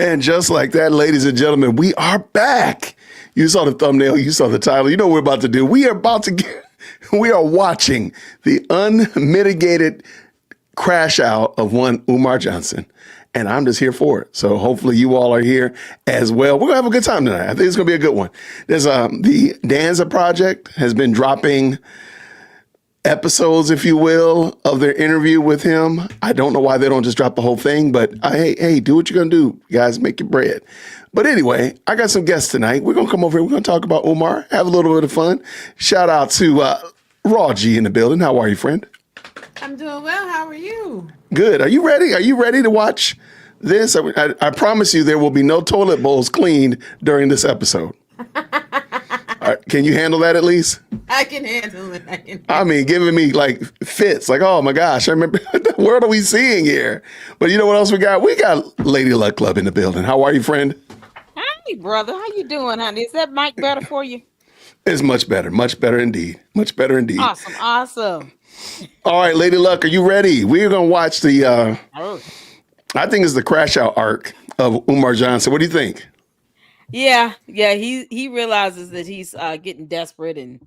And just like that, ladies and gentlemen, we are back. You saw the thumbnail, you saw the title. You know what we're about to do. We are watching the unmitigated crash out of one Umar Johnson. And I'm just here for it. So hopefully you all are here as well. We're going to have a good time tonight. I think it's going to be a good one. There's the Danza project has been dropping episodes, if you will, of their interview with him. I don't know why they don't just drop the whole thing, but hey, do what you're going to do, guys. Make your bread. But anyway, I got some guests tonight. We're going to come over here. We're going to talk about Umar, have a little bit of fun. Shout out to Raw G in the building. How are you, friend? I'm doing well. How are you? Good. Are you ready? Are you ready to watch this? I promise you there will be no toilet bowls cleaned during this episode. Can you handle that at least? I can handle it. I mean, giving me like fits, like, oh my gosh, I remember, what the world are we seeing here? But you know what else we got? We got Lady Luck Club in the building. How are you, friend? Hey, brother. How you doing, honey? Is that mic better for you? It's much better indeed. Much better indeed. Awesome. All right, Lady Luck, are you ready? We're going to watch I think it's the crash out arc of Umar Johnson. What do you think? Yeah. He realizes that he's getting desperate, and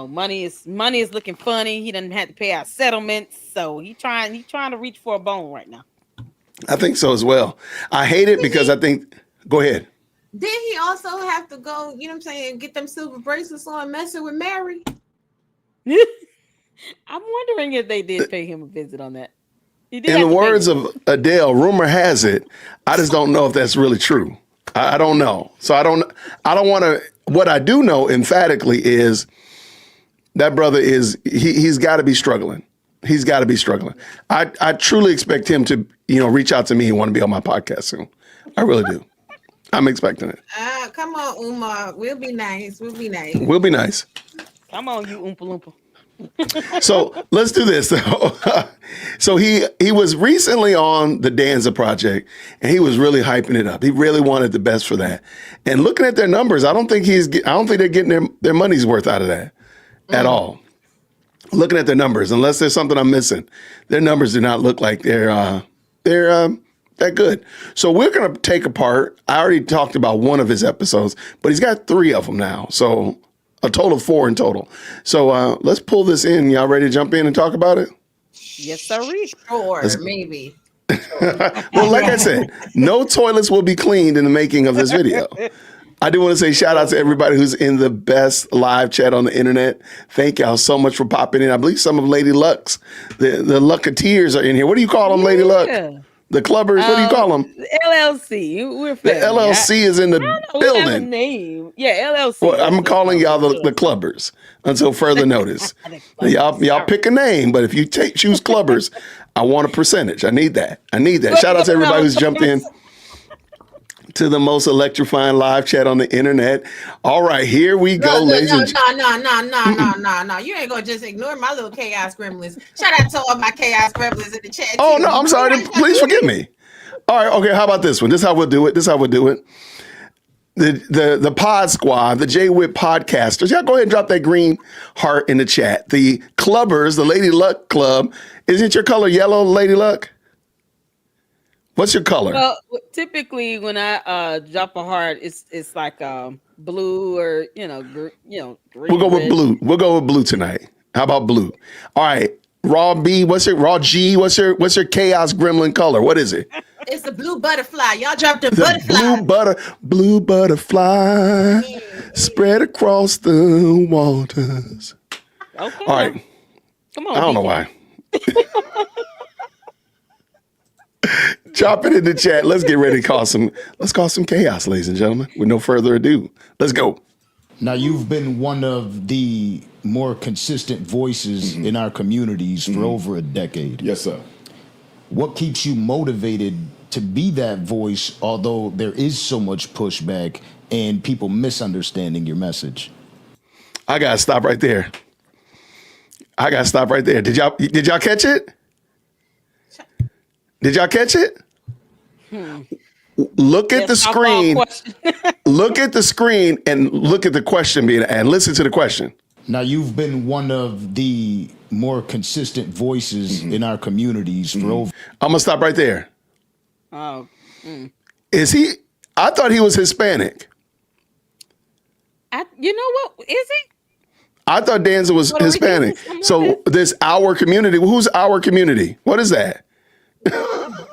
money is looking funny. He doesn't have to pay out settlements, so he's trying to reach for a bone right now. I think so as well. I hate it because I think. Go ahead. Did he also have to go? You know what I'm saying? Get them silver bracelets on, messing with Mary. I'm wondering if they did pay him a visit on that. In the words of Adele, rumor has it. I just don't know if that's really true. I don't know. So I don't want to. What I do know emphatically is that brother he's got to be struggling. He's got to be struggling. I truly expect him to, reach out to me and want to be on my podcast soon. I really do. I'm expecting it. Come on, Umar. We'll be nice. We'll be nice. Come on, you Oompa Loompa. So let's do this. So he was recently on the Danza project, and he was really hyping it up. He really wanted the best for that. And looking at their numbers, I don't think they're getting their money's worth out of that at all. Looking at their numbers, unless there's something I'm missing, their numbers do not look like they're that good. So we're going to take apart. I already talked about one of his episodes, but he's got 3 of them now. So a total of 4 in total. So let's pull this in. Y'all ready to jump in and talk about it? Yes, sir. Sure, maybe. Well, like I said, no toilets will be cleaned in the making of this video. I do want to say shout out to everybody who's in the best live chat on the internet. Thank y'all so much for popping in. I believe some of Lady Luck's, the Lucketeers are in here. What do you call them, Lady Luck? The clubbers, what do you call them? LLC. We're family. The LLC is in the building. We have a name. Yeah, LLC. Well, I'm calling y'all the clubbers until further notice. Y'all pick a name, but if you choose clubbers, I want a percentage. I need that. Shout out to everybody who's jumped in to the most electrifying live chat on the internet. All right, here we go, ladies and gentlemen. No. You ain't gonna just ignore my little chaos gremlins. Shout out to all my chaos gremlins in the chat. Oh no, I'm sorry. Please forgive me. All right, okay. How about this one? This is how we'll do it. The Pod Squad, the J-Whip podcasters. Y'all go ahead and drop that green heart in the chat. The clubbers, the Lady Luck Club. Isn't your color yellow, Lady Luck? What's your color? Well, typically when I drop a heart, it's like blue or green. We'll go with blue. We'll go with blue tonight. How about blue? All right, Raw B. Raw G? What's your chaos gremlin color? What is it? It's the blue butterfly. Y'all dropped the butterfly. Blue butterfly spread across the waters. Okay. All right. Come on. I don't know why. Drop it in the chat. Let's get ready to cause some chaos, ladies and gentlemen. With no further ado, let's go. Now, you've been one of the more consistent voices in our communities for over a decade. Yes, sir. What keeps you motivated to be that voice, although there is so much pushback and people misunderstanding your message? I gotta stop right there. Did y'all catch it? Did y'all catch it? Look at the screen. Look at the screen and look at the question being asked. Listen to the question. Now, you've been one of the more consistent voices in our communities for over. I'm gonna stop right there. Is he? I thought he was Hispanic. You know what? Is he? I thought Danza was Puerto Hispanic. Rican? So this our community. Who's our community? What is that?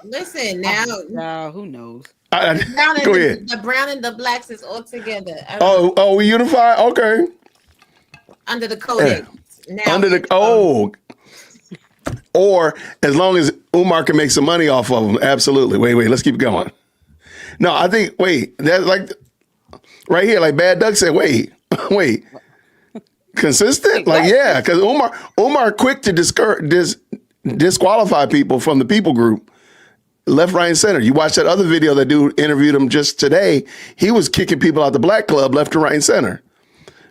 Listen now. Who knows? Go ahead. The brown and the blacks is all together. We unify. Okay. Under the codex. Now Under the or as long as Umar can make some money off of them, absolutely. Wait, let's keep going. No, I think that's like right here, like Bad Duck said. Wait. Consistent, like yeah, because Umar quick to disqualify people from the people group, left, right, and center. You watch that other video that dude interviewed him just today. He was kicking people out the black club left and right and center.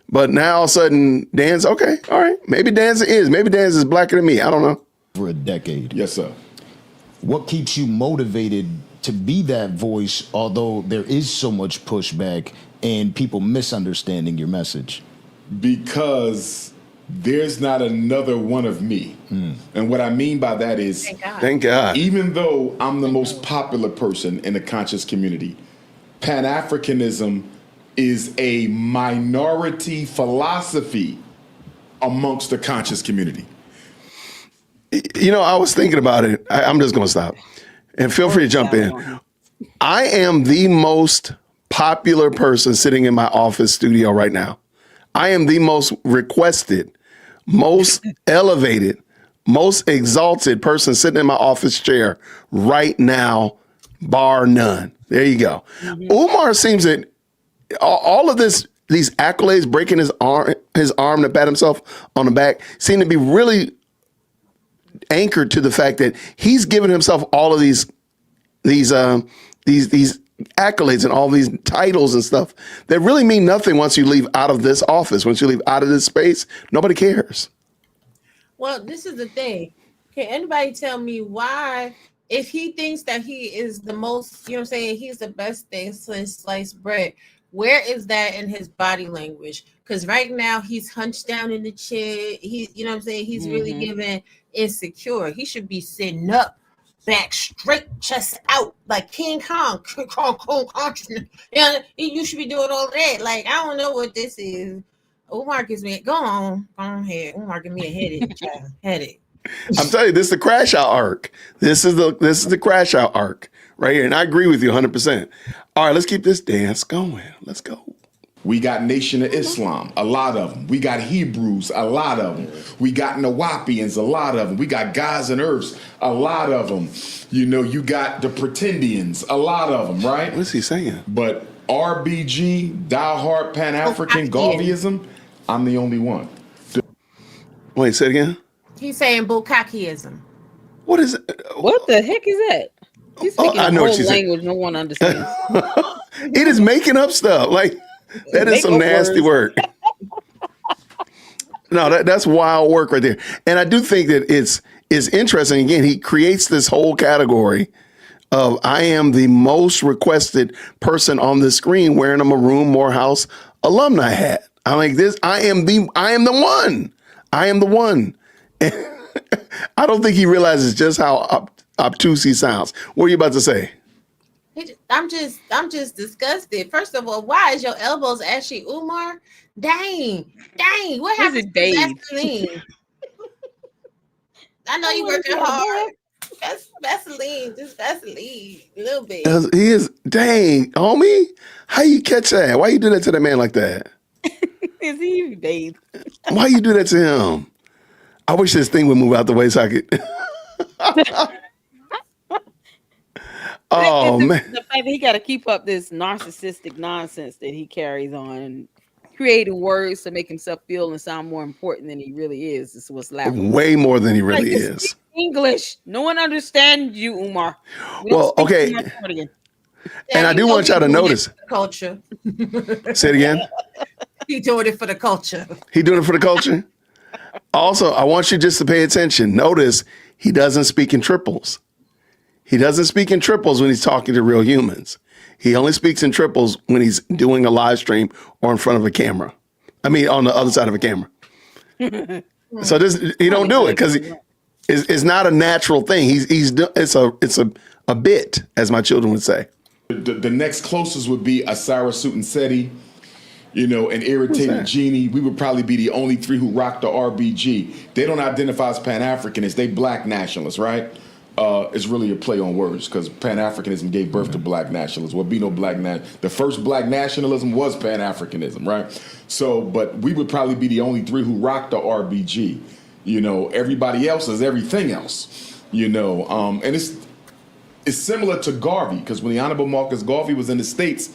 But now all of a sudden, Danza, okay, all right. Maybe Danza is blacker than me. I don't know. For a decade. Yes, sir. What keeps you motivated to be that voice, although there is so much pushback and people misunderstanding your message? Because there's not another one of me. And what I mean by that is, Thank God. even though I'm the most popular person in the conscious community, Pan-Africanism is a minority philosophy amongst the conscious community. You know, I was thinking about it. I'm just going to stop. And feel free to jump in. I am the most popular person sitting in my office studio right now. I am the most requested, most elevated, most exalted person sitting in my office chair right now, bar none. There you go. Umar seems that all of these accolades, breaking his arm to pat himself on the back, seem to be really anchored to the fact that he's given himself all of these accolades and all these titles and stuff that really mean nothing once you leave out of this office. Once you leave out of this space, nobody cares. Well, this is the thing. Can anybody tell me why, if he thinks that he is the most, you know what I'm saying, he's the best thing since sliced bread, where is that in his body language? Because right now he's hunched down in the chair. You know what I'm saying? He's really giving insecure. He should be sitting up, back straight, chest out, like King Kong. Yeah, you should be doing all that. Like, I don't know what this is. Umar gives me go on ahead. Umar give me a headache, child. Headache. I'm telling you, this is the crash out arc. This is the crash out arc right here, and I agree with you 100%. All right, let's keep this dance going. Let's go. We got Nation of Islam, a lot of them. We got Hebrews, a lot of them. We got Nawapians, a lot of them. We got Gods and Earths, a lot of them. You know, you got the Pretendians, a lot of them, right? What's he saying? But RBG, diehard Pan-African, Garveyism, I'm the only one. Wait, say it again. He's saying Bukkakiism. What is it? What the heck is that? He's speaking I a know what whole she said. language no one understands. It is making up stuff. Like, that is some nasty work. No, that's wild work right there. And I do think that it's interesting. Again, he creates this whole category of I am the most requested person on the screen wearing a Maroon Morehouse alumni hat. I'm like this. I am the one. I am the one. And I don't think he realizes just how obtuse he sounds. What are you about to say? I'm just disgusted. First of all, why is your elbows ashy, Umar? Dang. What happened to Vaseline? I know you working hard. That's Vaseline, just Vaseline, a little bit. He is, dang, homie. How you catch that? Why you do that to that man like that? Is he bathed? Why you do that to him? I wish this thing would move out the way so I could. Oh, man. The fact that he got to keep up this narcissistic nonsense that he carries on, creating words to make himself feel and sound more important than he really is what's laughing. Way more than he really is. English. No one understands you, Umar. Well, okay. And I do want y'all to notice. Culture. Say it again. He doing it for the culture. He doing it for the culture? Also, I want you just to pay attention. Notice he doesn't speak in triples. He doesn't speak in triples when he's talking to real humans. He only speaks in triples when he's doing a live stream or in front of a camera. I mean, on the other side of a camera. So he don't do it because it's not a natural thing. It's a bit, as my children would say. The next closest would be Asara Sutanseti, and Irritated Genie. We would probably be the only three who rock the RBG. They don't identify as Pan-Africanists. They black nationalists, right? It's really a play on words because Pan-Africanism gave birth to black nationalism. Well, be no the first black nationalism was Pan-Africanism, right? So, but we would probably be the only three who rock the RBG. Everybody else is everything else, and it's similar to Garvey because when the Honorable Marcus Garvey was in the States,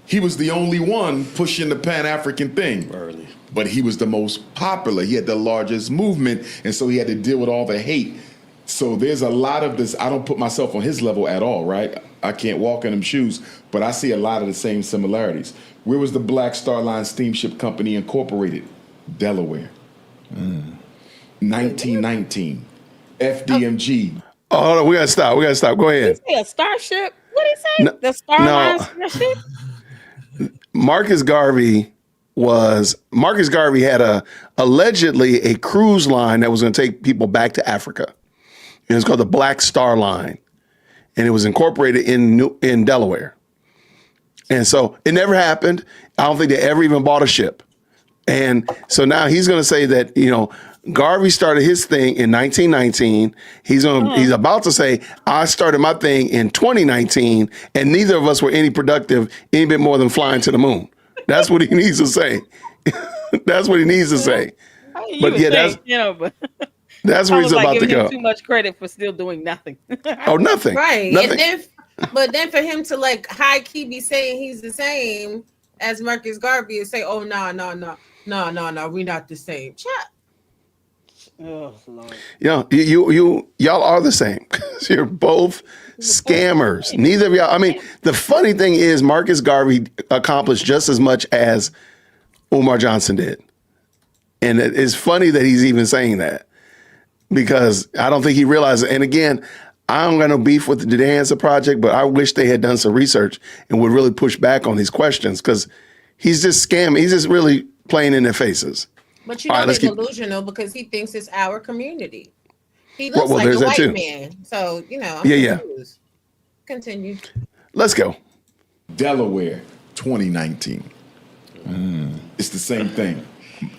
he was the only one pushing the Pan-African thing. Early. But he was the most popular. He had the largest movement, and so he had to deal with all the hate. So there's a lot of this. I don't put myself on his level at all, right? I can't walk in them shoes, but I see a lot of the same similarities. Where was the Black Star Line Steamship Company incorporated? Delaware. 1919. FDMG. Oh, no, we gotta stop. Go ahead. Did he say a starship? What did he say? No, The Starline Starship? Marcus Garvey had allegedly a cruise line that was going to take people back to Africa. And it's called the Black Star Line. And it was incorporated in Delaware. And so it never happened. I don't think they ever even bought a ship. And so now he's going to say that, Garvey started his thing in 1919. He's about to say, I started my thing in 2019, and neither of us were any bit more than flying to the moon. That's what he needs to say. That's what he needs to say. But yeah, that's where he's about to go. Too much credit for still doing nothing. Oh, nothing. Right. Nothing. But then for him to high key be saying he's the same as Marcus Garvey and say, oh no, we're not the same. Chat. Oh Lord. Y'all are the same. You're both scammers. Neither of y'all. I mean, the funny thing is Marcus Garvey accomplished just as much as Umar Johnson did. And it's funny that he's even saying that because I don't think he realized it. And again, I don't got no beef with the Danza project, but I wish they had done some research and would really push back on these questions because he's just scamming. He's just really playing in their faces. But they're delusional because he thinks it's our community. He looks like a white man. So, I'm confused. Continue. Let's go. Delaware, 2019. It's the same thing.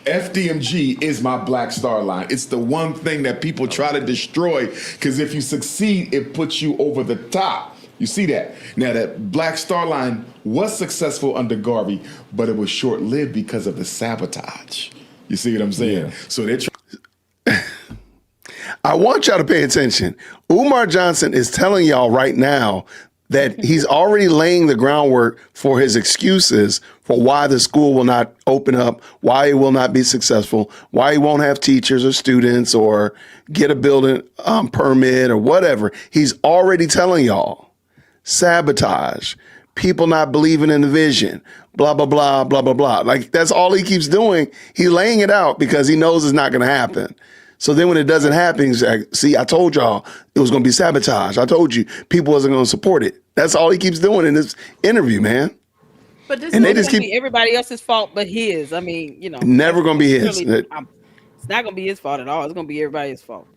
FDMG is my Black Star Line. It's the one thing that people try to destroy because if you succeed, it puts you over the top. You see that? Now, that Black Star Line was successful under Garvey, but it was short-lived because of the sabotage. You see what I'm saying? Yeah. So they're I want y'all to pay attention. Umar Johnson is telling y'all right now that he's already laying the groundwork for his excuses for why the school will not open up, why it will not be successful, why he won't have teachers or students or get a building permit or whatever. He's already telling y'all sabotage, people not believing in the vision, blah, blah, blah, blah, blah, blah. Like that's all he keeps doing. He's laying it out because he knows it's not going to happen. So then when it doesn't happen, he's like, see, I told y'all it was going to be sabotage. I told you people wasn't going to support it. That's all he keeps doing in this interview, man. But this is going to be everybody else's fault but his. I mean, never going to be his. It's not going to be his fault at all. It's going to be everybody's fault.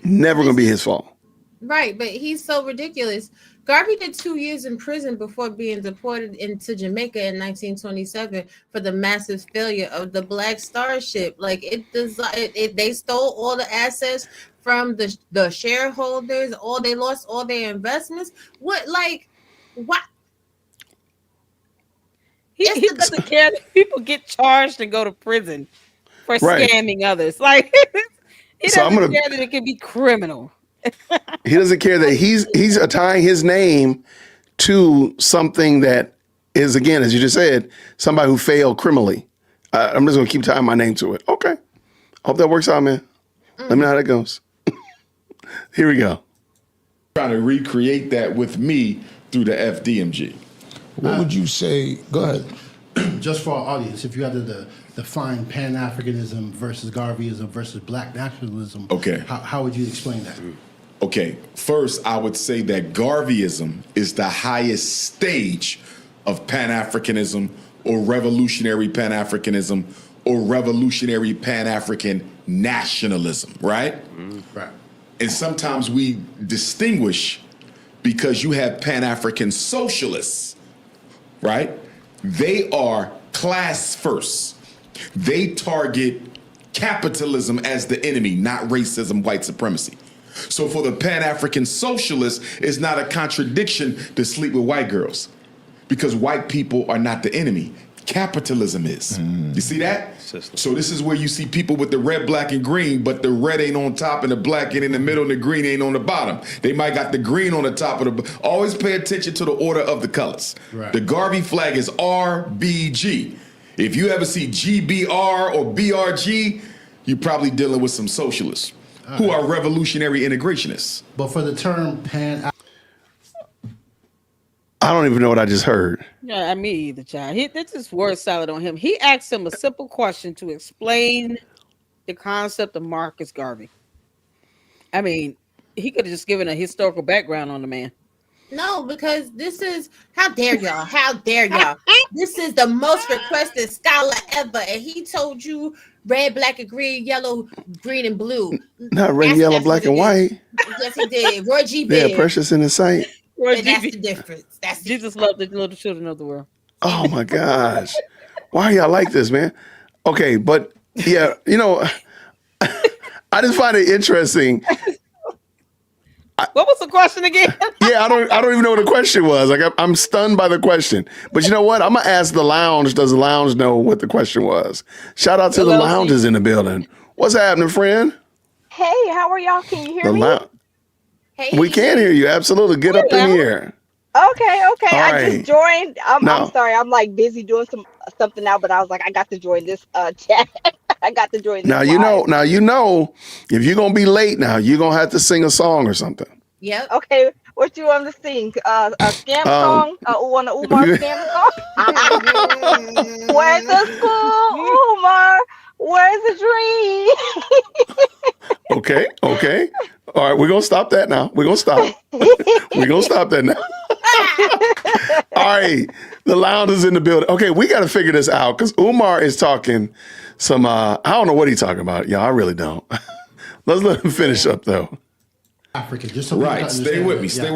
Never going to be his fault. Right, but he's so ridiculous. Garvey did 2 years in prison before being deported into Jamaica in 1927 for the massive failure of the Black Star ship. They stole all the assets from the shareholders. They lost all their investments. What? He doesn't care that people get charged and go to prison for scamming others. He doesn't care that it can be criminal. He doesn't care that he's tying his name to something that is, again, as you just said, somebody who failed criminally. I'm just going to keep tying my name to it. Okay. Hope that works out, man. Let me know how that goes. Here we go. Trying to recreate that with me through the FDMG. What would you say? Go ahead. Just for our audience, if you had to define Pan-Africanism versus Garveyism versus Black nationalism, okay, how would you explain that? Okay, first I would say that Garveyism is the highest stage of Pan-Africanism or revolutionary Pan-Africanism or revolutionary Pan-African nationalism, right? Right. And sometimes we distinguish because you have Pan-African socialists, right? They are class first. They target capitalism as the enemy, not racism, white supremacy. So for the Pan-African socialists, it's not a contradiction to sleep with white girls because white people are not the enemy. Capitalism is. You see that? So this is where you see people with the red, black, and green, but the red ain't on top and the black ain't in the middle and the green ain't on the bottom. They might got the green on the top of the... Always pay attention to the order of the colors. Right. The Garvey flag is RBG. If you ever see GBR or BRG, you're probably dealing with some socialists who are revolutionary integrationists. But for the term I don't even know what I just heard. Yeah, me either, child. This is word salad on him. He asked him a simple question to explain the concept of Marcus Garvey. I mean, he could have just given a historical background on the man. No, because this is how dare y'all? How dare y'all? This is the most requested scholar ever, and he told you red, black, and green, yellow, green, and blue. Not red, yellow, black, and white. Yes, he did. Roy G. They're Biv. precious in the sight. And that's the difference. That's the Jesus loved the little children of the world. Oh my gosh. Why y'all like this, man? Okay, but yeah, I just find it interesting. What was the question again? Yeah, I don't even know what the question was. Like I'm stunned by the question. But you know what? I'm gonna ask the lounge. Does the lounge know what the question was? Shout out to the lounges in the building. What's happening, friend? Hey, how are y'all? Can you hear The me? Hey, We can hear you. Absolutely. Get up in here. Okay. All I right. just joined. I'm No. sorry. I'm like busy doing something now, but I was like, I got to join this chat. I got to join this. Now you know, if you're gonna be late now, you're gonna have to sing a song or something. Yep. Okay, what you want to sing? A scam song? Want an Umar scam song? Where's the school, Umar? Where's the dream? Okay. All right, we're gonna stop that now. We're gonna stop. We're gonna stop that now. All right, the lounge is in the building. Okay, we got to figure this out because Umar is talking some. I don't know what he's talking about. Yeah, I really don't. Let's let him finish up though. Africa, just so we Right, can stay understand with it. me, Yeah. stay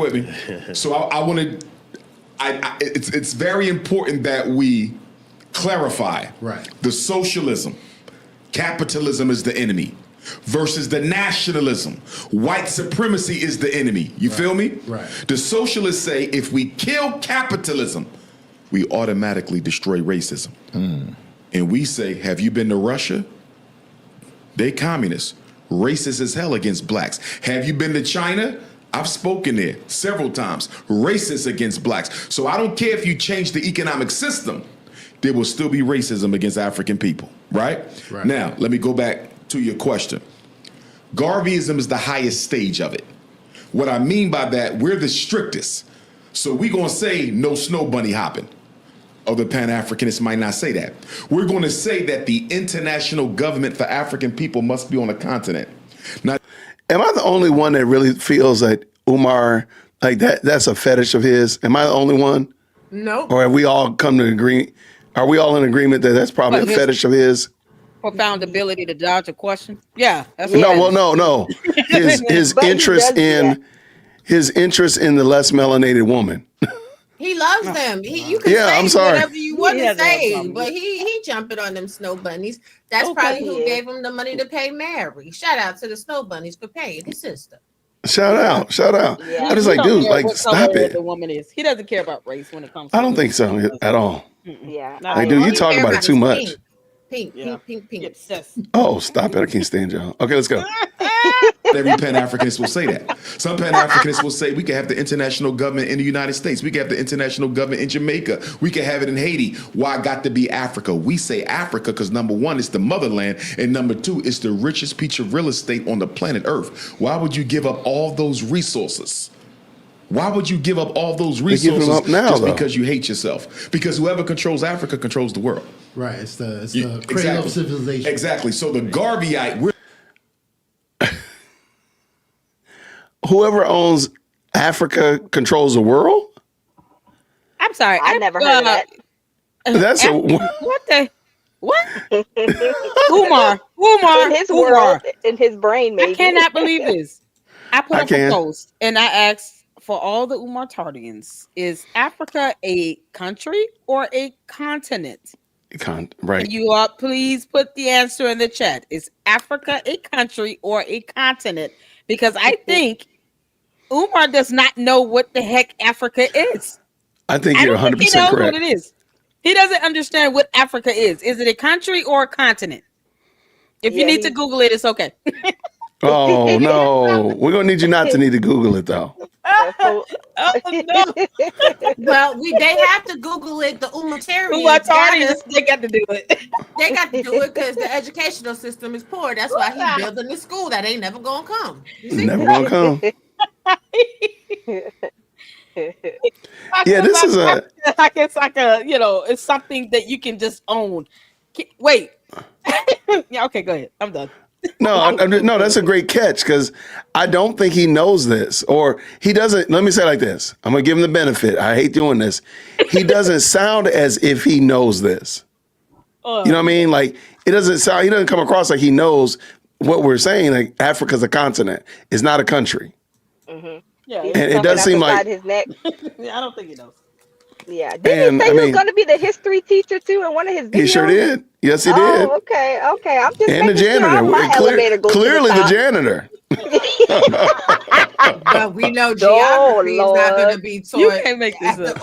with me. So I want to, it's very important that we clarify Right. the socialism, capitalism is the enemy versus the nationalism. White supremacy is the enemy. You feel me? Right. The socialists say if we kill capitalism, we automatically destroy racism. And we say, have you been to Russia? They communists. Racist as hell against blacks. Have you been to China? I've spoken there several times. Racist against blacks. So I don't care if you change the economic system, there will still be racism against African people, right? Right. Now, let me go back to your question. Garveyism is the highest stage of it. What I mean by that, we're the strictest. So we're going to say no snow bunny hopping. Other Pan-Africanists might not say that. We're going to say that the international government for African people must be on a continent. Now, Am I the only one that really feels that Umar, like that's a fetish of his? Am I the only one? Nope. Or have we all come to agree? Are we all in agreement that that's probably What, a his- fetish of his? Profound ability to dodge a question. Yeah, that's No, what well, no. His But he interest does do his interest in the less melanated woman. He loves them. You can Yeah, say I'm sorry. whatever you want He to has no say, problem. but he jumping on them snow bunnies. That's Okay. probably who Yeah. gave him the money to pay Mary. Shout out to the snow bunnies for paying his sister. Shout out. Yeah. I'm just He like, don't dude, care like, what stop color it. The woman is. He doesn't care about race when it comes to I don't think so at all. Yeah. Not Like, at dude, all. you talk about it too much. Pink. Get obsessed. Oh, stop it. I can't stand y'all. Okay, let's go. every Pan-Africanist will say that. Some Pan-Africanists will say we can have the international government in the United States. We can have the international government in Jamaica. We can have it in Haiti. Why got to be Africa? We say Africa because number one, it's the motherland. And number two, it's the richest piece of real estate on the planet Earth. Why would you give up all those resources? Why would you give up all those They're giving resources them up now, just though. because you hate yourself? Because whoever controls Africa controls the world. Right. It's the Yeah, cradle of civilization. Exactly. So the Garveyite, we're Whoever owns Africa controls the world? I'm sorry. I never heard of that. That's a What the? What? Umar. In his world, in his brain, maybe. I cannot believe this. I put I up can. a post and I asked for all the Umartardians, is Africa a country or a continent? Right. Can you please put the answer in the chat? Is Africa a country or a continent? Because I think Umar does not know what the heck Africa is. I think I you're don't think he 100% knows correct. what it is. He doesn't understand what Africa is. Is it a country or a continent? If you need to Google it, it's okay. Oh no, we're gonna need you not to need to Google it though. Oh no, Well, they have to Google it. The Umatarians, Umartardians, they got to do it. they got to do it because the educational system is poor. That's why he's building this school that ain't never gonna come. You see? Never gonna come. Yeah, this is a. It's like a, it's something that you can just own. Wait. Yeah. Okay. Go ahead. I'm done. No, no, that's a great catch because I don't think he knows this, or he doesn't. Let me say it like this: I'm gonna give him the benefit. I hate doing this. He doesn't sound as if he knows this. You know what I mean? Like it doesn't sound. He doesn't come across like he knows what we're saying. Like Africa's a continent. It's not a country. Mm-hmm. Yeah. He's And it does seem like his neck. Yeah, I don't think he knows. Yeah. Didn't he say he was going to be the history teacher too in one of his videos? He sure did. Yes, he did. Oh, okay. I'm just And the making janitor. sure my elevator goes Clearly, to the the janitor. But we know geography is not going to be taught. You can't make this up.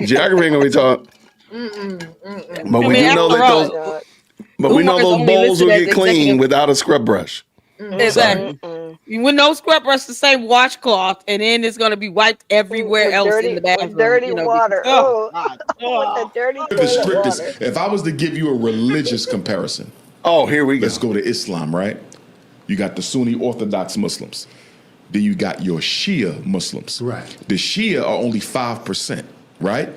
Geography ain't gonna be taught. But we do know that those. But we know those bowls will get clean without a scrub brush. Exactly. With no scrub brush, the same washcloth, and then it's going to be wiped everywhere else in the bathroom. With dirty water. God. With the dirty The strictest. water. If I was to give you a religious comparison, Oh, here we go. let's go to Islam, right? You got the Sunni Orthodox Muslims. Then you got your Shia Muslims. Right. The Shia are only 5%, right?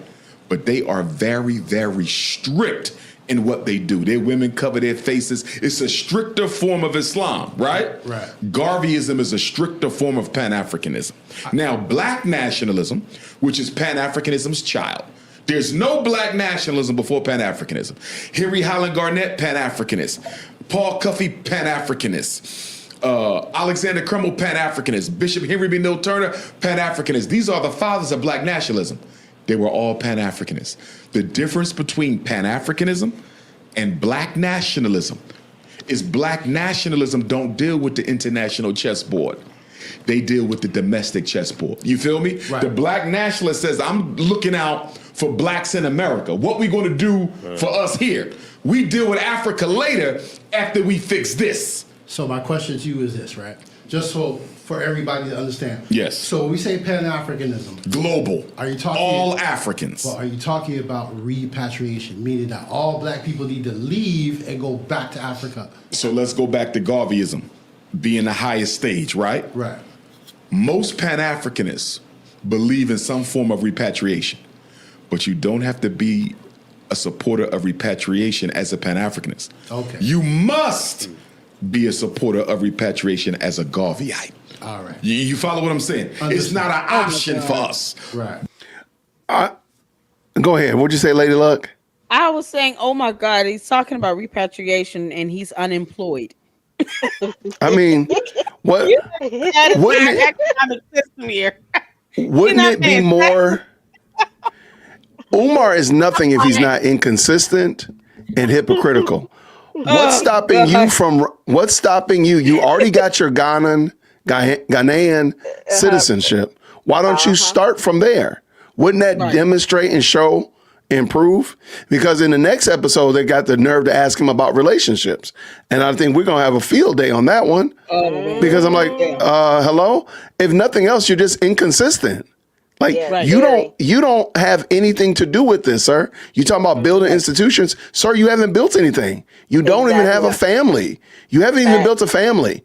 But they are very, very strict in what they do. Their women cover their faces. It's a stricter form of Islam, right? Right. Garveyism is a stricter form of Pan-Africanism. Now, black nationalism, which is Pan-Africanism's child, there's no black nationalism before Pan-Africanism. Henry Highland Garnett, Pan-Africanist. Paul Cuffey, Pan-Africanist. Alexander Crummell, Pan-Africanist. Bishop Henry B. Mill Turner, Pan-Africanist. These are the fathers of black nationalism. They were all Pan-Africanists. The difference between Pan-Africanism and black nationalism is black nationalism don't deal with the international chessboard. They deal with the domestic chessboard. You feel me? Right. The black nationalist says, I'm looking out for blacks in America. What we going to do for us here? We deal with Africa later after we fix this. So my question to you is this, right? Just so for everybody to understand. Yes. So when we say Pan-Africanism, Global. Are you talking all Africans? Well, are you talking about repatriation, meaning that all black people need to leave and go back to Africa? So let's go back to Garveyism, being the highest stage, right? Right. Most Pan-Africanists believe in some form of repatriation, but you don't have to be a supporter of repatriation as a Pan-Africanist. Okay. You must be a supporter of repatriation as a Garveyite. All right. You follow what I'm saying? It's not an option for us. Right. Go ahead. What'd you say, Lady Luck? I was saying, oh my God, he's talking about repatriation and he's unemployed. I mean, what? Wouldn't it be more? Umar is nothing if he's not inconsistent and hypocritical. What's stopping you from? What's stopping you? You already got your Ghanaian citizenship. Why don't you start from there? Wouldn't that demonstrate and show improve? Because in the next episode, they got the nerve to ask him about relationships, and I think we're gonna have a field day on that one. Because I'm like, hello. If nothing else, you're just inconsistent. Like you don't have anything to do with this, sir. You talking about building institutions, sir? You haven't built anything. You don't even have a family. You haven't even built a family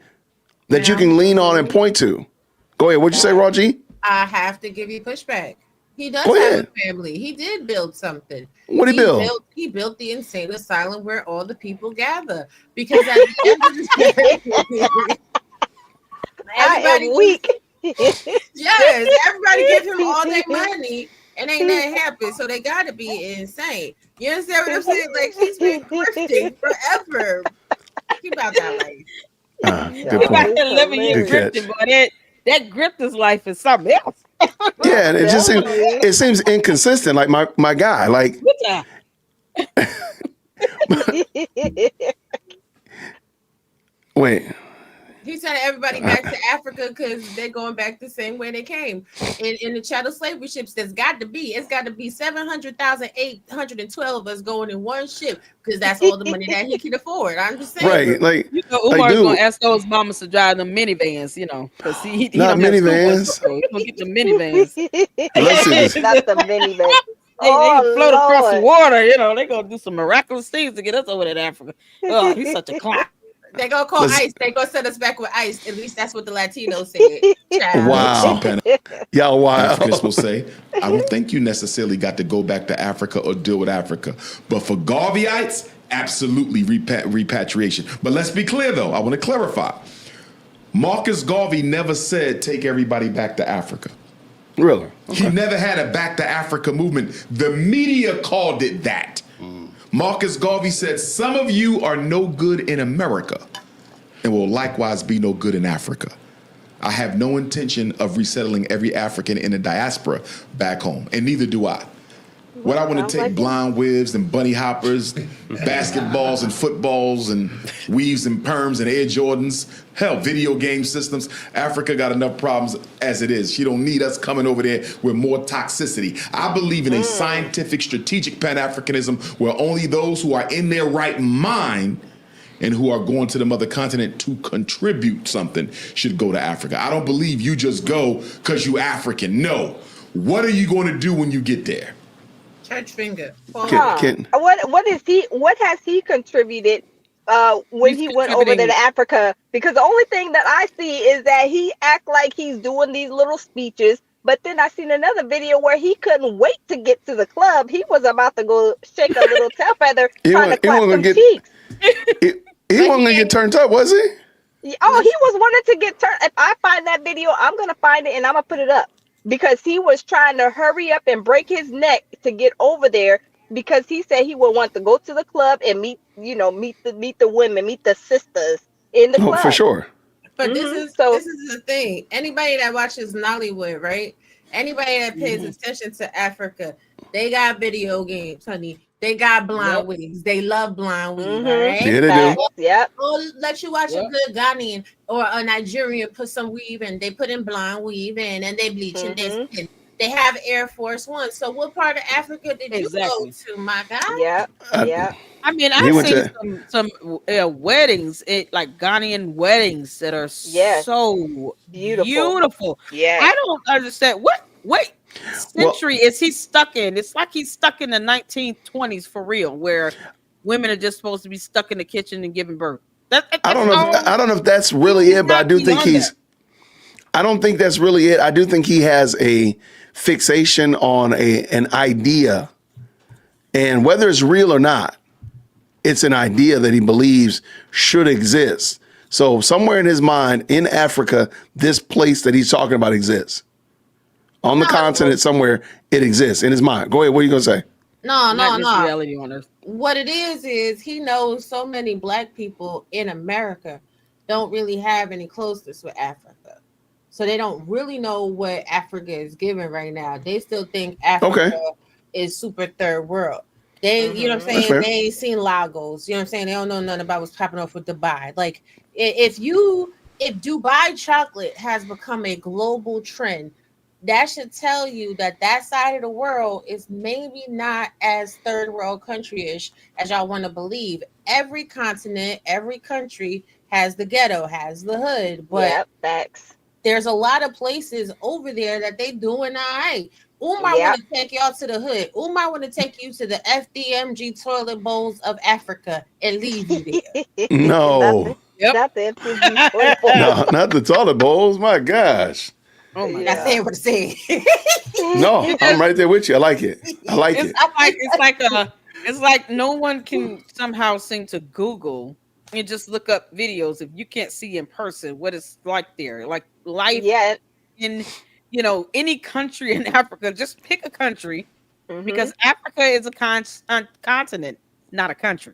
that you can lean on and point to. Go ahead. What'd you say, Raji? I have to give you pushback. He does Go have ahead. a family. He did build something. What'd he build? He built the insane asylum where all the people gather. Because at the end of the day, everybody weak. Yes, everybody give him all their money and ain't nothing happen. So they gotta be insane. You understand what I'm saying? Like he's been grifting forever. Keep out that life. Good point. Living your Good catch. grifting, but that grifter's life is something else. Yeah, and Yeah. it seems inconsistent. Like my guy, like Good time. wait, He sent everybody back to Africa because they're going back the same way they came. In the chattel slavery ships, it's got to be 700,812 of us going in one ship because that's all the money that he can afford. I'm just saying. right, like You know, like Umar's gonna dude, ask those mamas to drive them minivans, you know, because he not don't have school bus, minivans. so he's gonna get the minivans. Let's see this. Not the minivan. They can float across the Oh water, you know. They gonna do some miraculous things to get us over to Africa. Oh, he's such a clown. They're going to call Let's- ICE. They're going to send us back with ICE. At least that's what the Latinos said. Child. Wow, Pan y'all Africanists will wow. say, I don't think you necessarily got to go back to Africa or deal with Africa. But for Garveyites, absolutely repatriation. But let's be clear, though. I want to clarify. Marcus Garvey never said take everybody back to Africa. Really? He never had a back to Africa movement. The media called it that. Marcus Garvey said, some of you are no good in America and will likewise be no good in Africa. I have no intention of resettling every African in the diaspora back home, and neither do I. What I want sounds to take like it. blind wigs and bunny hoppers, basketballs and footballs and weaves and perms and Air Jordans, hell, video game systems. Africa got enough problems as it is. She don't need us coming over there with more toxicity. I believe in a scientific, strategic Pan-Africanism where only those who are in their right mind and who are going to the mother continent to contribute something should go to Africa. I don't believe you just go because you African. No. What are you going to do when you get there? Church finger. What has he contributed when He's he went over there contributing- to Africa? Because the only thing that I see is that he act like he's doing these little speeches, but then I seen another video where he couldn't wait to get to the club. He was about to go shake a little tail feather, trying to clap some cheeks. He wasn't gonna get turned up, was he? Oh, he was wanting to get turned. If I find that video, I'm gonna find it and I'm gonna put it up because he was trying to hurry up and break his neck to get over there because he said he would want to go to the club and meet the women, meet the sisters in the Oh, club. for sure. But So this is the thing. Anybody that watches Nollywood, right? Anybody that pays attention to Africa, they got video games, honey. They got blind wigs. They love blind wigs, all right? Yeah, they do. facts, yep. Or let you watch a good Ghanaian or a Nigerian put some weave in. They put in blind weave in and they bleach in their skin. They have Air Force One. So what part of Africa did you go to, my guy? Yep. Yep. I mean, He I've went seen some weddings, like Ghanaian weddings that are Yes. so Beautiful. Yeah. I don't understand. What century is he stuck in? It's like he's stuck in the 1920s for real, where women are just supposed to be stuck in the kitchen and giving birth. I don't know if that's really it, but I do think I don't think that's really it. I do think he has a fixation on an idea, and whether it's real or not, it's an idea that he believes should exist. So somewhere in his mind, in Africa, this place that he's talking about exists. On the continent somewhere, it exists in his mind. Go ahead. What are you going to say? No. Reality on Earth. What it is he knows so many black people in America don't really have any closeness with Africa. So they don't really know what Africa is giving right now. They still think Africa is super third world. They, you know what I'm saying? They ain't seen Lagos. You know what I'm saying? They don't know nothing about what's popping off with Dubai. Like if Dubai chocolate has become a global trend, that should tell you that side of the world is maybe not as third world country-ish as y'all want to believe. Every continent, every country has the ghetto, has the hood, but facts. There's a lot of places over there that they doing all right. Umar want to take y'all to the hood. Umar want to take you to the FDMG toilet bowls of Africa and leave you there. No. Not the FDMG toilet bowls. No, not the toilet bowls. My gosh. Oh my God. I said what I said. No, I'm right there with you. I like it. I like it. It's like no one can somehow seem to Google and just look up videos if you can't see in person what it's like there. Like life in any country in Africa. Just pick a country because Africa is a continent, not a country.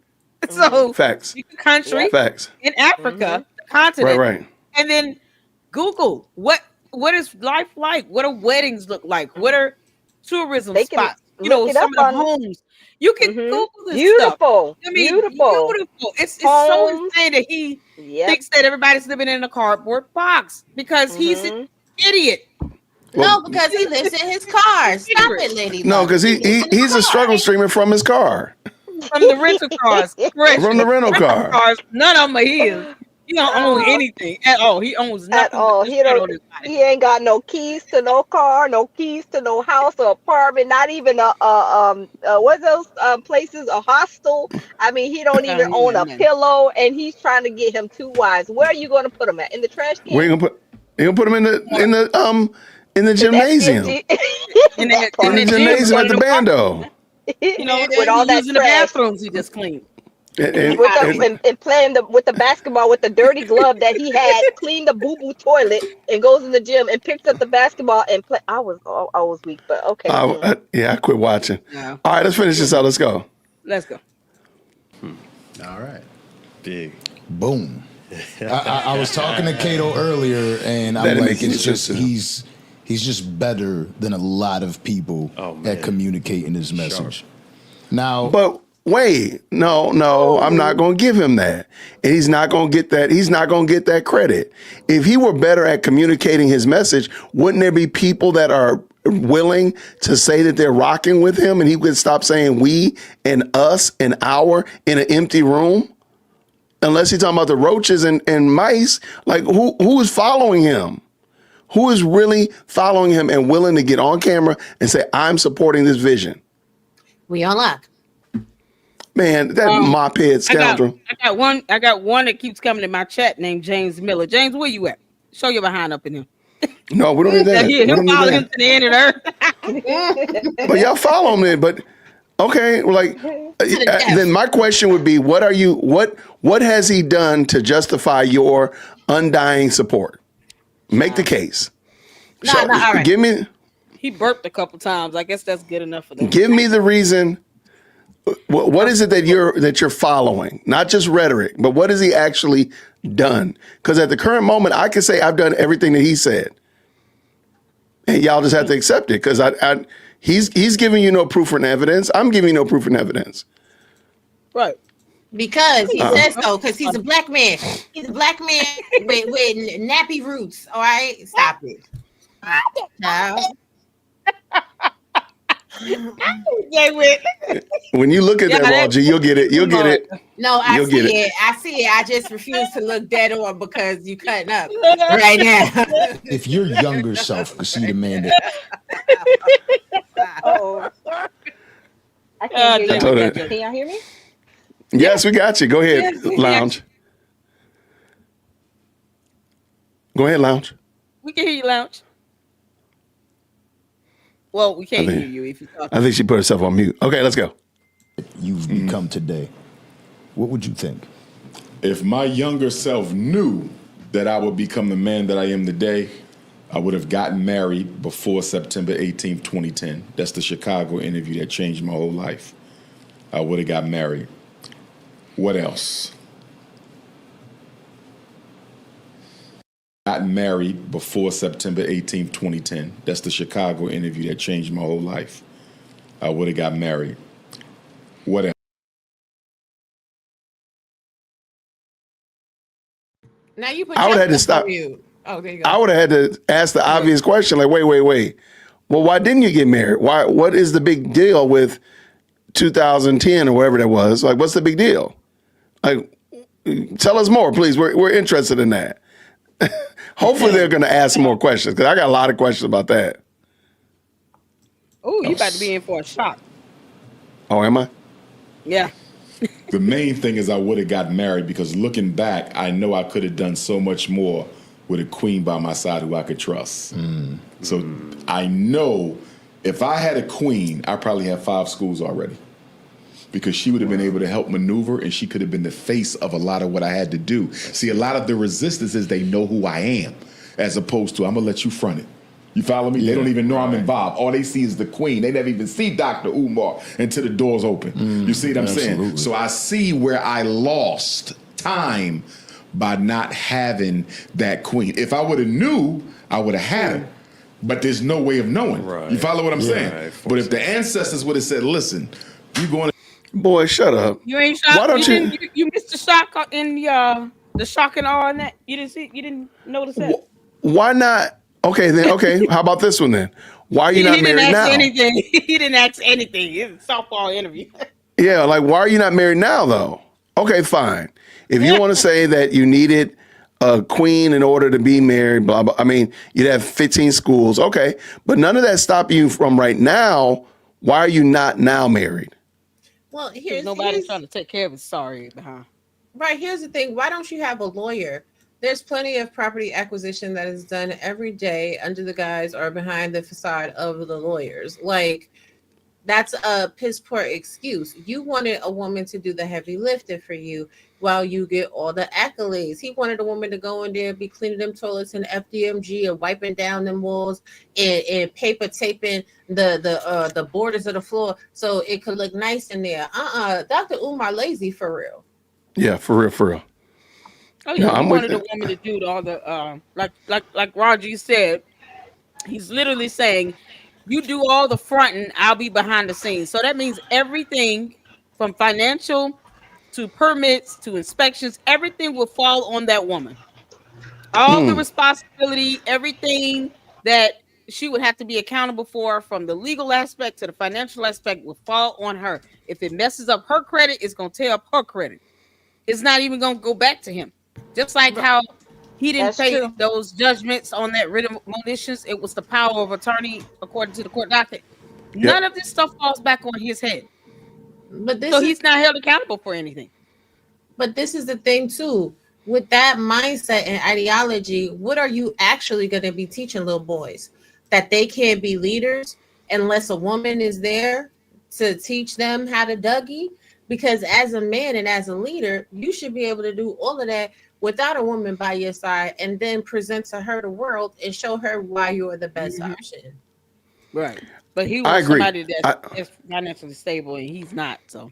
So facts. Pick a country facts in Africa, the continent, right, and then Google what what is life like? What do weddings look like? What are tourism They can spots? look it Some up of the on homes. You can hmm Google this stuff. beautiful, I mean, beautiful beautiful. It's so homes. insane that he Yep. thinks that everybody's living in a cardboard box because he's an hmm idiot. Well, No, because he lives in his car. Stop it, Lady no, Love. because He lives in his he's a car. struggle streamer from his car, From the rental cars. from the Correction. rental Rental car. cars, none of them are his. He don't own anything at all. He owns At nothing but all. the He shirt don't. on his body. He ain't got no keys to no car, no keys to no house or apartment, not even what's those places, a hostel. I mean, he don't even He own got a nothing. pillow, and he's trying to get him 2 wives. Where are you going to put him at? In the trash Where can? you gonna put him in the It's gymnasium? empty. In That in In the part. the gym, gymnasium one at of the them bando. With all he's that using the trash. bathrooms he just cleaned. And, With and, and playing with the basketball with the dirty glove that he had cleaned the boo boo toilet and goes in the gym and picks up the basketball and play. I was weak, but okay. yeah, I quit watching. No. All right, let's finish this out. Let's go. Let's go. All right. Big. Boom. I was talking to Cato earlier, and I'm That'd like, make any it's just sense. he's just better than a lot of people at communicating his message. Now, But wait, no, I'm not going to give him that. And he's not going to get that. He's not going to get that credit. If he were better at communicating his message, wouldn't there be people that are willing to say that they're rocking with him and he would stop saying we and us and our in an empty room? Unless he's talking about the roaches and mice, like who is following him? Who is really following him and willing to get on camera and say, I'm supporting this vision? We on lock. Man, that mop head scoundrel. I got one that keeps coming in my chat named James Miller. James, where you at? Show your behind up in here. No, we don't need that. We He'll don't need follow him that. to the end of the earth. But y'all follow him then. But okay, like then my question would be, what has he done to justify your undying support? Make the case. No, all right. Give me He burped a couple times. I guess that's good enough for them. Give me the reason. What is it that you're following? Not just rhetoric, but what has he actually done? Because at the current moment, I can say I've done everything that he said, and y'all just have to accept it. Because he's giving you no proof and evidence. I'm giving you no proof and evidence. Right. Because he says so, because he's a black man. He's a black man with nappy roots. All right? Stop it. No. When you look at that, Roger, you'll get it. You'll get it. No, I You'll see get it. I see it. I just refuse to look dead on because you cutting up right now. if your younger self could see the man that Oh, I can't hear I told her. you. Can y'all hear me? Yes, we got you. Go ahead, Yes. Lounge. Go ahead, Lounge. We can hear you, Lounge. Well, we can't I think- hear you if you talk. I think she put herself on mute. Okay, let's go. you've become today, what would you think? If my younger self knew that I would become the man that I am today, I would have gotten married before September 18th, 2010. That's the Chicago interview that changed my whole life. I would have got married. What else? Got married before September 18th, 2010. That's the Chicago interview that changed my whole life. I would have got married. What else? Now you put I would have had to yourself stop. on mute. Oh, there you go. I would have had to ask the obvious question, like, wait. Well, why didn't you get married? Why? What is the big deal with 2010 or whatever that was? Like, what's the big deal? Like, tell us more, please. We're interested in that. Hopefully, they're going to ask some more questions because I got a lot of questions about that. Oh, you about to be in for a shock. Oh, am I? Yeah. The main thing is I would have got married because looking back, I know I could have done so much more with a queen by my side who I could trust. So I know if I had a queen, I probably had 5 schools already because she would have been able to help maneuver and she could have been the face of a lot of what I had to do. See, a lot of the resistance is they know who I am as opposed to I'm going to let you front it. You follow me? They don't even know I'm involved. All they see is the queen. They never even see Dr. Umar until the doors open. You see what I'm saying? So I see where I lost time by not having that queen. If I would have knew I would have had her. But there's no way of knowing. Right. You follow what I'm saying? Right. But if the ancestors would have said, listen, you going to Boy, shut up. You ain't shocked. Why don't you? You missed the shock in the shock and awe in that. You didn't notice that. Why not? Okay, then. Okay, how about this one then? Why are you not He didn't married ask now? anything. He didn't ask anything. It's a softball interview. Yeah, like why are you not married now though? Okay, fine. If you want to say that you needed a queen in order to be married, blah blah. I mean, you'd have 15 schools. Okay, but none of that stop you from right now. Why are you not now married? Well, Nobody's trying to take care of his sorry behind. Right, here's the thing. Why don't you have a lawyer? There's plenty of property acquisition that is done every day under the guise or behind the facade of the lawyers. Like, that's a piss poor excuse. You wanted a woman to do the heavy lifting for you while you get all the accolades. He wanted a woman to go in there, be cleaning them toilets and FDMG and wiping down them walls and paper taping the borders of the floor so it could look nice in there. Dr. Umar lazy for real. Yeah, for real, for real. Oh yeah, No, he I'm wanted with a woman to do all the like Roger said. He's literally saying, "You do all the fronting, I'll be behind the scenes." So that means everything from financial to permits to inspections, everything will fall on that woman. All the responsibility, everything that she would have to be accountable for, from the legal aspect to the financial aspect, will fall on her. If it messes up her credit, it's going to tear up her credit. It's not even going to go back to him. Just like how he didn't That's pay true. those judgments on that writ of monitions, it was the power of attorney according to the court docket. None of this stuff falls back on his head. But So he's not held accountable for anything. But this is the thing too. With that mindset and ideology, what are you actually going to be teaching little boys? That they can't be leaders unless a woman is there to teach them how to Dougie? Because as a man and as a leader, you should be able to do all of that without a woman by your side and then present to her the world and show her why you're the best option. Right. But he I was agree. somebody that's financially stable, and he's not. So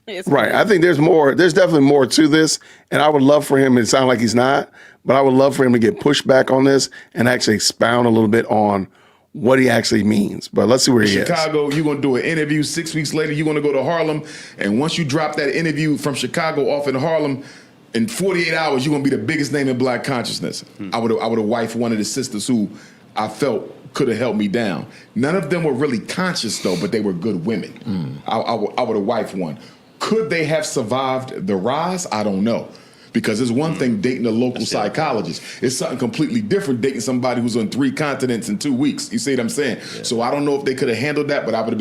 it's Right. I think there's more. There's definitely more to this, and I would love for him. It sounds like he's not, but I would love for him to get pushed back on this and actually expound a little bit on what he actually means. But let's see where he is. Chicago, you're going to do an interview. 6 weeks later, you're going to go to Harlem. And once you drop that interview from Chicago off in Harlem, in 48 hours, you're going to be the biggest name in Black consciousness. I would have wifed one of the sisters who I felt could have held me down. None of them were really conscious, though, but they were good women. I would have wifed one. Could they have survived the rise? I don't know. Because it's one thing dating a local psychologist. It's something completely different dating somebody who's on 3 continents in 2 weeks. You see what I'm saying? Yeah. So I don't know if they could have handled that, but I would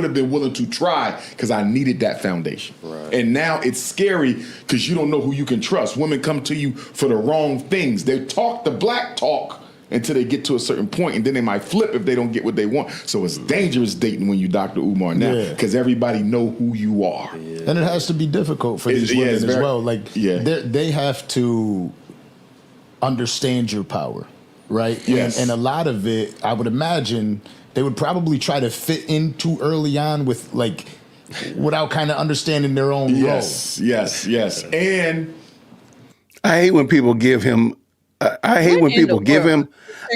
have been willing to try because I needed that foundation. Right. And now it's scary because you don't know who you can trust. Women come to you for the wrong things. They talk the black talk until they get to a certain point, and then they might flip if they don't get what they want. So it's dangerous dating when you Dr. Umar now because everybody know who you are. Yeah. And it has to be difficult for these women as well. Like they have to understand your power, right? Yes. And a lot of it, I would imagine, they would probably try to fit in too early on with without kind of understanding their own role. Yes. And I hate when people give him. I hate when people give him.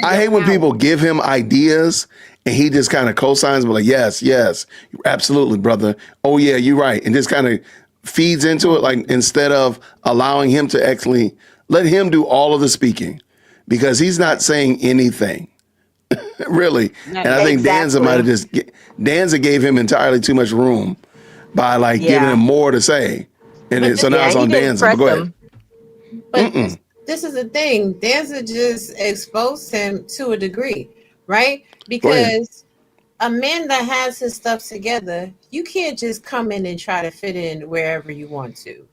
I hate when people give him ideas and he just kind of co-signs, but like, yes, absolutely, brother. Oh yeah, you're right, and just kind of feeds into it, like instead of allowing him to actually let him do all of the speaking, because he's not saying anything, really. And I think Danza might have Danza gave him entirely too much room by giving him more to say, and so now it's on Danza. But go ahead. But this is the thing. Danza just exposed him to a degree, right? Because a man that has his stuff together, you can't just come in and try to fit in wherever you want to.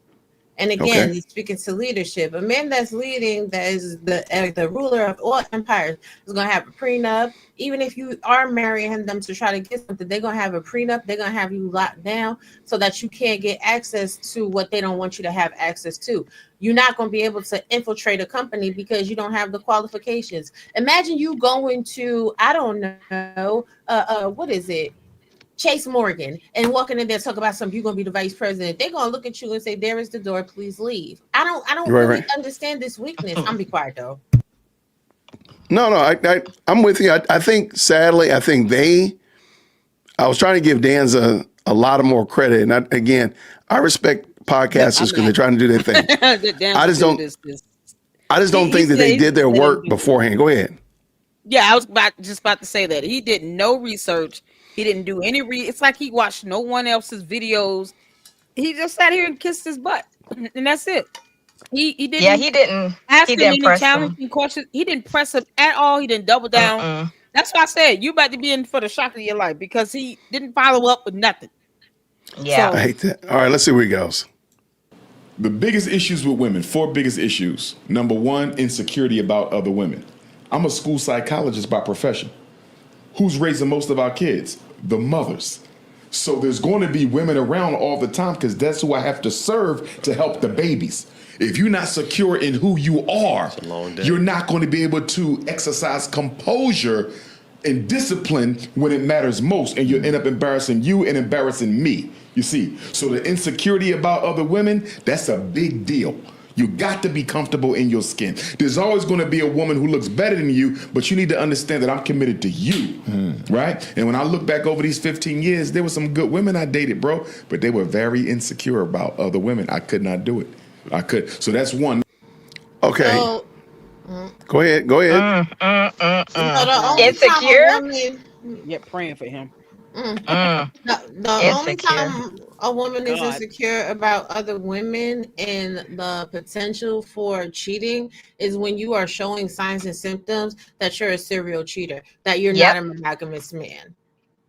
And again, he's speaking to leadership. A man that's leading, that is the ruler of all empires, is going to have a prenup. Even if you are marrying them to try to get something, they're going to have a prenup. They're going to have you locked down so that you can't get access to what they don't want you to have access to. You're not going to be able to infiltrate a company because you don't have the qualifications. Imagine you going to, I don't know, what is it? Chase Morgan and walking in there talk about something, you're gonna be the vice president. They're gonna look at you and say, "There is the door, please leave." I don't really understand this weekness. I'm be quiet though. No, I'm with you. I think, sadly, I was trying to give Danza a lot of more credit. And I respect podcasters because they're trying to do their thing. I just don't think that they did their work beforehand. Go ahead. Yeah, I was about to say that. He did no research. He didn't do any it's like he watched no one else's videos. He just sat here and kissed his butt. And that's it. He didn't he didn't. ask He him didn't any press challenging questions. He didn't press him at all. He didn't double down. That's why I said you about to be in for the shock of your life because he didn't follow up with nothing. Yeah. So, I hate that. All right, let's see where he goes. The biggest issues with women, 4 biggest issues. Number 1, insecurity about other women. I'm a school psychologist by profession. Who's raising most of our kids? The mothers. So there's going to be women around all the time because that's who I have to serve to help the babies. If you're not secure in who you are, you're not going to be able to exercise composure and discipline when it matters most, and you'll end up embarrassing you and embarrassing me. You see, so the insecurity about other women, that's a big deal. You got to be comfortable in your skin. There's always going to be a woman who looks better than you, but you need to understand that I'm committed to you, right? And when I look back over these 15 years, there were some good women I dated, bro, but they were very insecure about other women. I could not do it. I could. So that's one. Okay. So, Go ahead. so the only Insecure? time a woman, yeah, praying for him. the only Insecure. time a woman is God. insecure about other women and the potential for cheating is when you are showing signs and symptoms that you're a serial cheater, that you're Yep. not a monogamous man.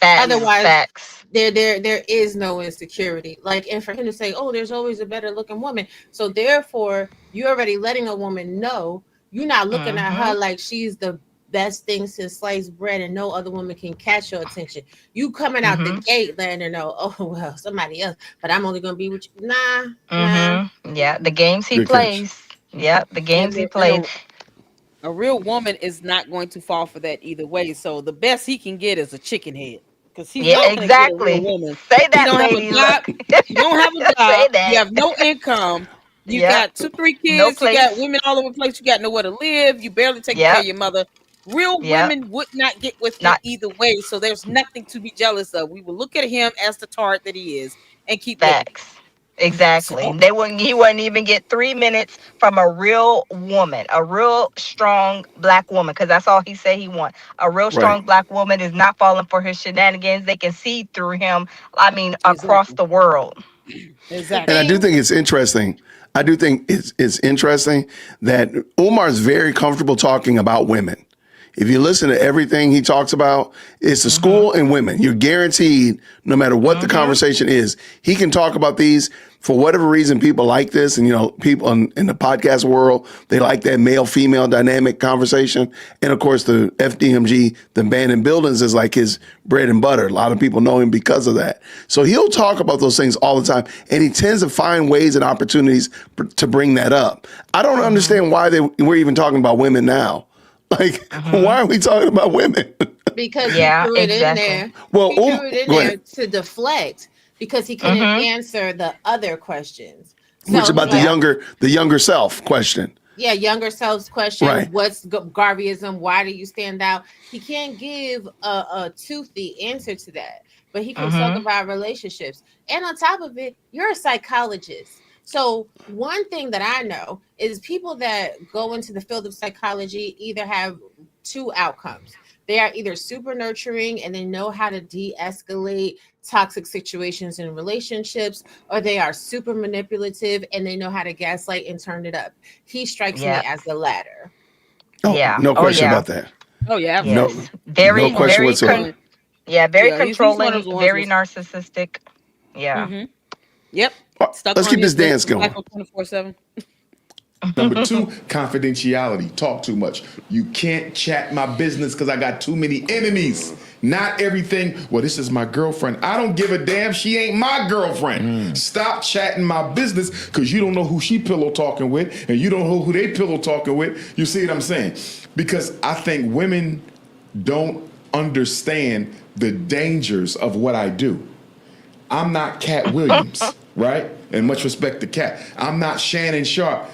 Facts. Otherwise, Facts. there is no insecurity. Like, and for him to say, "Oh, there's always a better looking woman," so therefore you're already letting a woman know you're not looking at her like she's the best thing since sliced bread, and no other woman can catch your attention. You coming out the gate letting her know, "Oh well, somebody else, but I'm only gonna be with you." Nah. Yeah, the games he Good catch. plays. Yeah, the games he And plays. a real woman is not going to fall for that either way. So the best he can get is a chicken head. Because he's Yeah, not going to get a real exactly. woman. Say You that, don't have a ladies. job. You don't have a Say job. that. You have no income. You Yep. got 2-3 No kids. You got place. women all over the place. You got nowhere to live. You barely take care Yep. of your mother. Real Yep. women would not get with him Not either way. So there's nothing to be jealous of. We will look at him as the tart that he is and keep living. facts. Exactly. So, He wouldn't even get 3 minutes from a real woman, a real strong black woman, because that's all he said he want. A real strong Right. black woman is not falling for his shenanigans. They can see through him, I mean, across exactly. the world. Exactly. And I do think it's interesting. I do think it's interesting that Umar's very comfortable talking about women. If you listen to everything he talks about, it's the school and women. You're guaranteed, no matter what the conversation is, he can talk about these. For whatever reason, people like this. And, people in the podcast world, they like that male-female dynamic conversation. And, of course, the FDMG, the abandoned buildings, is like his bread and butter. A lot of people know him because of that. So he'll talk about those things all the time. And he tends to find ways and opportunities to bring that up. I don't understand why we're even talking about women now. Like, why are we talking about women? Because Yeah, he threw it exactly. in there. Well, He threw it in go there ahead. to deflect because he couldn't answer the other questions. Which So about he's the younger self question. yeah, younger self's question. Right. What's Garveyism? Why do you stand out? He can't give a toothy answer to that, but he can talk about relationships. And on top of it, you're a psychologist. So one thing that I know is people that go into the field of psychology either have 2 outcomes. They are either super nurturing and they know how to de-escalate toxic situations in relationships, or they are super manipulative and they know how to gaslight and turn it up. He strikes me Yeah. as the latter. Oh, Yeah. no question yeah. about that. Oh, yeah, No, absolutely. Very, no question very, whatsoever. very Yeah, he's one of controlling, those ones very with- narcissistic. Yeah. Yep. Stuck Let's on keep his this dance going. 24/7. Number 2, confidentiality. Talk too much. You can't chat my business because I got too many enemies. Not everything. Well, this is my girlfriend. I don't give a damn. She ain't my girlfriend. Stop chatting my business because you don't know who she pillow talking with and you don't know who they pillow talking with. You see what I'm saying? Because I think women don't understand the dangers of what I do. I'm not Cat Williams, right? And much respect to Cat. I'm not Shannon Sharp.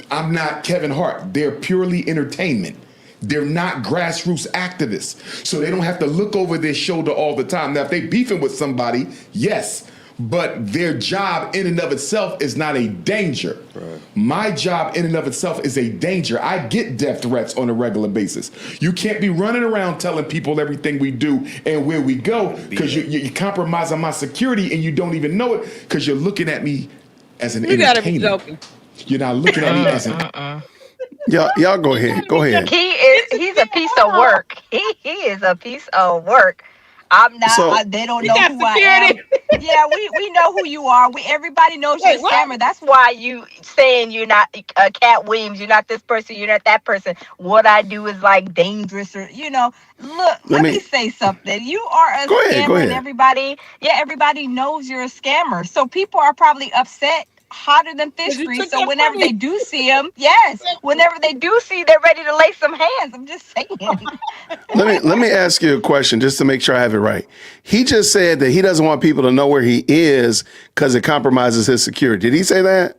I'm not Kevin Hart. They're purely entertainment. They're not grassroots activists. So they don't have to look over their shoulder all the time. Now, if they beefing with somebody, yes, but their job in and of itself is not a danger. Right. My job in and of itself is a danger. I get death threats on a regular basis. You can't be running around telling people everything we do and where we go because you compromise on my security and you don't even know it because you're looking at me as an entertainer. Gotta be joking. You're not looking at me as an... Y'all go ahead. Go ahead. He's a piece of work. He is a piece of work. I'm not. They don't know who I am. Yeah, we know who you are. Everybody knows you're a scammer. That's why you saying you're not Cat Williams. You're not this person. You're not that person. What I do is like dangerous, or Look, let me say something. You are a scammer, and everybody knows you're a scammer. So people are probably upset. Hotter than fish grease. So whenever they do see him, whenever they do see, they're ready to lay some hands. I'm just saying. Let me ask you a question just to make sure I have it right. He just said that he doesn't want people to know where he is because it compromises his security. Did he say that?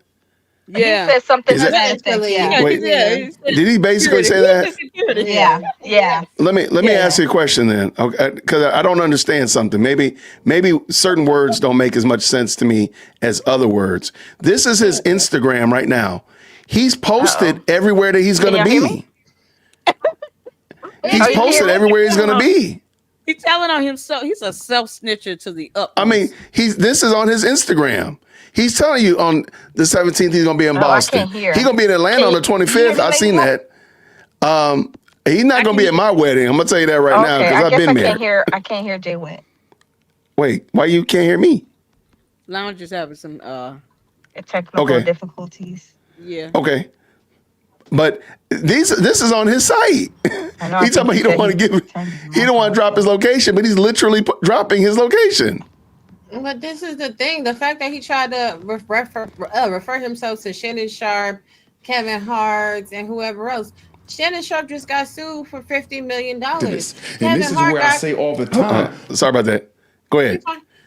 Yeah. He said something to that effect. Did he basically say that? Yeah. Let me ask you a question then, okay? Because I don't understand something. Maybe certain words don't make as much sense to me as other words. This is his Instagram right now. He's posted everywhere that he's going to be. He's posted everywhere he's going to be. He's telling on himself. He's a self-snitcher to the up. I mean, this is on his Instagram. He's telling you on the 17th he's going to be in Boston. He's going to be in Atlanta on the 25th. I've seen that. He's not going to be at my wedding. I'm going to tell you that right now because I've been there. I can't hear Jay Went. Wait, why you can't hear me? Lounge is having some technical difficulties. Yeah. Okay. But this is on his site. He's talking about he don't want to drop his location, but he's literally dropping his location. But this is the thing. The fact that he tried to refer himself to Shannon Sharp, Kevin Hart, and whoever else. Shannon Sharp just got sued for $50 million. And this is where I say all the time. Sorry about that. Go ahead.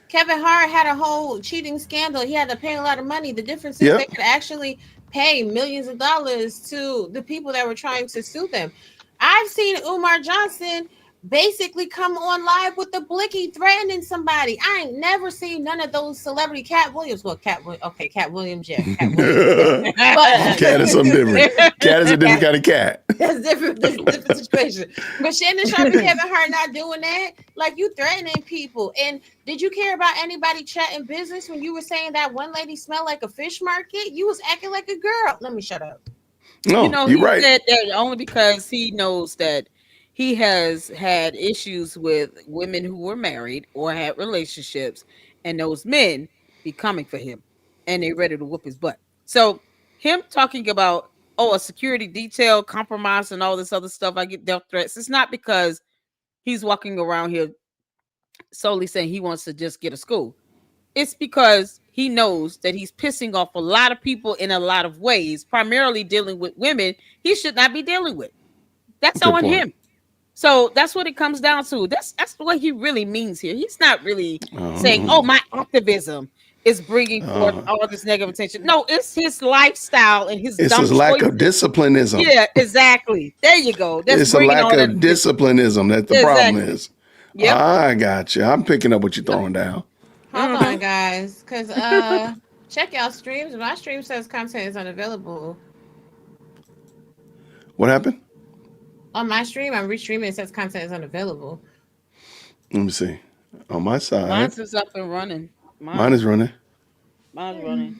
Kevin Hart had a whole cheating scandal. He had to pay a lot of money. The difference is they could actually pay millions of dollars to the people that were trying to sue them. I've seen Umar Johnson basically come on live with the blicky threatening somebody. I ain't never seen none of those celebrity Cat Williams. Well, Cat Williams, yeah. Cat Williams. But cat is something different. Cat is a different kind of cat. That's different. That's a different situation. But Shannon Sharp and Kevin Hart not doing that. Like, you threatening people. And did you care about anybody chatting business when you were saying that one lady smelled like a fish market? You was acting like a girl. Let me shut up. No, you're right. He said that only because he knows that he has had issues with women who were married or had relationships, and those men be coming for him, and they're ready to whoop his butt. So him talking about, a security detail, compromise, and all this other stuff, I get death threats. It's not because he's walking around here solely saying he wants to just get a school. It's because he knows that he's pissing off a lot of people in a lot of ways, primarily dealing with women he should not be dealing with. That's on him. So that's what it comes down to. That's what he really means here. He's not really saying, my activism is bringing forth all this negative attention. No, it's his lifestyle and his It's his lack of disciplinism. Yeah, exactly. There you go. It's a lack of disciplinism that the problem is. Yep. I got you. I'm picking up what you're throwing down. Hold on, guys. Because check y'all streams. My stream says content is unavailable. What happened? On my stream, I'm restreaming. It says content is unavailable. Let me see. On my side. Mine's is up and running. Mine is running. Mine's running.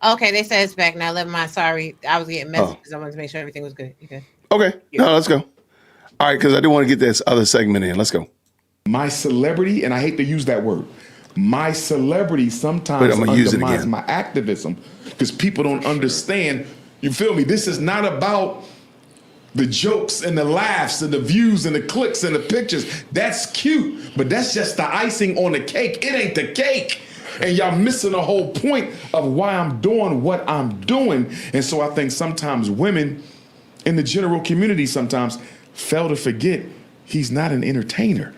Okay, they said it's back now. Sorry, I was getting messages. I wanted to make sure everything was good. You good? Okay. Yeah. No, let's go. All right, because I do want to get this other segment in. Let's go. My celebrity, and I hate to use that word, my celebrity sometimes undermines my activism because people don't understand. You feel me? This is not about the jokes and the laughs and the views and the clicks and the pictures. That's cute, but that's just the icing on the cake. It ain't the cake. And y'all missing the whole point of why I'm doing what I'm doing. And so I think sometimes women in the general community sometimes fail to forget he's not an entertainer.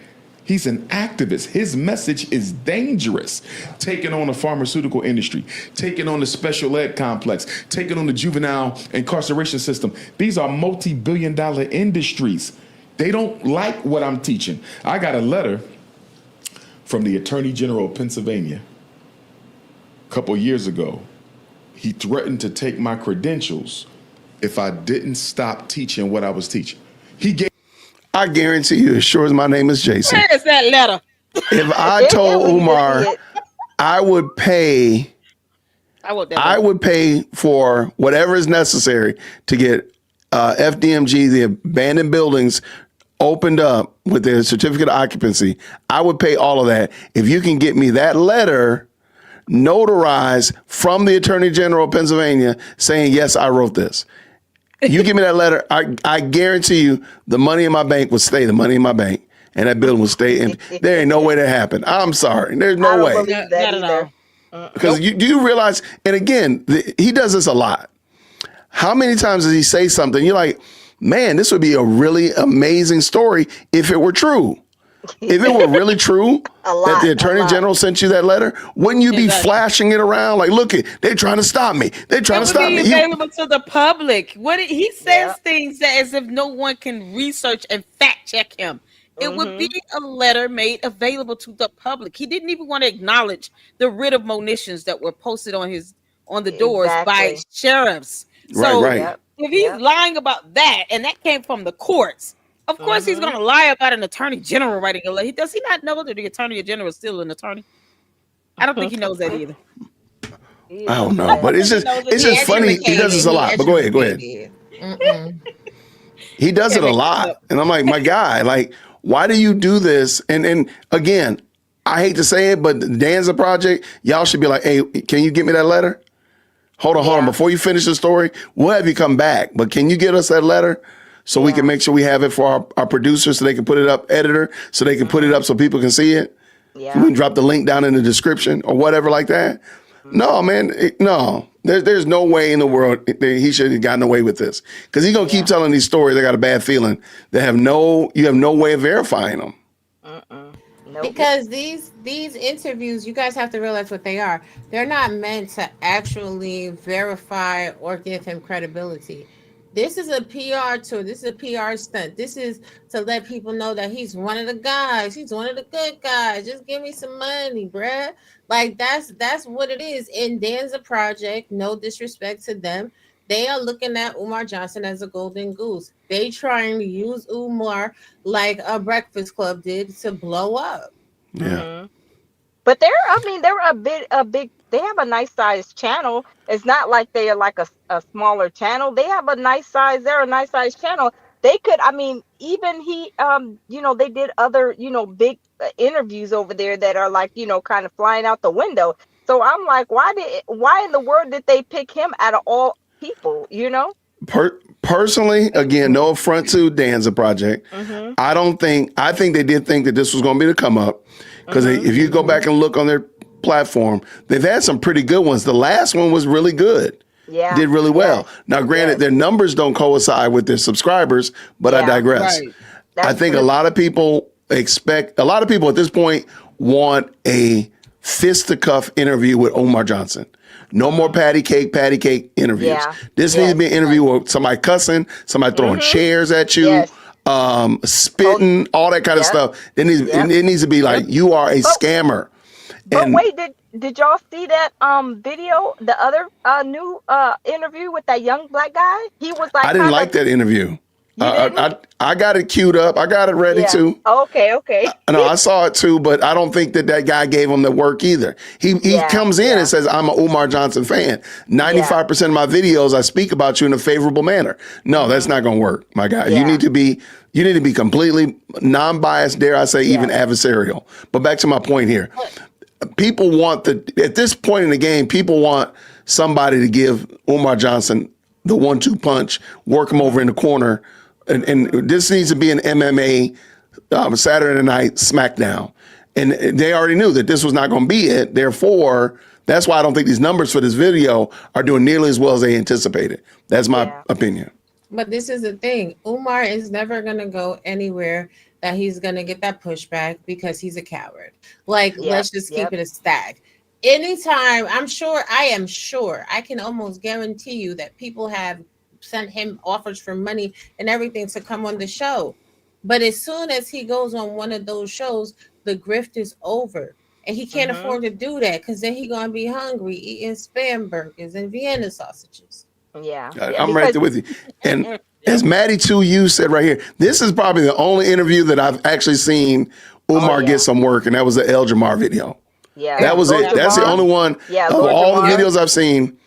He's an activist. His message is dangerous. Taking on the pharmaceutical industry, taking on the special ed complex, taking on the juvenile incarceration system. These are multi-billion-dollar industries. They don't like what I'm teaching. I got a letter from the Attorney General of Pennsylvania a couple years ago. He threatened to take my credentials if I didn't stop teaching what I was teaching. I guarantee you, as sure as my name is Jason, Where is that letter? if I told Umar I would pay for whatever is necessary to get FDMG, the abandoned buildings, opened up with their certificate of occupancy, I would pay all of that. If you can get me that letter notarized from the Attorney General of Pennsylvania saying, yes, I wrote this. You give me that letter, I guarantee you the money in my bank would stay the money in my bank, and that building would stay. And there ain't no way that happened. I'm sorry. There's no way. Not at all. Because do you realize, and again, he does this a lot. How many times does he say something? You're like, man, this would be a really amazing story if it were true. If it were really true that the Attorney General sent you that letter, wouldn't you be flashing it around like, look, they're trying to stop me. They're trying to stop me. It would be available to the public. He says things as if no one can research and fact check him. It would be a letter made available to the public. He didn't even want to acknowledge the writ of monitions that were posted on the doors by sheriffs. So if he's lying about that, and that came from the courts, of course he's going to lie about an attorney general writing a letter. Does he not know that the attorney general is still an attorney? I don't think he knows that either. I don't know, but it's just funny. He does this a lot. But go ahead. He does it a lot, and I'm like, my guy, like, why do you do this? And again, I hate to say it, but the Danza project, y'all should be like, hey, can you get me that letter? Hold on. Before you finish the story, we'll have you come back. But can you get us that letter so we can make sure we have it for our producers so they can put it up, editor, so they can put it up so people can see it? Yeah. We can drop the link down in the description or whatever like that. No, man, no. There's no way in the world he should have gotten away with this. Because he's going to keep telling these stories. I got a bad feeling you have no way of verifying them. Nope. Because these interviews, you guys have to realize what they are. They're not meant to actually verify or give him credibility. This is a PR tour. This is a PR stunt. This is to let people know that he's one of the guys. He's one of the good guys. Just give me some money, bruh. Like that's what it is. In Danza Project, no disrespect to them, they are looking at Umar Johnson as a golden goose. They trying to use Umar like a Breakfast Club did to blow up. Yeah. But they're a big. They have a nice sized channel. It's not like they are like a smaller channel. They have a nice size. They're a nice sized channel. They could. I mean, even they did other, big interviews over there that are like, kind of flying out the window. So I'm like, why in the world did they pick him out of all people? Personally, again, no affront to Danza Project. I think they did think that this was going to be the come up. Because if you go back and look on their platform, they've had some pretty good ones. The last one was really good. Yeah. Did really well. Now, granted, their numbers don't coincide with their subscribers, but I digress. Right. I think a lot of people at this point want a fisticuff interview with Umar Johnson. No more patty cake interviews. Yeah. This needs to be an interview with somebody cussing, somebody throwing chairs at you. Spitting, all that kind of stuff. It needs to be like, you are a scammer. But wait, did y'all see that video? The other new interview with that young black guy? He was like, I didn't like that interview. I got it queued up. I got it ready too. Okay. No, I saw it too, but I don't think that guy gave him the work either. He comes in and says, I'm a Umar Johnson fan. 95% of my videos, I speak about you in a favorable manner. No, that's not going to work, my guy. You need to be completely non-biased, dare I say, even adversarial. But back to my point here. People want at this point in the game, people want somebody to give Umar Johnson the 1-2 punch, work him over in the corner. And this needs to be an MMA Saturday night SmackDown. And they already knew that this was not going to be it. Therefore, that's why I don't think these numbers for this video are doing nearly as well as they anticipated. That's my opinion. But this is the thing. Umar is never going to go anywhere that he's gonna get that pushback because he's a coward. Like, Yep. let's just keep Yep. it a stack. Anytime, I am sure, I can almost guarantee you that people have sent him offers for money and everything to come on the show. But as soon as he goes on one of those shows, the grift is over. And he can't Mhm. afford to do that because then he's gonna be hungry eating spam burgers and Vienna sausages. Yeah. Yeah. I'm right Because there with you. And Yep. as Maddie 2U said right here, this is probably the only interview that I've actually seen Umar yeah. get some work, and that was the El Jamar video. yeah, That was Lord it. That's the Jamar. only one Yeah, of Lord all the Jamar. videos I've seen,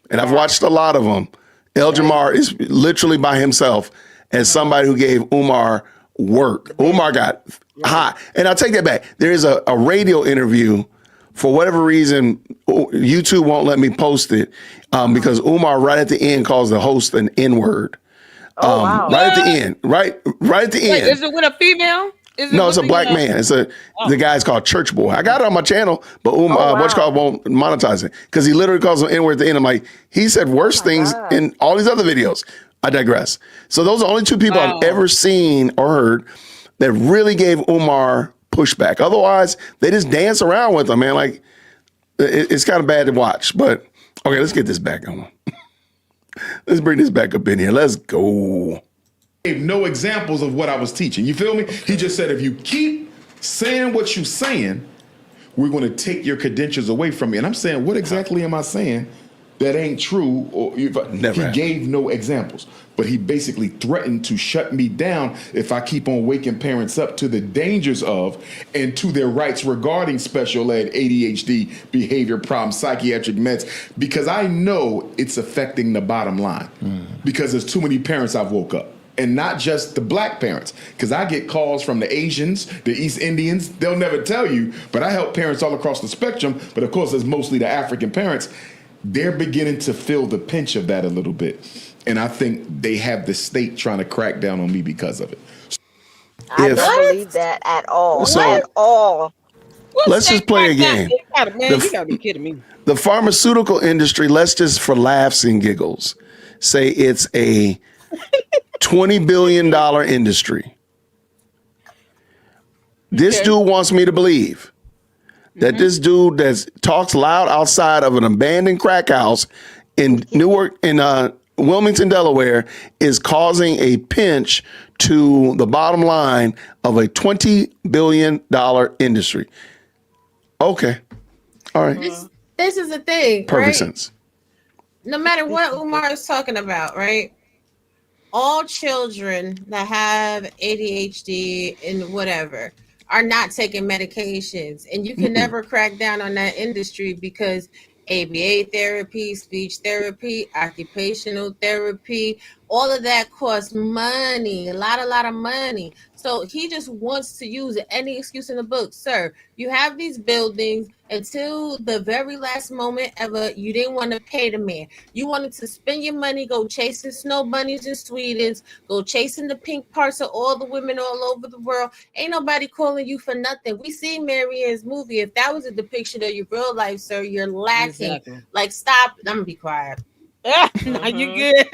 and I've Yeah. watched a lot of them. El Jamar is literally by himself as somebody who gave Umar work. Umar got hot. And I'll take that back. There is a radio interview. For whatever reason, YouTube won't let me post it because Umar right at the end calls the host an N-word. Oh wow. Right at the end. Right at the Wait, end. is it with a female? Is it No, with it's a the, black man. It's the guy's called Church Boy. I got it on my channel, but what's wow. called won't monetize it because he literally calls him N-word at the end. I'm like, he said worse things God. in all these other videos. I digress. So those are the only two people Wow. I've ever seen or heard that really gave Umar pushback. Otherwise, they just dance around with him, man. Like it's kind of bad to watch. But okay, let's get this back on. Let's bring this back up in here. Let's go. Gave no examples of what I was teaching. You feel me? He just said, if you keep saying what you're saying, we're going to take your credentials away from you. And I'm saying, what exactly am I saying that ain't true? Or Never he happened. gave no examples, but he basically threatened to shut me down if I keep on waking parents up to the dangers of and to their rights regarding special ed, ADHD, behavior problems, psychiatric meds, because I know it's affecting the bottom line because there's too many parents I've woke up. And not just the black parents, because I get calls from the Asians, the East Indians. They'll never tell you, but I help parents all across the spectrum. But of course, it's mostly the African parents. They're beginning to feel the pinch of that a little bit. And I think they have the state trying to crack down on me because of it. I If- don't believe that at all. So- At all. What Let's state just play a like that? game. Man, The you f- gotta be kidding me. The pharmaceutical industry, let's just for laughs and giggles, say it's a $20 billion industry. This dude wants me to believe that this dude that talks loud outside of an abandoned crack house in Newark, in Wilmington, Delaware, is causing a pinch to the bottom line of a $20 billion industry. Okay. All right. This is the thing, Perfect right? sense. No matter what Umar is talking about, right? All children that have ADHD and whatever are not taking medications, and you can never crack down on that industry because ABA therapy, speech therapy, occupational therapy, all of that costs money, a lot of money. So he just wants to use any excuse in the book. Sir, you have these buildings until the very last moment ever. You didn't want to pay the man. You wanted to spend your money, go chasing snow bunnies in Sweden, go chasing the pink parts of all the women all over the world. Ain't nobody calling you for nothing. We see Marianne's movie. If that was a depiction of your real life, sir, you're lacking. Exactly. Like, stop. I'm gonna be quiet. Nah, you good.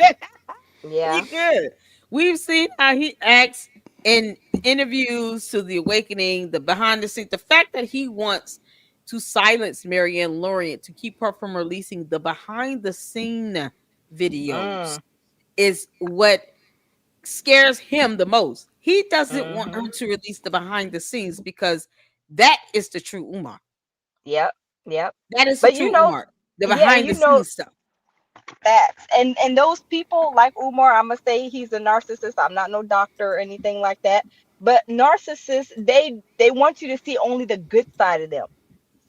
Yeah. You good. We've seen how he acts in interviews to The Awakening, the behind the scenes, the fact that he wants to silence Marianne Lorient to keep her from releasing the behind the scene videos is what scares him the most. He doesn't want her to release the behind the scenes because that is the true Umar. Yep. Yep. That is But the you true know- Umar. The yeah, behind you the know- scenes stuff. Facts. And those people like Umar, I'm gonna say he's a narcissist. I'm not no doctor or anything like that. But narcissists, they want you to see only the good side of them.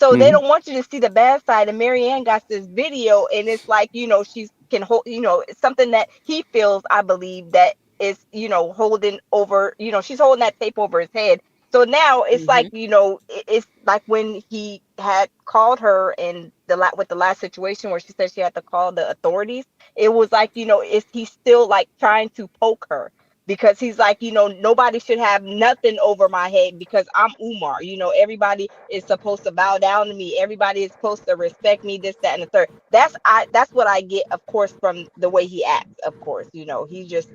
So they don't want you to see the bad side. And Marianne got this video, and it's like, she's can hold, it's something that he feels, I believe, that is, holding over, she's holding that tape over his head. So now it's like, it's like when he had called her in with the last situation where she said she had to call the authorities. It was like, he's still like trying to poke her. Because he's like, nobody should have nothing over my head because I'm Umar. Everybody is supposed to bow down to me. Everybody is supposed to respect me, this, that, and the third. That's what I get, of course, from the way he acts, of course. He just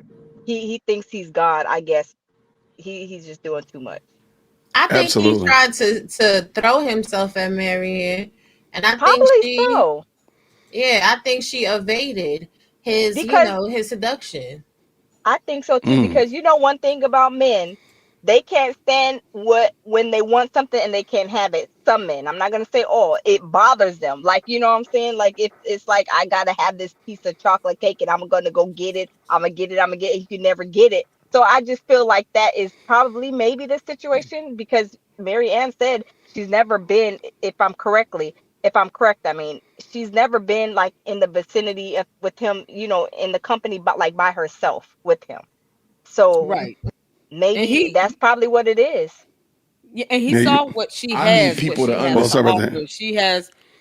he thinks he's God, I guess. he's just doing too much. I think he Absolutely. tried to throw himself at Marianne, and I think Probably she, so. yeah, I think she evaded his, Because his seduction. I think so too, Mm. because one thing about men, they can't stand what when they want something and they can't have it. Some men, I'm not gonna say all, it bothers them. Like, you know what I'm saying? Like, if it's like, I gotta have this piece of chocolate cake and I'm gonna go get it. I'm gonna get it. You can never get it. So I just feel like that is probably maybe the situation, because Mary Ann said she's never been, if I'm correct, I mean, she's never been like in the vicinity of with him, in the company, but like by herself with him. So Right. And maybe he that's probably what it is. Yeah, and he Yeah, saw what I need what people she to has well, to sorry understand. about that. offer.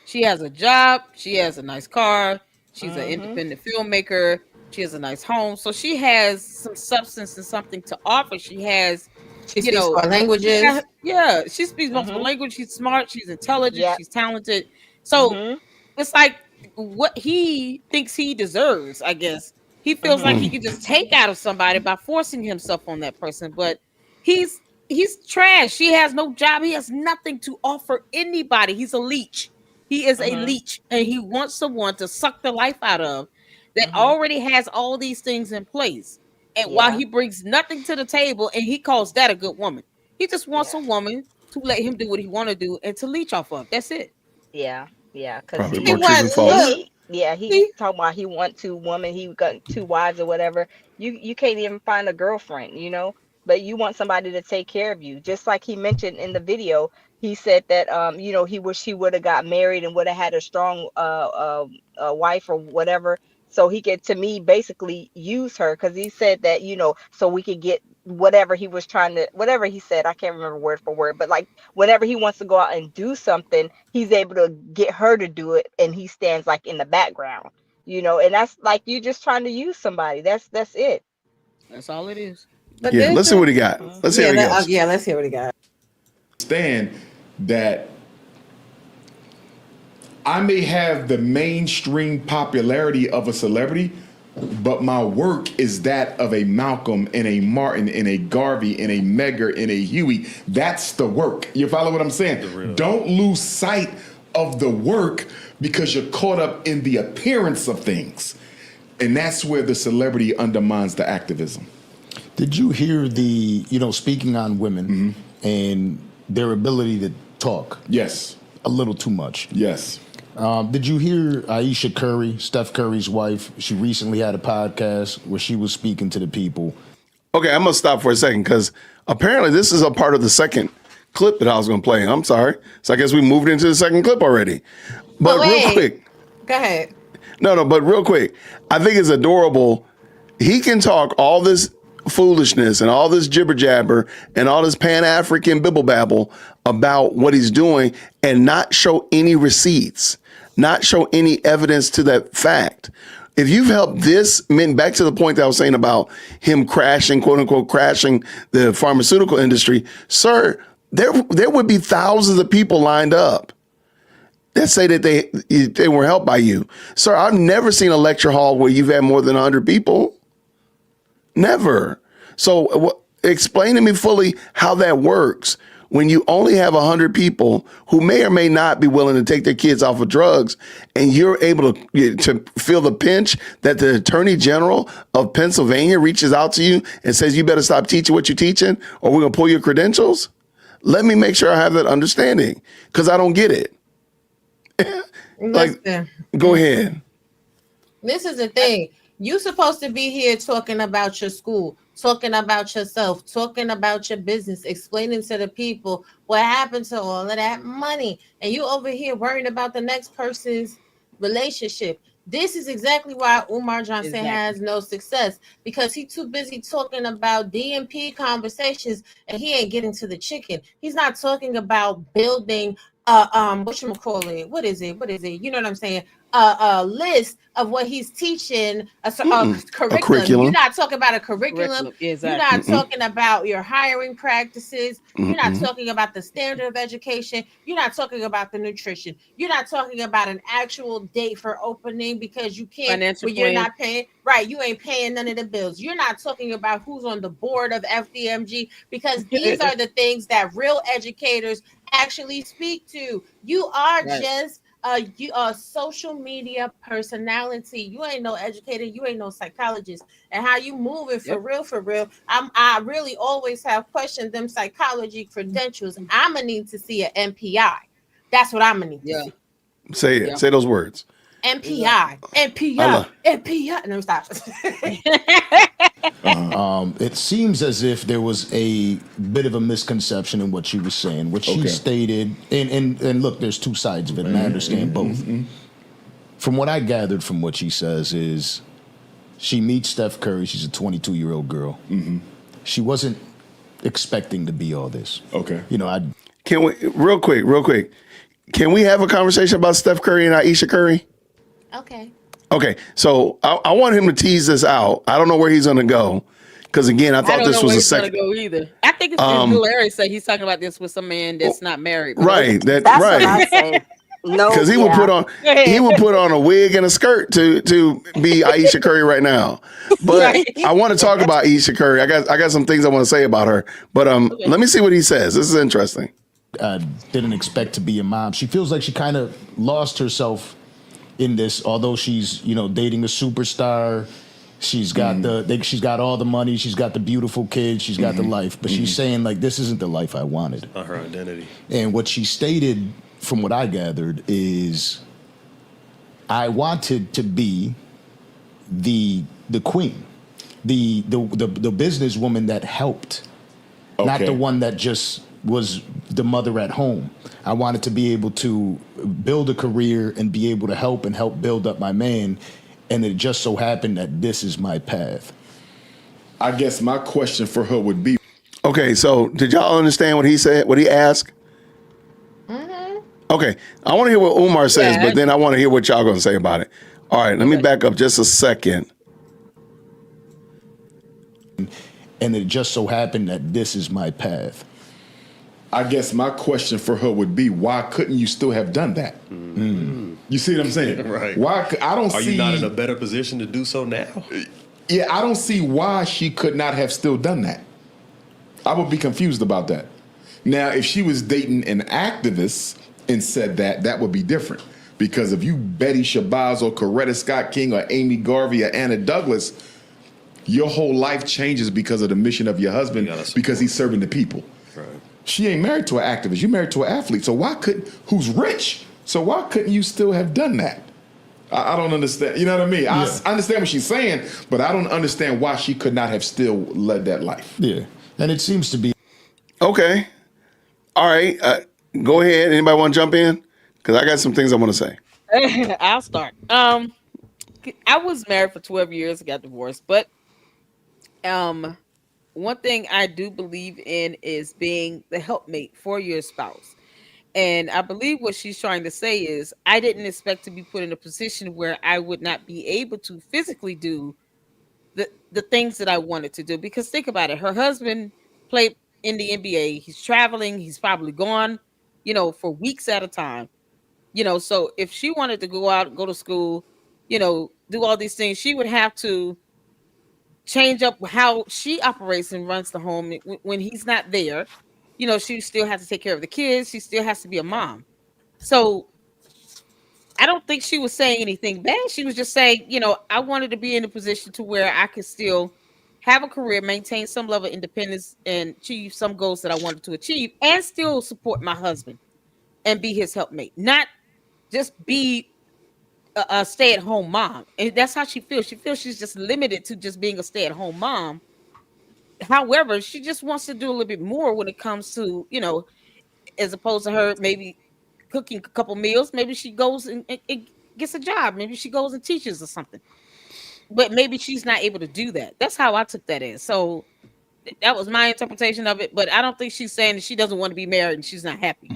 She has a job, she has a nice car, she's an Mm-hmm. independent filmmaker, she has a nice home. So she has some substance and something to offer. She has, She you speaks know, 4 languages. yeah, she speaks multiple Mm-hmm. languages, she's smart, she's intelligent, Yep. she's talented. So Mm-hmm. it's like what he thinks he deserves, I guess. He feels like Mm-hmm. he Mm. can just take out of somebody by forcing himself on that person, but he's he's trash. She has no job. He has nothing to offer anybody. He's a leech. He is a Mm-hmm. leech, and he wants someone to suck the life out of that Mm-hmm. already has all these things in place. And while Yeah. he brings nothing to the table, and he calls that a good woman, he just wants Yeah. a woman to let him do what he want to do and to leech off of. That's it. Yeah, yeah, because Probably He more true he than was, false. look, he yeah, he See? talking about he want two woman, he got two wives or whatever. You can't even find a girlfriend. But you want somebody to take care of you. Just like he mentioned in the video, he said that he wish he would have got married and would have had a strong wife or whatever. So he could, to me, basically use her, because he said that, so we could get whatever he was trying to, whatever he said, I can't remember word for word, but like whenever he wants to go out and do something, he's able to get her to do it, and he stands like in the background. And that's like you just trying to use somebody. That's it. That's all it is. but Yeah, this let's see is, what he got. Let's see how yeah, he goes. yeah. Let's hear what he got. Understand that I may have the mainstream popularity of a celebrity, but my work is that of a Malcolm and a Martin and a Garvey and a Megger and a Huey. That's the work. You follow what I'm saying? Don't lose sight of the work because you're caught up in the appearance of things. And that's where the celebrity undermines the activism. Did you hear speaking on women and their ability to talk Yes. a little too much? Yes. Did you hear Aisha Curry, Steph Curry's wife? She recently had a podcast where she was speaking to the people. Okay, I'm gonna stop for a second because apparently this is a part of the second clip that I was gonna play. I'm sorry. So I guess we moved into the second clip already. But But real wait, quick, go ahead. no, but real quick, I think it's adorable. He can talk all this foolishness and all this jibber jabber and all this Pan African bibble babble about what he's doing and not show any receipts, not show any evidence to that fact. If you've helped this, back to the point that I was saying about him crashing, quote unquote, crashing the pharmaceutical industry, sir, there would be thousands of people lined up that say that they were helped by you. Sir, I've never seen a lecture hall where you've had more than 100 people. Never. So explain to me fully how that works when you only have 100 people who may or may not be willing to take their kids off of drugs, and you're able to feel the pinch that the Attorney General of Pennsylvania reaches out to you and says, you better stop teaching what you're teaching or we're going to pull your credentials. Let me make sure I have that understanding because I don't get it. Like, Listen, go ahead. this is the thing. You supposed to be here talking about your school, talking about yourself, talking about your business, explaining to the people what happened to all of that money. And you over here worrying about the next person's relationship. This is exactly why Umar Johnson Exactly. has no success, because he's too busy talking about DMP conversations and he ain't getting to the chicken. He's not talking about building whatchamacallit, what is it? You know what I'm saying? A list of what he's teaching, a Mm-mm. A curriculum. You're curriculum. not talking about a curriculum. Curriculum, You're exactly. not Mm-mm. talking about your hiring practices. You're not Mm-mm. talking about the standard of education. You're not talking about the nutrition. You're not talking about an actual date for opening because you can't, Financial when you're plan. not paying, right? You ain't paying none of the bills. You're not talking about who's on the board of FDMG because these are the things that real educators actually speak to. You are Right. just a social media personality. You ain't no educator. You ain't no psychologist. And how you moving for Yep. real? For real. I really always have questioned them psychology credentials. I'm gonna need to see an MPI. That's what I'm gonna need to Yeah. see. Say it. Yeah. Say those words. Exactly. MPI, I MPI, love. MPI. No, stop. It seems as if there was a bit of a misconception in what she was saying. What she Okay. stated, and look, there's two sides of it, and I understand both. From what I gathered from what she says is she meets Steph Curry. She's a 22-year-old girl. She wasn't expecting to be all this. Okay. You know, I Can we real quick? Can we have a conversation about Steph Curry and Aisha Curry? Okay. Okay, so I want him to tease this out. I don't know where he's going to go because again, I I thought don't this know was where a he's gonna second. go either. I think it's hilarious that he's talking about this with some man that's not married. But okay. Right, that That's what I right. say. No, Because he would yeah. put on a wig and a skirt to be Aisha Curry right now. But Right. I want to talk about Aisha Curry. I got some things I want to say about her. But Okay. let me see what he says. This is interesting. didn't expect to be a mom. She feels like she kind of lost herself in this, although she's dating a superstar. She's got she's got all the money. She's got the beautiful kids. She's got the life. But she's saying like, this isn't the life I wanted. Not her identity. And what she stated, from what I gathered, is I wanted to be the queen, the businesswoman that helped, not Okay. the one that just was the mother at home. I wanted to be able to build a career and be able to help build up my man. And it just so happened that this is my path. I guess my question for her would be, Okay, so did y'all understand what he said? What he asked? Okay, I want to hear what Umar says, Yeah. but then I want to hear what y'all going to say about it. All right, let me Okay. back up just a second. And it just so happened that this is my path. I guess my question for her would be, why couldn't you still have done that? You see what I'm saying? Right. I don't Are see. you not in a better position to do so now? Yeah, I don't see why she could not have still done that. I would be confused about that. Now, if she was dating an activist and said that, that would be different. Because if you Betty Shabazz or Coretta Scott King or Amy Garvey or Anna Douglas, your whole life changes because of the mission of your husband, You gotta support. because he's serving the people. Right. She ain't married to an activist. You married to an athlete. So who's rich? So why couldn't you still have done that? I don't understand. You know what I mean? I understand what she's saying, but I don't understand why she could not have still led that life. Yeah. And it seems to be Okay, all right, go ahead. Anybody want to jump in? Because I got some things I want to say. I'll start. I was married for 12 years, got divorced, but one thing I do believe in is being the helpmate for your spouse. And I believe what she's trying to say is I didn't expect to be put in a position where I would not be able to physically do the things that I wanted to do. Because think about it, her husband played in the NBA. He's traveling. He's probably gone, for weeks at a time. So if she wanted to go out, go to school, do all these things, she would have to change up how she operates and runs the home when he's not there. She still has to take care of the kids. She still has to be a mom. So I don't think she was saying anything bad. She was just saying, I wanted to be in a position to where I could still have a career, maintain some level of independence, and achieve some goals that I wanted to achieve, and still support my husband and be his helpmate, not just be a stay-at-home mom. And that's how she feels. She feels she's just limited to just being a stay-at-home mom. However, she just wants to do a little bit more when it comes to, as opposed to her maybe cooking a couple meals. Maybe she goes and gets a job. Maybe she goes and teaches or something. But maybe she's not able to do that. That's how I took that as. So that was my interpretation of it. But I don't think she's saying that she doesn't want to be married and she's not happy.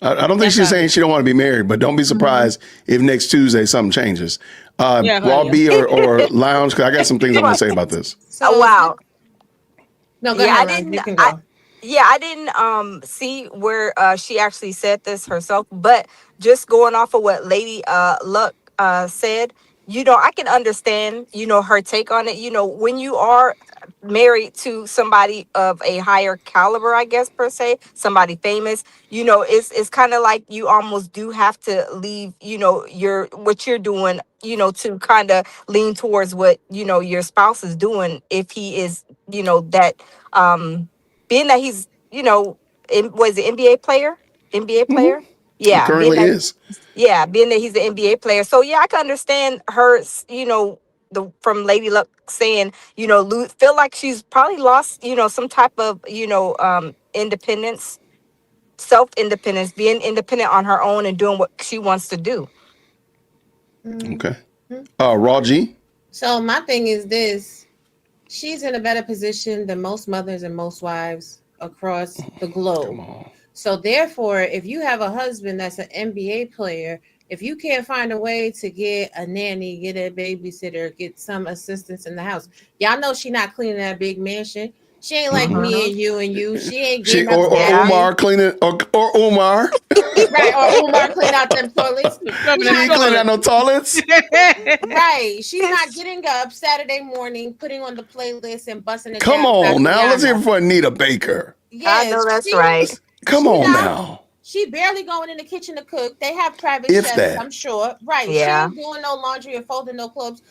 I don't think That's she's how saying it she don't want to be married, but don't be surprised if next Tuesday something changes. Raw honey. B or Lounge, because I got some things I want to say about this. So Wow. no, go Yeah, I ahead, Ryan. didn't. You can go. I didn't see where she actually said this herself, but just going off of what Lady Luck said, I can understand, her take on it. When you are married to somebody of a higher caliber, I guess per se, somebody famous, it's kind of like you almost do have to leave, your what you're doing, to kind of lean towards what, your spouse is doing if he is, that being that he's, was an NBA player, NBA player. He Yeah, being currently that, is. being that he's an NBA player. So yeah, I can understand her, the from Lady Luck saying, feel like she's probably lost, some type of, independence, self-independence, being independent on her own and doing what she wants to do. Okay. Raw G. So my thing is this: she's in a better position than most mothers and most wives across the Come globe. on. So therefore, if you have a husband that's an NBA player, if you can't find a way to get a nanny, get a babysitter, get some assistance in the house, y'all know she not cleaning that big mansion. She ain't like me and you and you. She ain't She getting up or Yeah. Umar Saturday. cleaning or Umar. Right, or Umar clean out them toilets. Scrubbing She's She them ain't not cleaning out toilets. no toilets. right. She's not getting up Saturday morning, putting on the playlist and busting it Come down on now. Let's hear Tatiana. it for Anita Baker. I know Yes, that's right. Come she on not now. she barely going in the kitchen to cook. They have private If chefs, that. I'm sure. Right. She Yeah. ain't doing no laundry or folding no clothes.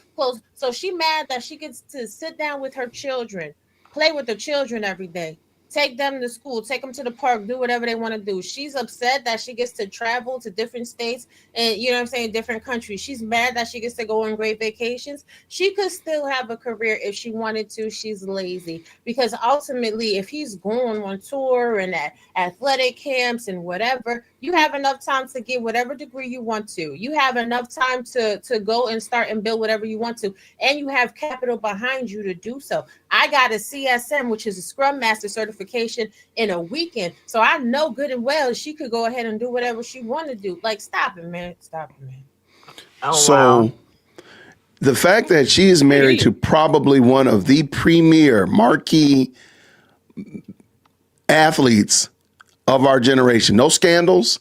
So she mad that she gets to sit down with her children, play with the children every day. Take them to school, take them to the park, do whatever they want to do. She's upset that she gets to travel to different states and you know what I'm saying, different countries. She's mad that she gets to go on great vacations. She could still have a career if she wanted to. She's lazy because ultimately, if he's going on tour and at athletic camps and whatever, you have enough time to get whatever degree you want to. You have enough time to go and start and build whatever you want to, and you have capital behind you to do so. I got a CSM, which is a Scrum Master certification, in a weekend, so I know good and well she could go ahead and do whatever she want to do. Like, stop it, man! Stop it, man! Oh wow. So the fact that she is married to probably one of the premier marquee athletes of our generation, no scandals,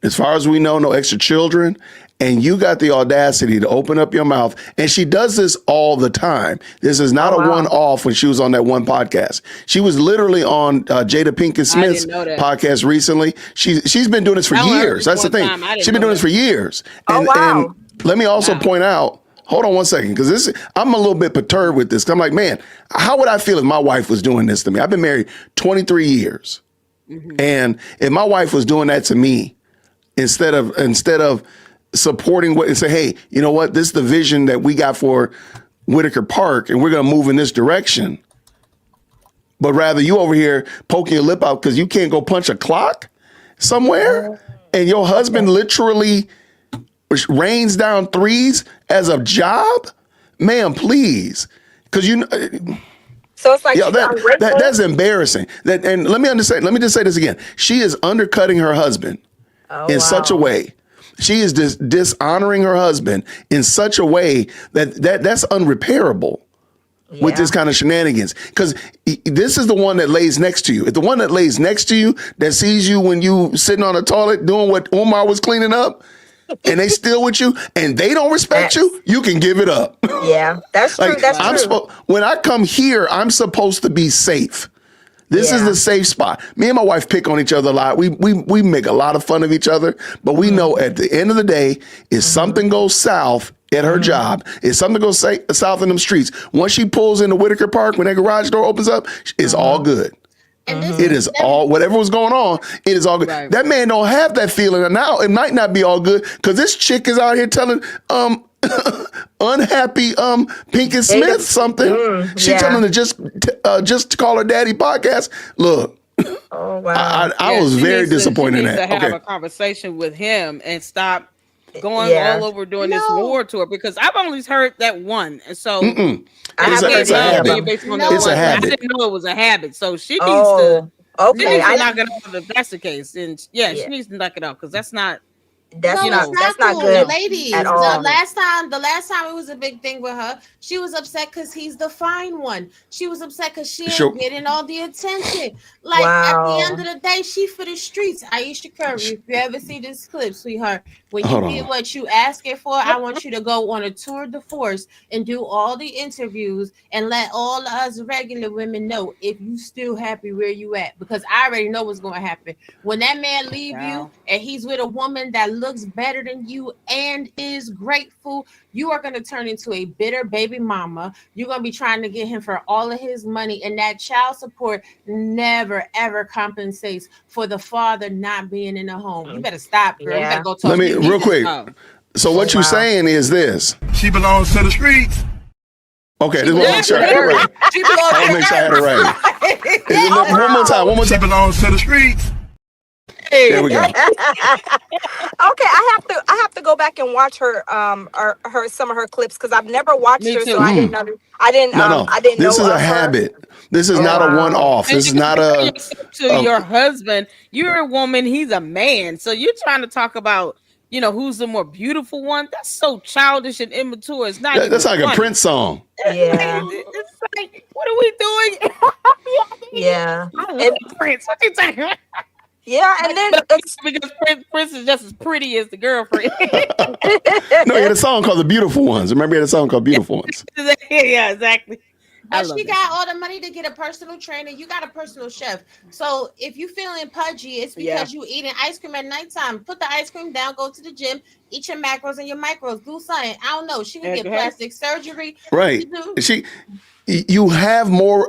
as far as we know, no extra children. And you got the audacity to open up your mouth. And she does this all the time. This is not Oh, a wow. one-off when she was on that one podcast. She was literally on Jada Pinkett Smith's know that. podcast recently. She's been doing this for I only heard years. this That's the one thing. time. I didn't She's been know doing this that. for years. Oh, And, wow. and let me also Wow. point out, hold on one second, because I'm a little bit perturbed with this. I'm like, man, how would I feel if my wife was doing this to me? I've been married 23 years. And if my wife was doing that to me, instead of supporting what and say, hey, you know what, this is the vision that we got for Whitaker Park, and we're going to move in this direction. But rather you over here poking your lip out because you can't go punch a clock somewhere, and your husband literally rains down threes as a job, ma'am, please, because So it's like yeah, she's ungrateful. that's embarrassing. And let me just say this again. She is undercutting her husband in such a way. She is dishonoring her husband in such a way that's unrepairable with this kind of shenanigans. Because this is the one that lays next to you. If the one that lays next to you that sees you when you sitting on a toilet doing what Umar was cleaning up, and they still with you, and they don't respect you, you can give it up. Yeah, that's true. Like, That's true. when I come here, I'm supposed to be safe. This is the safe spot. Me and my wife pick on each other a lot. We make a lot of fun of each other, but we know at the end of the day, if something goes south at her job, if something goes south in them streets, once she pulls into Whitaker Park, when that garage door opens up, it's all good. And It is all, whatever was going on, it is all good. Right. That man don't have that feeling. And now it might not be all good because this chick is out here telling unhappy Pinkett Smith something. She telling her just to call her daddy podcast. Look, Oh wow. I was she very needs to- disappointed in she needs that. to have Okay. a conversation with him and stop going Yeah. all over doing this No. war tour, because I've only heard that one, and so I It's haven't a heard any of habit. them. based on No. that It's a one. I habit. didn't know it was a habit, so she needs Oh. to She Okay, needs to I knock it off if that's the case. And yeah, yeah, she needs to knock it off because that's not, that's No, you it's know, not not cool, good no. at ladies. The all. last time it was a big thing with her. She was upset because he's the fine one. She was upset because she ain't Sure. getting all the attention. Like at the end Wow. of the day, she for the streets. Aisha Curry, if you ever see this clip, sweetheart, when you Hold get on. what you asking for, I want you to go on a tour de force and do all the interviews and let all of us regular women know if you still happy where you at. Because I already know what's going to happen. When that man leave you Wow. and he's with a woman that looks better than you and is grateful, you are going to turn into a bitter baby mama. You're going to be trying to get him for all of his money, and that child support never ever compensates for the father not being in the home. You better stop, girl. You better Yeah. go Let talk to me your real nieces. quick. Oh. So Oh what you wow. saying is this? She belongs to the streets. Okay, She this want to belongs make to sure I had it the right. earth. She belongs I to want to make sure I had it the right. earth. Oh One more time. wow. One more She time. belongs to the streets. There we go. Okay, I have to go back and watch her some of her clips because I've never watched Me her, so too. I didn't under, No, no. I didn't This know is a of her. habit. This is Oh not a wow. one-off. And This is you not compare a. yourself to a your husband. You're a woman, he's a man. So you're trying to talk about, who's the more beautiful one. That's so childish and immature. It's not that's even like a funny. Prince song. Yeah. It's like, what are we doing? Yeah. I love And Prince. What you talking about? yeah, and then But because Prince is just as pretty as the girlfriend. No, he had a song called "The Beautiful Ones." Remember, he had a song called "Beautiful Ones." Yeah, exactly. I But she love it. got all the money to get a personal trainer. You got a personal chef. So if you feeling pudgy, it's Yeah. because you eating ice cream at nighttime. Put the ice cream down, go to the gym, eat your macros and your micros, do something. I don't know. She could get Okay. plastic surgery. Right. You do. You have more.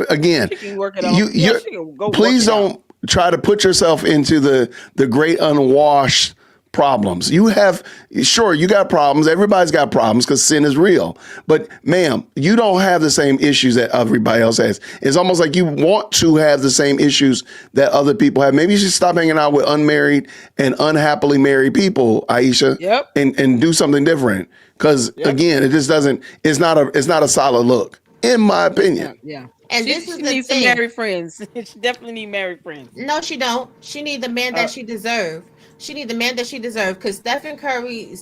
Again, She can work it on. you Yeah, you she can go work please it out. don't try to put yourself into the great unwashed problems. You have, sure, you got problems. Everybody's got problems because sin is real. But ma'am, you don't have the same issues that everybody else has. It's almost like you want to have the same issues that other people have. Maybe you should stop hanging out with unmarried and unhappily married people, Aisha, Yep. and do something different. Because again, it just doesn't. It's not a solid look, in my opinion. Yeah. And She, this is she the needs some thing. married friends. She definitely need married friends. No, she don't. She need the man that she deserve. She need the man that she deserve. Because Stephen Curry,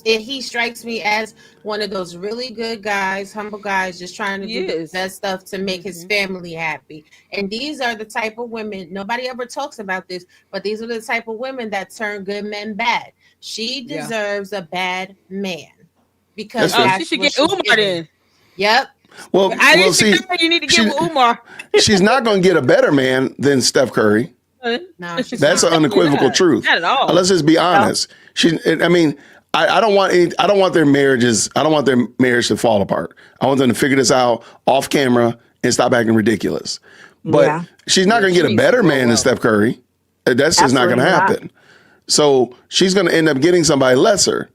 he strikes me as one of those really good guys, humble guys, just trying to He do the is. best stuff to make his family happy. And these are the type of women. Nobody ever talks about this, but these are the type of women that turn good men bad. She Yeah. deserves a bad man That's because fair. Oh, that's she should what get she's Umar giving. then. Yep. Well, I see, you need to she- get with Umar. she's not going to get a better man than Steph Curry. No, she's That's not. an unequivocal not. truth. Not at all. Let's just be honest. I mean, I don't want I don't want their marriages. I don't want their marriage to fall apart. I want them to figure this out off camera and stop acting ridiculous. But Yeah. she's not going to she get a needs to better grow man than up. Steph Curry. That's just not going to Absolutely not. happen. So she's going to end up getting somebody lesser.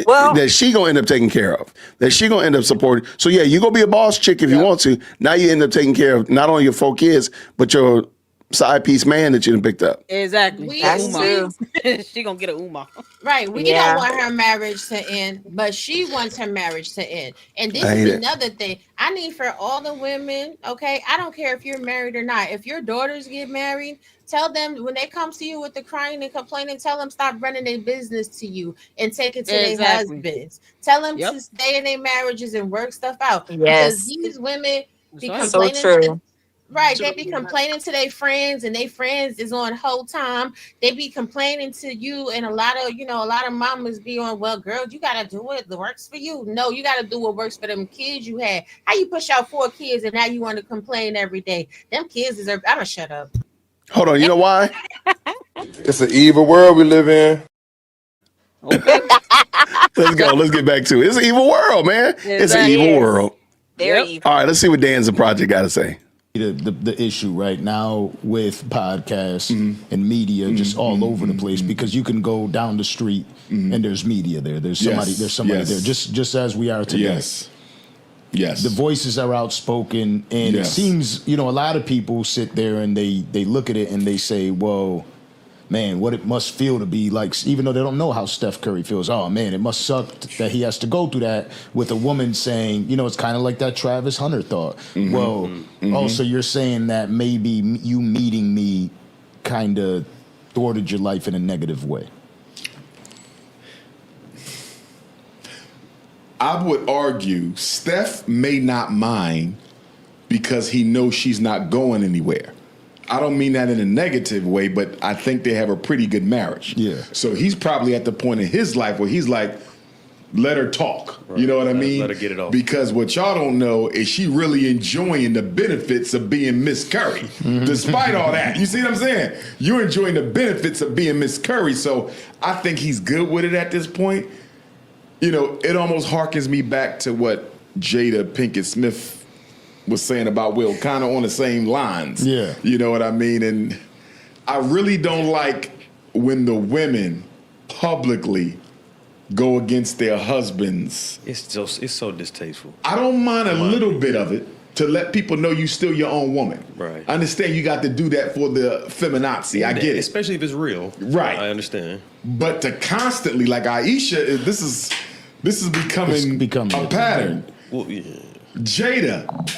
Well- That she gonna end up taking care of, that she gonna end up supporting. So yeah, you gonna be a boss chick if you want to. Now you end up taking care of not only your 4 kids, but your side piece man that you done picked up. Exactly. That's Umar. true. She gonna get a Umar. Right. We Yeah. don't want her marriage to end, but she wants her marriage to end. And this I hate is it. another thing. I need for all the women, okay? I don't care if you're married or not. If your daughters get married, tell them when they come to you with the crying and complaining, tell them stop running their business to you and take it to their Exactly. husbands. Tell them Yep. to stay in their marriages and work stuff out. Because Yes. these women be That's right. So complaining. true. Right, they be complaining to their friends, and their friends is on whole time. They be complaining to you, and a lot of mamas be on. Well, girl, you gotta do what works for you. No, you gotta do what works for them kids you had. How you push out 4 kids, and now you want to complain every day? Them kids deserve. I'ma shut up. Hold on, you know why? It's an evil world we live in. Okay. Let's go. Let's get back to it. It's an evil world, man. It's an Exactly. evil Yes. world. Very Yep. evil. All right, let's see what Danza Project got to say. The issue right now with podcasts and media just all over the place because you can go down the street and there's media there. There's somebody. Yes, There's somebody yes. there. Just as we are today. Yes. The voices are outspoken, and it Yes. seems a lot of people sit there and they look at it and they say, well, man, what it must feel to be like, even though they don't know how Steph Curry feels. Oh man, it must suck that he has to go through that with a woman saying, it's kind of like that Travis Hunter thought. Also you're saying that maybe you meeting me kind of thwarted your life in a negative way. I would argue Steph may not mind because he knows she's not going anywhere. I don't mean that in a negative way, but I think they have a pretty good marriage. Yeah. So he's probably at the point in his life where he's like, let her talk. Right. You know what I mean? Let her get it off. Because what y'all don't know is she really enjoying the benefits of being Miss Curry. Despite all that. You see what I'm saying? You're enjoying the benefits of being Miss Curry. So I think he's good with it at this point. It almost harkens me back to what Jada Pinkett Smith was saying about Will, kind of on the same lines. Yeah. You know what I mean? And I really don't like when the women publicly go against their husbands. It's so distasteful. I don't mind a little bit of it to let people know you still your own woman. Right. I understand you got to do that for the feminazi. I get it. Especially if it's real. Right. I understand. But to constantly, like Aisha, this is becoming a pattern. Well, yeah. Jada,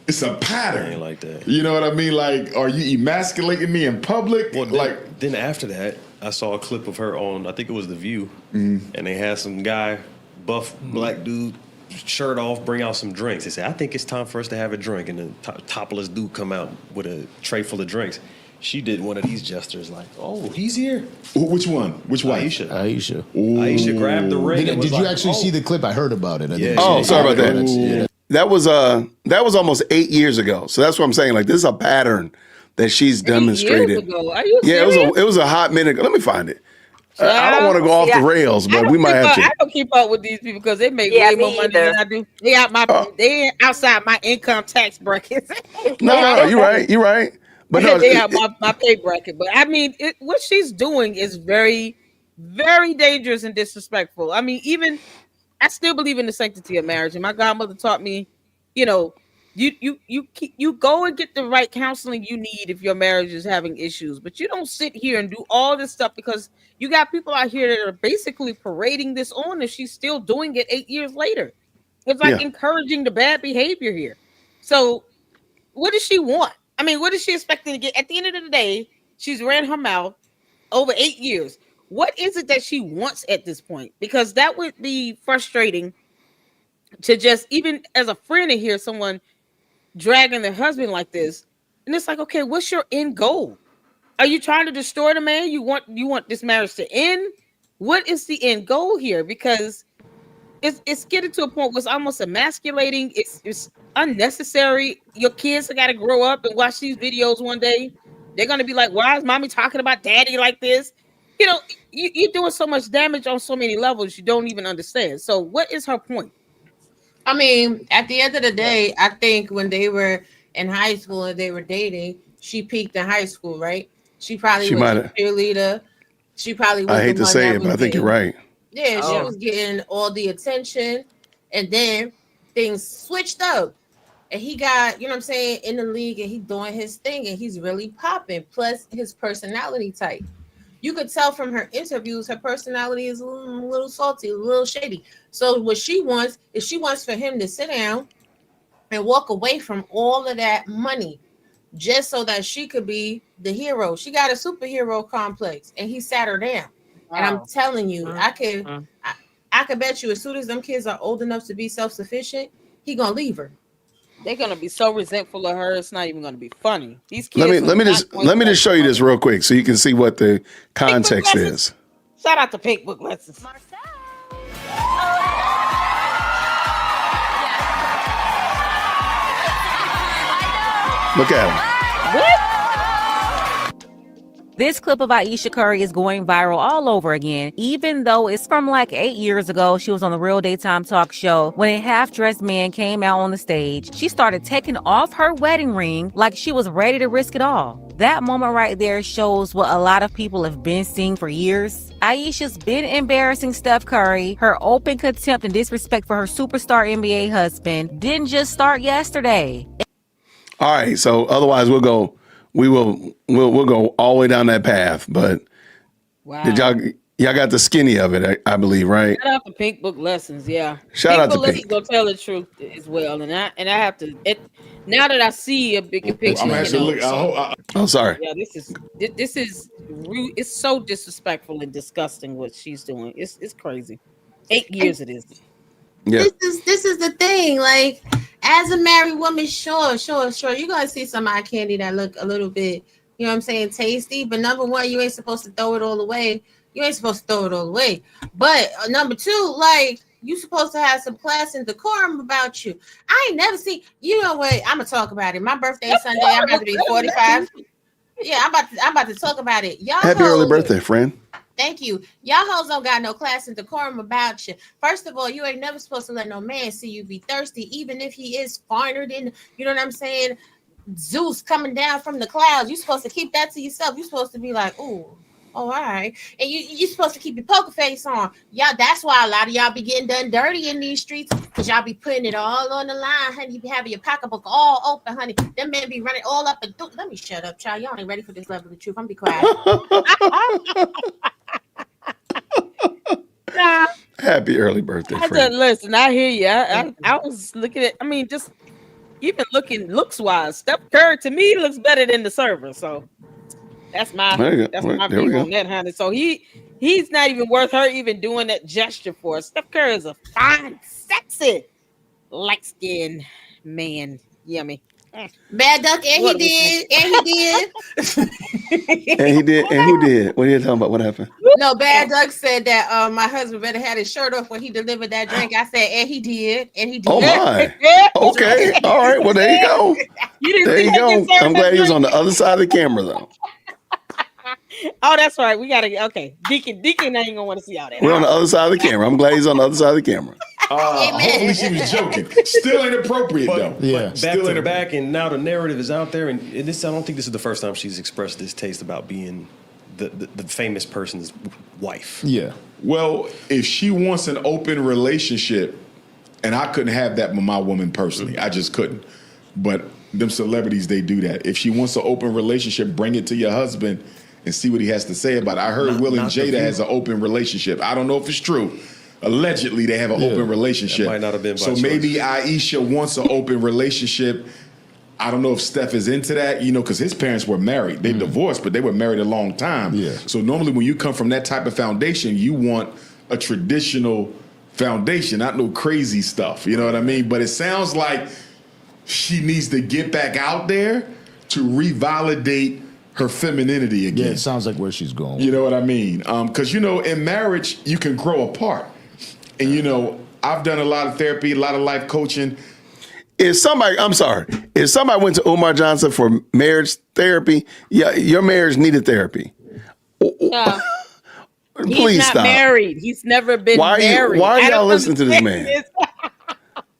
it's a pattern. I ain't like that. You know what I mean? Like, are you emasculating me in public? Well, then after that, I saw a clip of her on, I think it was The View, and they had some guy, buff black dude, shirt off, bring out some drinks. They said, I think it's time for us to have a drink. And the topless dude come out with a tray full of drinks. She did one of these gestures like, oh, he's here. Which one? Which one? Aisha. Aisha grabbed the ring. Did you actually see the clip? I heard about it. Sorry about that. That was almost 8 years ago. So that's what I'm saying. Like, this is a pattern that she's demonstrated. 8 years ago. Are you serious? serious? It was a hot minute ago. Let me find it. I don't want to go off the rails, but we might have to. I don't keep up with these people because they make way more money than I do. They outside my income tax bracket. No, you're right. But no, they have my pay bracket. But I mean, what she's doing is very, very dangerous and disrespectful. I mean, even I still believe in the sanctity of marriage, and my godmother taught me, you go and get the right counseling you need if your marriage is having issues, but you don't sit here and do all this stuff because you got people out here that are basically parading this on, and she's still doing it 8 years later. It's like encouraging the bad behavior here. So what does she want? I mean, what is she expecting to get? At the end of the day, she's ran her mouth over 8 years. What is it that she wants at this point? Because that would be frustrating to just, even as a friend, to hear someone dragging their husband like this. And it's like, okay, what's your end goal? Are you trying to destroy the man? You want this marriage to end? What is the end goal here? Because it's getting to a point where it's almost emasculating. It's unnecessary. Your kids have got to grow up and watch these videos one day. They're going to be like, why is mommy talking about daddy like this? You're doing so much damage on so many levels you don't even understand. So what is her point? I mean, at the end of the day, I think when they were in high school and they were dating, she peaked in high school, right? She was a cheerleader. She probably was. I hate to say it, but I think you're right. Yeah, she was getting all the attention, and then things switched up. And he got, in the league, and he's doing his thing, and he's really popping. Plus his personality type. You could tell from her interviews, her personality is a little salty, a little shady. So what she wants is she wants for him to sit down and walk away from all of that money just so that she could be the hero. She got a superhero complex, and he sat her down. Wow. And I'm telling you, I could bet you as soon as them kids are old enough to be self-sufficient, he gonna leave her. They're gonna be so resentful of her. It's not even gonna be funny. These kids. Let me just show you this real quick so you can see what the context is. Shout out to Pink Book Lessons. Look at him. What? This clip of Aisha Curry is going viral all over again, even though it's from like 8 years ago. She was on the Real Daytime Talk Show when a half-dressed man came out on the stage. She started taking off her wedding ring like she was ready to risk it all. That moment right there shows what a lot of people have been seeing for years. Aisha's been embarrassing Steph Curry. Her open contempt and disrespect for her superstar NBA husband didn't just start yesterday. All right, so otherwise we'll go all the way down that path. But Wow. Did y'all got the skinny of it? I believe, right? Shout out to Pink Book Lessons, yeah. Shout out to Lessons Pink. gonna tell the truth as well, and I have to. Now that I see a bigger picture, I'm gonna have to look. Oh, sorry. yeah, this is rude. It's so disrespectful and disgusting what she's doing. It's crazy. 8 years it is. Yeah. This is the thing. Like, as a married woman, sure, you're gonna see some eye candy that look a little bit, you know what I'm saying, tasty. But number one, you ain't supposed to throw it all away. But number two, like, you supposed to have some class and decorum about you. I ain't never seen. You know what? I'm gonna talk about it. My birthday Sunday. I'm about to be 45. Yeah, I'm about to talk about it. Y'all. Happy early birthday, friend. Thank you. Y'all hoes don't got no class and decorum about you. First of all, you ain't never supposed to let no man see you be thirsty, even if he is finer than, you know what I'm saying, Zeus coming down from the clouds. You supposed to keep that to yourself. You supposed to be like, ooh, all right. And you supposed to keep your poker face on. Y'all, that's why a lot of y'all be getting done dirty in these streets, because y'all be putting it all on the line, honey. You be having your pocketbook all open, honey. Them men be running all up and through. Let me shut up, child. Y'all ain't ready for this level of truth. I'm be quiet. Happy early birthday, I friend. listen, I hear you. I was looking at. I mean, just even looking looks wise, Steph Curry to me looks better than the server. So that's my view on that, honey. So he's not even worth her even doing that gesture for. Steph Curry is a fine, sexy, light-skinned man. Yummy. Bad Duck, and he did. And who did? What are you talking about? What happened? No, Bad Duck said that my husband better had his shirt off when he delivered that drink. I said, and he did. Oh my. Okay. All right. Well, there you go. There you go. I'm glad he was on the other side of the camera, though. Oh, that's right. We gotta. Okay, Deacon ain't gonna want to see all that. We're on the other side of the camera. I'm glad he's on the other side of the camera. Hopefully she was joking. Still inappropriate though. Yeah. Back and now the narrative is out there, and this, I don't think this is the first time she's expressed this taste about being the famous person's wife. Yeah. Well, if she wants an open relationship, and I couldn't have that with my woman personally, I just couldn't. But them celebrities, they do that. If she wants an open relationship, bring it to your husband and see what he has to say about it. I heard Will and Jada has an open relationship. I don't know if it's true. Allegedly, they have an open relationship. That might not have been by so choice. maybe Aisha wants an open relationship. I don't know if Steph is into that, because his parents were married. They divorced, but they were married a long time. Yeah. So normally when you come from that type of foundation, you want a traditional foundation, not no crazy stuff. You know what I mean? But it sounds like she needs to get back out there to revalidate her femininity again. Yeah, it sounds like where she's going. You know what I mean? Because, in marriage, you can grow apart. And, I've done a lot of therapy, a lot of life coaching. If somebody went to Umar Johnson for marriage therapy, yeah, your marriage needed therapy. Yeah. Please He's not stop. Married. He's never been married. Why are y'all listening to this man?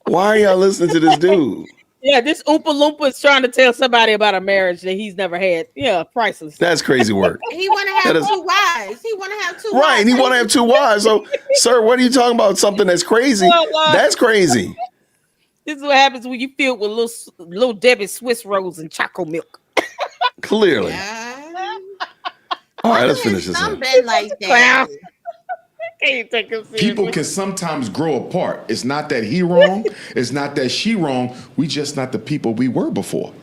Why are y'all listening to this dude? Yeah, this Oompa Loompa is trying to tell somebody about a marriage that he's never had. Yeah, priceless. That's crazy work. He want to have 2 wives. He want to have 2 wives. Right, and he want to have 2 wives. So, sir, what are you talking about? Something that's crazy? That's crazy. This is what happens when you fill with little Debbie Swiss rolls and chocolate milk. Clearly. All right, let's finish this up. Something like that. Can't take him seriously. People can sometimes grow apart. It's not that he wrong. It's not that she wrong. We just not the people we were before.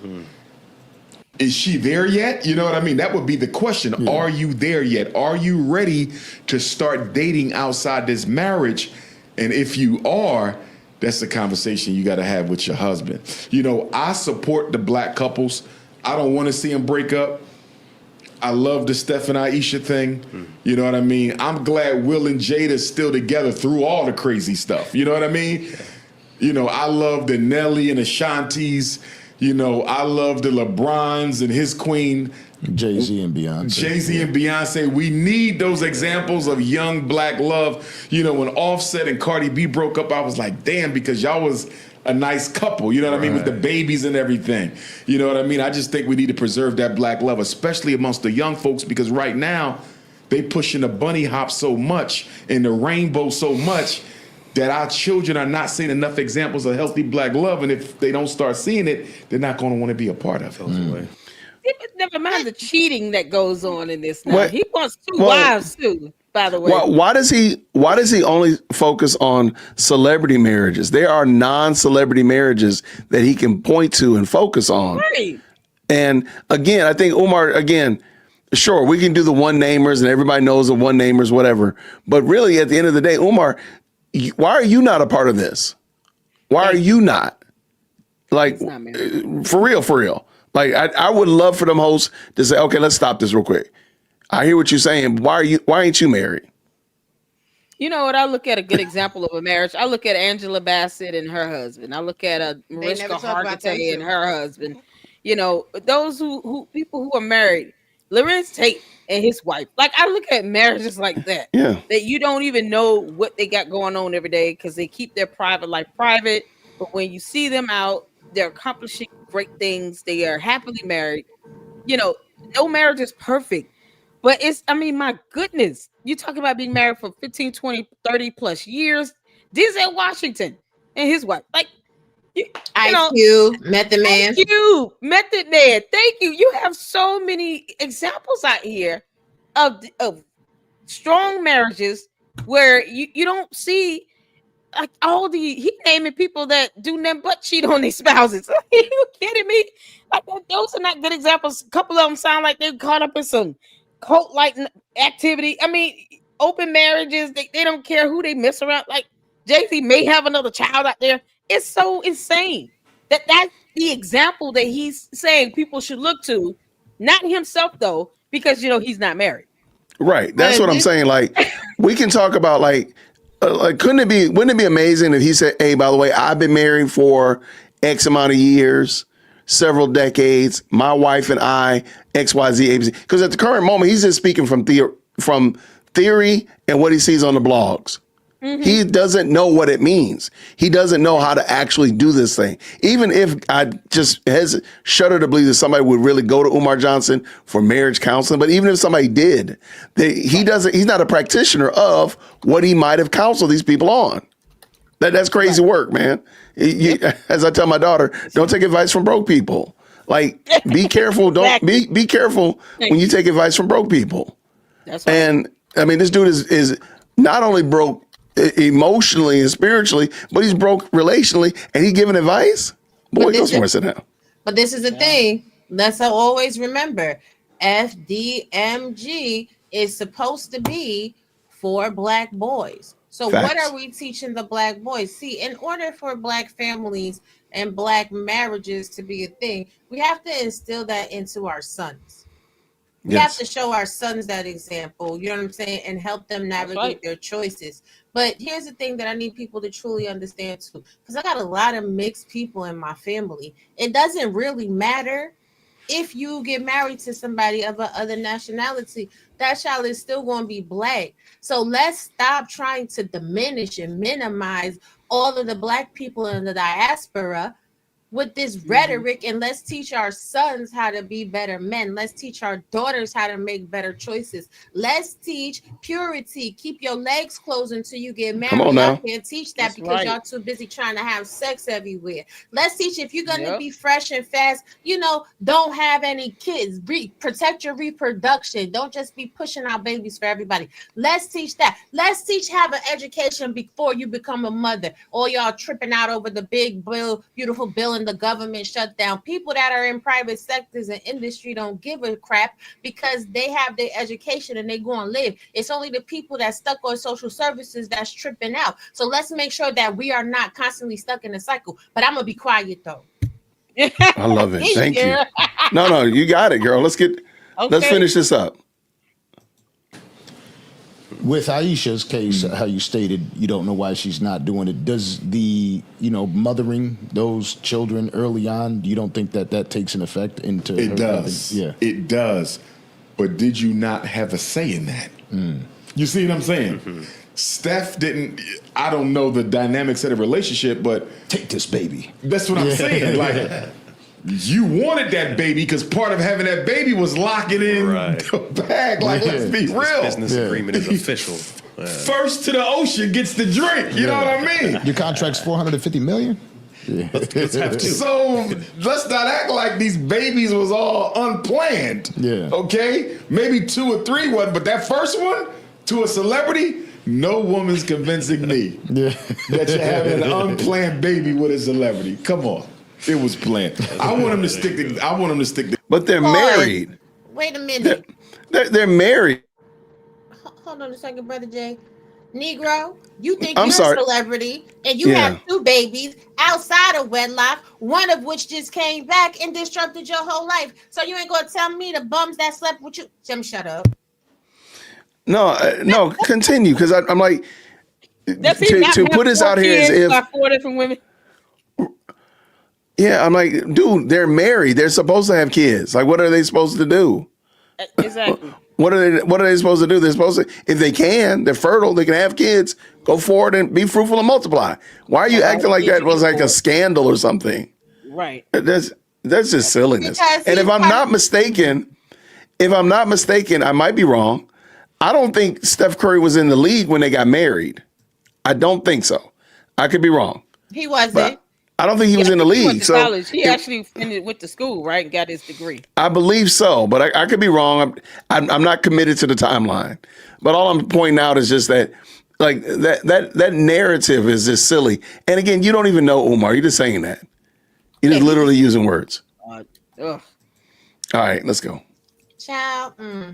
Is she there yet? You know what I mean? That would be the question. Yeah. Are you there yet? Are you ready to start dating outside this marriage? And if you are, that's the conversation you got to have with your husband. I support the black couples. I don't want to see them break up. I love the Steph and Aisha thing. You know what I mean? I'm glad Will and Jada's still together through all the crazy stuff. You know what I mean? I love the Nelly and Ashantis. I love the LeBrons and his queen. Jay-Z and Beyonce. We need those examples of young black love. When Offset and Cardi B broke up, I was like, damn, because y'all was a nice couple, you know what I mean, with the babies and everything. You know what I mean? I just think we need to preserve that black love, especially amongst the young folks, because right now they pushing the bunny hop so much and the rainbow so much that our children are not seeing enough examples of healthy black love. And if they don't start seeing it, they're not going to want to be a part of it. Never mind the cheating that goes on in this now. What- He wants two well, wives too, by the way. Why does he only focus on celebrity marriages? There are non-celebrity marriages that he can point to and focus on. Right. And again, I think Umar, sure, we can do the one namers and everybody knows the one namers, whatever. But really, at the end of the day, Umar, why are you not a part of this? Why are you not? Like, not married. for real. Like, I would love for them hosts to say, okay, let's stop this real quick. I hear what you're saying. Why ain't you married? You know what? I look at a good example of a marriage. I look at Angela Bassett and her husband. I look at Mariska never talk about them Hargitay and two. her husband. You know, those who people who are married. Lorenz Tate and his wife. Like, I look at marriages like that. Yeah. That you don't even know what they got going on every day because they keep their private life private. But when you see them out, they're accomplishing great things. They are happily married. You know, no marriage is perfect. But my goodness, you talk about being married for 15, 20, 30 plus years. Denzel Washington and his wife. Like, IQ, Method Man. IQ, Method Man. Thank you. You have so many examples out here of strong marriages where you don't see like he naming people that do nothing but cheat on their spouses. Are you kidding me? Like, those are not good examples. A couple of them sound like they're caught up in some cult-like activity. I mean, open marriages, they don't care who they mess around. Like, Jay-Z may have another child out there. It's so insane that's the example that he's saying people should look to, not himself though, because he's not married. Right. That's what I'm saying. Like, we can talk about like wouldn't it be amazing if he said, hey, by the way, I've been married for X amount of years, several decades, my wife and I, XYZ, ABC. Because at the current moment, he's just speaking from theory and what he sees on the blogs. Mm-hmm. He doesn't know what it means. He doesn't know how to actually do this thing. Even if I just shudder to believe that somebody would really go to Umar Johnson for marriage counseling, but even if somebody did, he's not a practitioner of what he might have counseled these people on. That's crazy work, man. As I tell my daughter, don't take advice from broke people. Like, be careful. Exactly. Be careful when you take advice from broke people. That's right. And I mean, this dude is not only broke emotionally and spiritually, but he's broke relationally, and he giving advice. Boy, go somewhere, sit down. But this is the thing. Let's always remember, FDMG is supposed to be for Black boys. So Facts. what are we teaching the Black boys? See, in order for Black families and Black marriages to be a thing, we have to instill that into our sons. We have to show our sons that example, you know what I'm saying, and help them navigate their choices. But here's the thing that I need people to truly understand too, because I got a lot of mixed people in my family. It doesn't really matter if you get married to somebody of other nationality. That child is still going to be Black. So let's stop trying to diminish and minimize all of the Black people in the diaspora with this rhetoric, and let's teach our sons how to be better men. Let's teach our daughters how to make better choices. Let's teach purity. Keep your legs closed until you get married. Come on now. Y'all can't teach that because y'all too busy trying to have sex everywhere. Let's teach if you're gonna be fresh and fast, don't have any kids. Protect your reproduction. Don't just be pushing out babies for everybody. Let's teach that. Let's teach have an education before you become a mother. All y'all tripping out over the big bill, beautiful bill, and the government shut down. People that are in private sectors and industry don't give a crap because they have their education and they go and live. It's only the people that stuck on social services that's tripping out. So let's make sure that we are not constantly stuck in a cycle. But I'm gonna be quiet though. I love it. Thank you. No, you got it, girl. Let's finish this up. With Aisha's case, how you stated, you don't know why she's not doing it. Does the, mothering those children early on, you don't think that takes an effect into It her does. having, It does. But did you not have a say in that? You see what I'm saying? Mm-hmm. Steph didn't, I don't know the dynamics of the relationship, but take this baby. That's what I'm saying. Like, you wanted that baby because part of having that baby was locking in the bag. Like, let's be real. This business agreement is official. First to the ocean gets the drink. You know what I mean? Your contract's $450 million? Let's have two. So let's not act like these babies was all unplanned. Yeah. Okay? Maybe 2 or 3 wasn't, but that first one to a celebrity, no woman's convincing me that you're having an unplanned baby with a celebrity. Come on. It was planned. I want him to stick to But they're married. Wait a minute. They're married. Hold on a second, Brother Jay. Negro, you think I'm you're sorry. a celebrity and you have 2 babies outside of wedlock, one of which just came back and disrupted your whole life. So you ain't gonna tell me the bums that slept with you. Jim, shut up. No, continue, because I'm like, Does he not to have put this 4 out here as kids if, by 4 different women? yeah, I'm like, dude, they're married. They're supposed to have kids. Like, what are they supposed to do? Exactly. What are they supposed to do? They're supposed to, if they can, they're fertile, they can have kids, go forward and be fruitful and multiply. Why are you acting like that was like a scandal or something? Right. That's just silliness. Because And if he's I'm not mistaken, I might be wrong. I don't think Steph Curry was in the league when they got married. I don't think so. I could be wrong. He wasn't. But I don't think he was in the He went league. to So college. He actually went to school, right, and got his degree. I believe so, but I could be wrong. I'm not committed to the timeline. But all I'm pointing out is just that, like that narrative is just silly. And again, you don't even know Umar. You're just saying that. You're just literally using words. Ugh. All right, let's go. Child.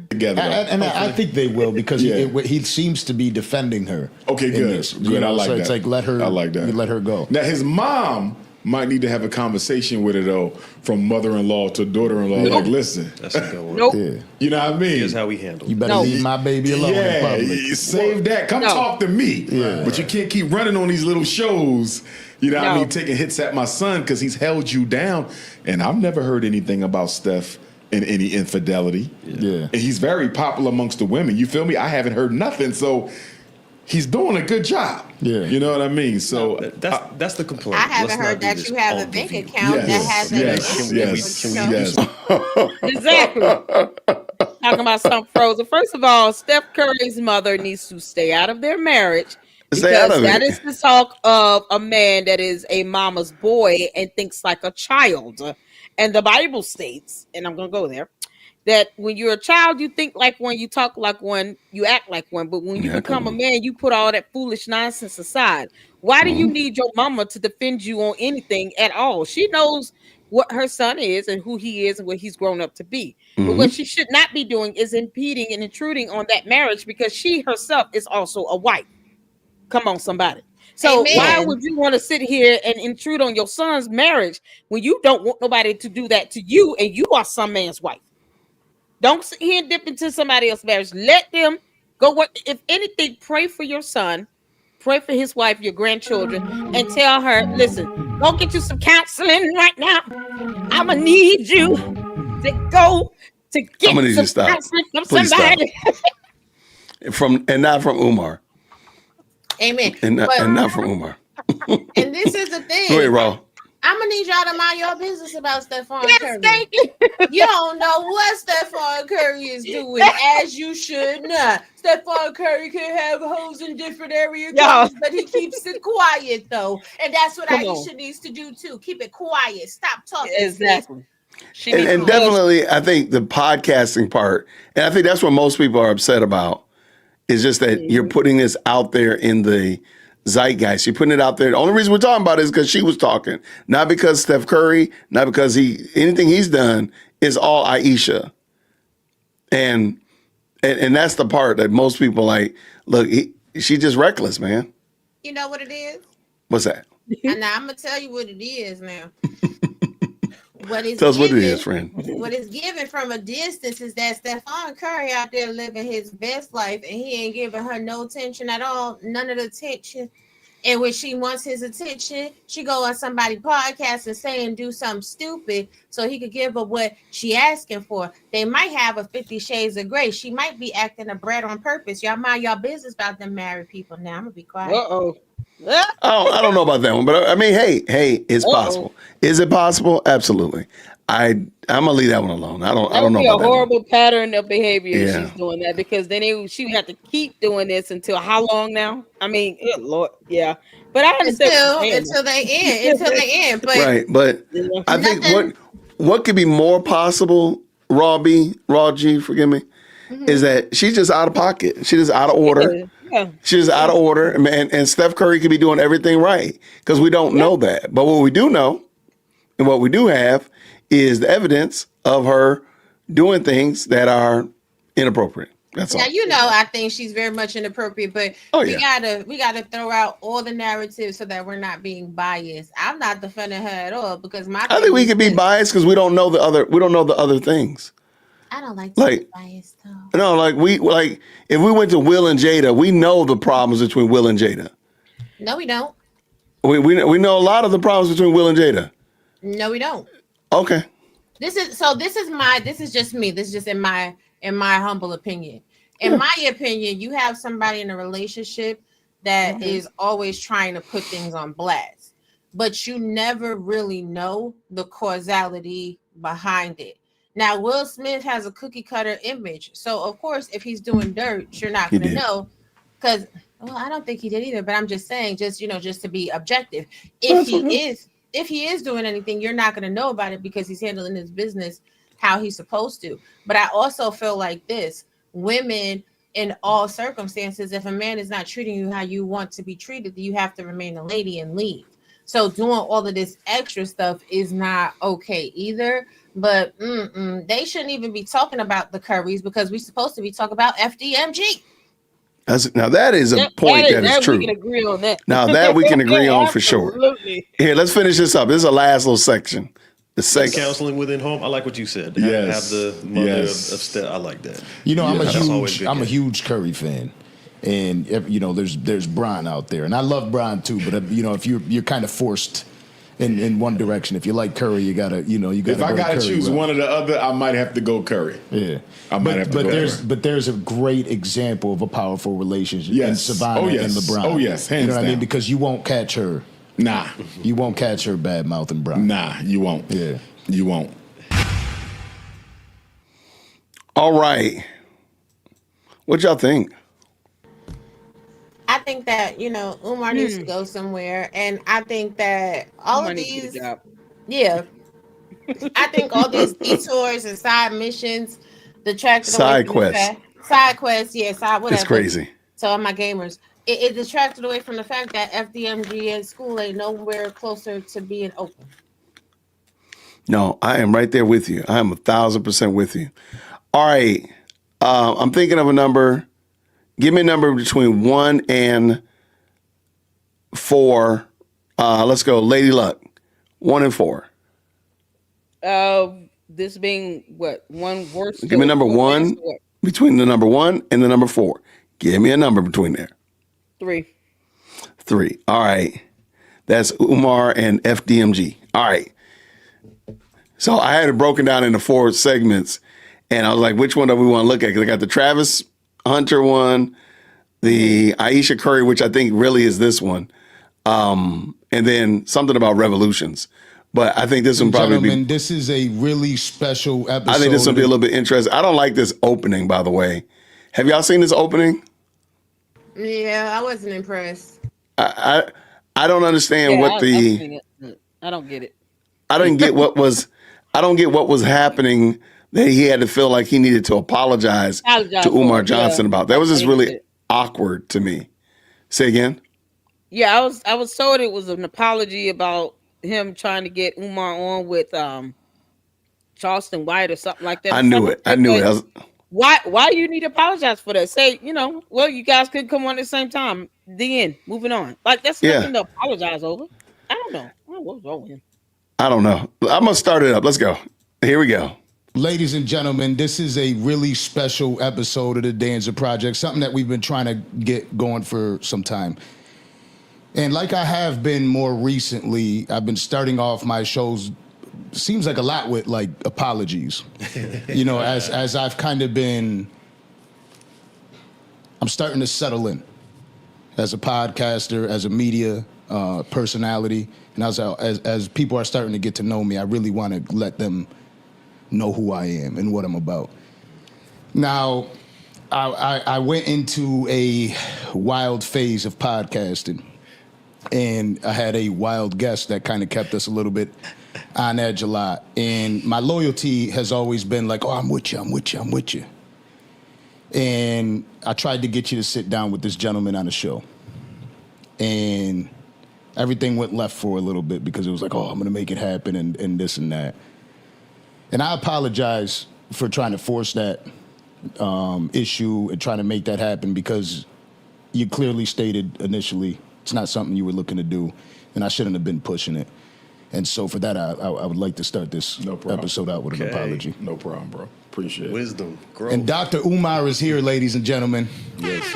together. And I think they will because he seems to be defending her. Okay, in good. this, Good. I like so that. it's like let her. I like that. You let her go. Now his mom might need to have a conversation with her though, from mother-in-law to daughter-in-law. Nope. Like, listen, That's a good one. Nope. Yeah. you know what I mean? Here's how we handle You it. better leave my baby alone in Yeah, public. save that. Come talk to me. Yeah. But you can't keep running on these little shows. You know what I No. mean? Taking hits at my son because he's held you down. And I've never heard anything about Steph and any infidelity. Yeah. And he's very popular amongst the women. You feel me? I haven't heard nothing. So he's doing a good job. Yeah. You know what I mean? So That's the complaint. I haven't Let's not heard do that this you have on a The bank View. account that has Exactly. Talking about something frozen. First of all, Steph Curry's mother needs to stay out of their marriage Stay out because of that it. is the talk of a man that is a mama's boy and thinks like a child. And the Bible states, and I'm going to go there, that when you're a child, you think like one, you talk like one, you act like one. But when you become a man, you put all that foolish nonsense aside. Why do you need your mama to defend you on anything at all? She knows what her son is and who he is and what he's grown up to be. But what she should not be doing is impeding and intruding on that marriage because she herself is also a wife. Come on, somebody. So Amen. why would you want to sit here and intrude on your son's marriage when you don't want nobody to do that to you and you are some man's wife? Don't sit here and dip into somebody else's marriage. Let them go. What if anything? Pray for your son, pray for his wife, your grandchildren, and tell her, listen, go get you some counseling right now. I'ma need you to go to get I'm gonna need you some to stop. counseling from Please somebody. And not from Umar. Amen. And But- not from Umar. And this is the thing. Go ahead, Raw. I'm gonna need y'all to mind your business about Stephon Yes, Curry. thank you. You don't know what Stephon Curry is doing, as you should not. Stephon Curry can have hoes in different areas, but he keeps it quiet though, and that's what Come Aisha on. needs to do too. Keep it quiet. Stop talking. Exactly. She And, needs and to definitely, I think the podcasting part, and I think that's what most people are upset about, is just that you're putting this out there in the zeitgeist. You're putting it out there. The only reason we're talking about it is because she was talking, not because Steph Curry, not because anything he's done is all Aisha. And that's the part that most people like. Look, she's just reckless, man. You know what it is? What's that? And now I'm gonna tell you what it is now. What is Tell us what it given- is, friend. What is given from a distance is that Stephon Curry out there living his best life, and he ain't giving her no attention at all, none of the attention. And when she wants his attention, she go on somebody's podcast and say and do something stupid so he could give her what she asking for. They might have a 50 Shades of Grey. She might be acting a brat on purpose. Y'all mind your business about them married people. Now I'm gonna be quiet. Uh-oh. I don't know about that one, but I mean, hey, it's Uh-oh. possible. Is it possible? Absolutely. I'm gonna leave that one alone. I don't That would know be a about that one. horrible pattern of behavior if Yeah. she's doing that, because then she would have to keep doing this until how long now? I mean, good Lord, yeah. But I understand what you're saying. Until they end. But Right, but Yeah. I think nothing. what could be more possible, Raw G, forgive me, is that she's just out of pocket. She's just out of order. Yeah. She's out of order, and Steph Curry could be doing everything right because we don't know that. But what we do know, and what we do have, is the evidence of her doing things that are inappropriate. That's all. Now you know I think she's very much inappropriate, but Oh, we yeah. gotta throw out all the narratives so that we're not being biased. I'm not defending her at all because my I think we could be biased because we don't know the other things. I don't like to Like, be biased though. No, like if we went to Will and Jada, we know the problems between Will and Jada. No, we don't. We know a lot of the problems between Will and Jada. No, we don't. Okay. This is just me. This is just in my humble opinion. In my opinion, you have somebody in a relationship that is always trying to put things on blast, but you never really know the causality behind it. Now, Will Smith has a cookie cutter image, so of course, if he's doing dirt, you're not going to know. Because, well, I don't think he did either. But I'm just saying, just to be objective, if he is doing anything, you're not going to know about it because he's handling his business how he's supposed to. But I also feel like this: women, in all circumstances, if a man is not treating you how you want to be treated, you have to remain a lady and leave. So doing all of this extra stuff is not okay either. But they shouldn't even be talking about the Currys because we're supposed to be talking about FDMG. Now that is a point that is true. We can agree on that. Now that we can agree on for sure. Absolutely. Here, let's finish this up. This is the last little section. Counseling within home. I like what you said. Have the mother of step. I like that. You know, Yeah. I'm a huge Curry fan, and there's Bron out there, and I love Bron too. But if you're kind of forced in one direction, if you like Curry, you gotta. If I gotta choose one or the other, I might have to go Curry. Yeah, I might have to go Curry. But there's a great example of a powerful relationship in Savannah and LeBron. Oh yes, hands what down. I mean? Because you won't catch her. Nah, you won't catch her bad mouthing Bron. Nah, you won't. Yeah, you won't. All right, what y'all think? I think that Umar needs to go somewhere, and I think that all of these, I think all these detours and side missions, Side quests, whatever. It's crazy. So all my gamers, it detracted away from the fact that FDMG and school ain't nowhere closer to being open. No, I am right there with you. I am 1,000% with you. All right, I'm thinking of a number. Give me a number between 1 and 4. Let's go, Lady Luck. 1 and 4. This being what, one worse? Give me number 1 between the number 1 and the number 4. Give me a number between there. 3. 3. All right. That's Umar and FDMG. All right. So I had it broken down into 4 segments, and I was like, which one do we want to look at? Because I got the Travis Hunter one, the Aisha Curry, which I think really is this one, and then something about revolutions. But I think this one probably this is a really special episode. I think this will be a little bit interesting. I don't like this opening, by the way. Have y'all seen this opening? Yeah, I wasn't impressed. I don't understand what I don't get it. I don't get what was happening that he had to feel like he needed to apologize to Umar Johnson about. That was just really awkward to me. Say again? Yeah, I was told it was an apology about him trying to get Umar on with Charleston White or something like that. I knew it. Why do you need to apologize for that? Say, well, you guys could come on at the same time. The end. Moving on. Like, that's nothing to apologize over. I don't know. What's wrong with him? I don't know. I'm gonna start it up. Let's go. Here we go. Ladies and gentlemen, this is a really special episode of the Danza Project, something that we've been trying to get going for some time. And like I have been more recently, I've been starting off my shows, seems like a lot with like apologies. As I've kind of been, I'm starting to settle in. as a podcaster, as a media personality, and as people are starting to get to know me, I really want to let them know who I am and what I'm about. Now, I went into a wild phase of podcasting, and I had a wild guest that kind of kept us a little bit on edge a lot. And my loyalty has always been like, oh, I'm with you. And I tried to get you to sit down with this gentleman on the show. And everything went left for a little bit because it was like, oh, I'm going to make it happen and this and that. And I apologize for trying to force that issue and trying to make that happen because you clearly stated initially it's not something you were looking to do, and I shouldn't have been pushing it. And so for that, I would like to start this episode out with an apology. No problem, bro. Appreciate it. Wisdom, growth. And Dr. Umar is here, ladies and gentlemen. Yes.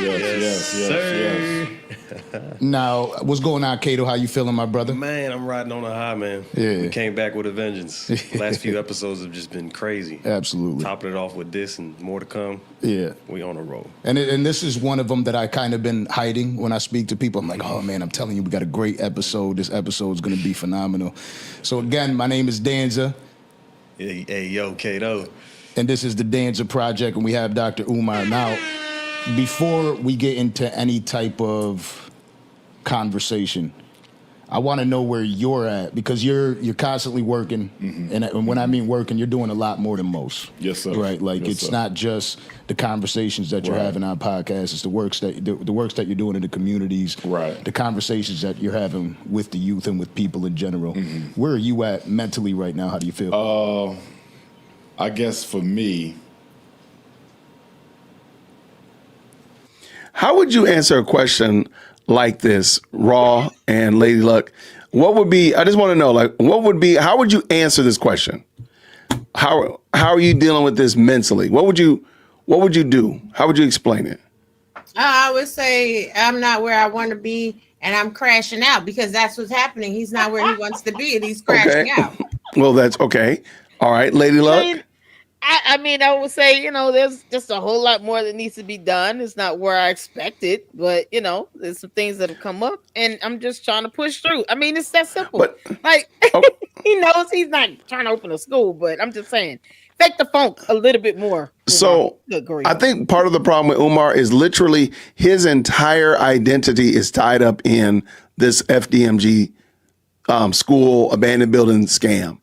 Now, what's going on, Kato? How you feeling, my brother? Man, I'm riding on a high, man. Yeah. We came back with a vengeance. Last few episodes have just been crazy. Absolutely. Topping it off with this and more to come. Yeah. We on a roll. And this is one of them that I kind of been hiding when I speak to people. I'm like, oh, man, I'm telling you, we got a great episode. This episode is going to be phenomenal. So, again, my name is Danza. Hey, yo, Kato. And this is the Danza Project, and we have Dr. Umar. Now, before we get into any type of conversation, I want to know where you're at because you're constantly working, and when I mean working, you're doing a lot more than most. Yes, sir. Right, like Yes, it's sir. not just the conversations that you're having on podcasts; it's the works that you're doing in the communities, Right. the conversations that you're having with the youth and with people in general. Where are you at mentally right now? How do you feel? I guess for me, How would you answer a question like this, Raw and Lady Luck? What would be, I just want to know, like, how would you answer this question? How are you dealing with this mentally? What would you do? How would you explain it? I would say I'm not where I want to be, and I'm crashing out because that's what's happening. He's not where he wants to be, and he's crashing out. Well, that's okay. All right, Lady Luck. I mean, I would say, there's just a whole lot more that needs to be done. It's not where I expected, but there's some things that have come up, and I'm just trying to push through. I mean, it's that simple. But- like he knows he's not trying to open a school, but I'm just saying, fake the funk a little bit more. So Good grief. I think part of the problem with Umar is literally his entire identity is tied up in this FDMG school abandoned building scam.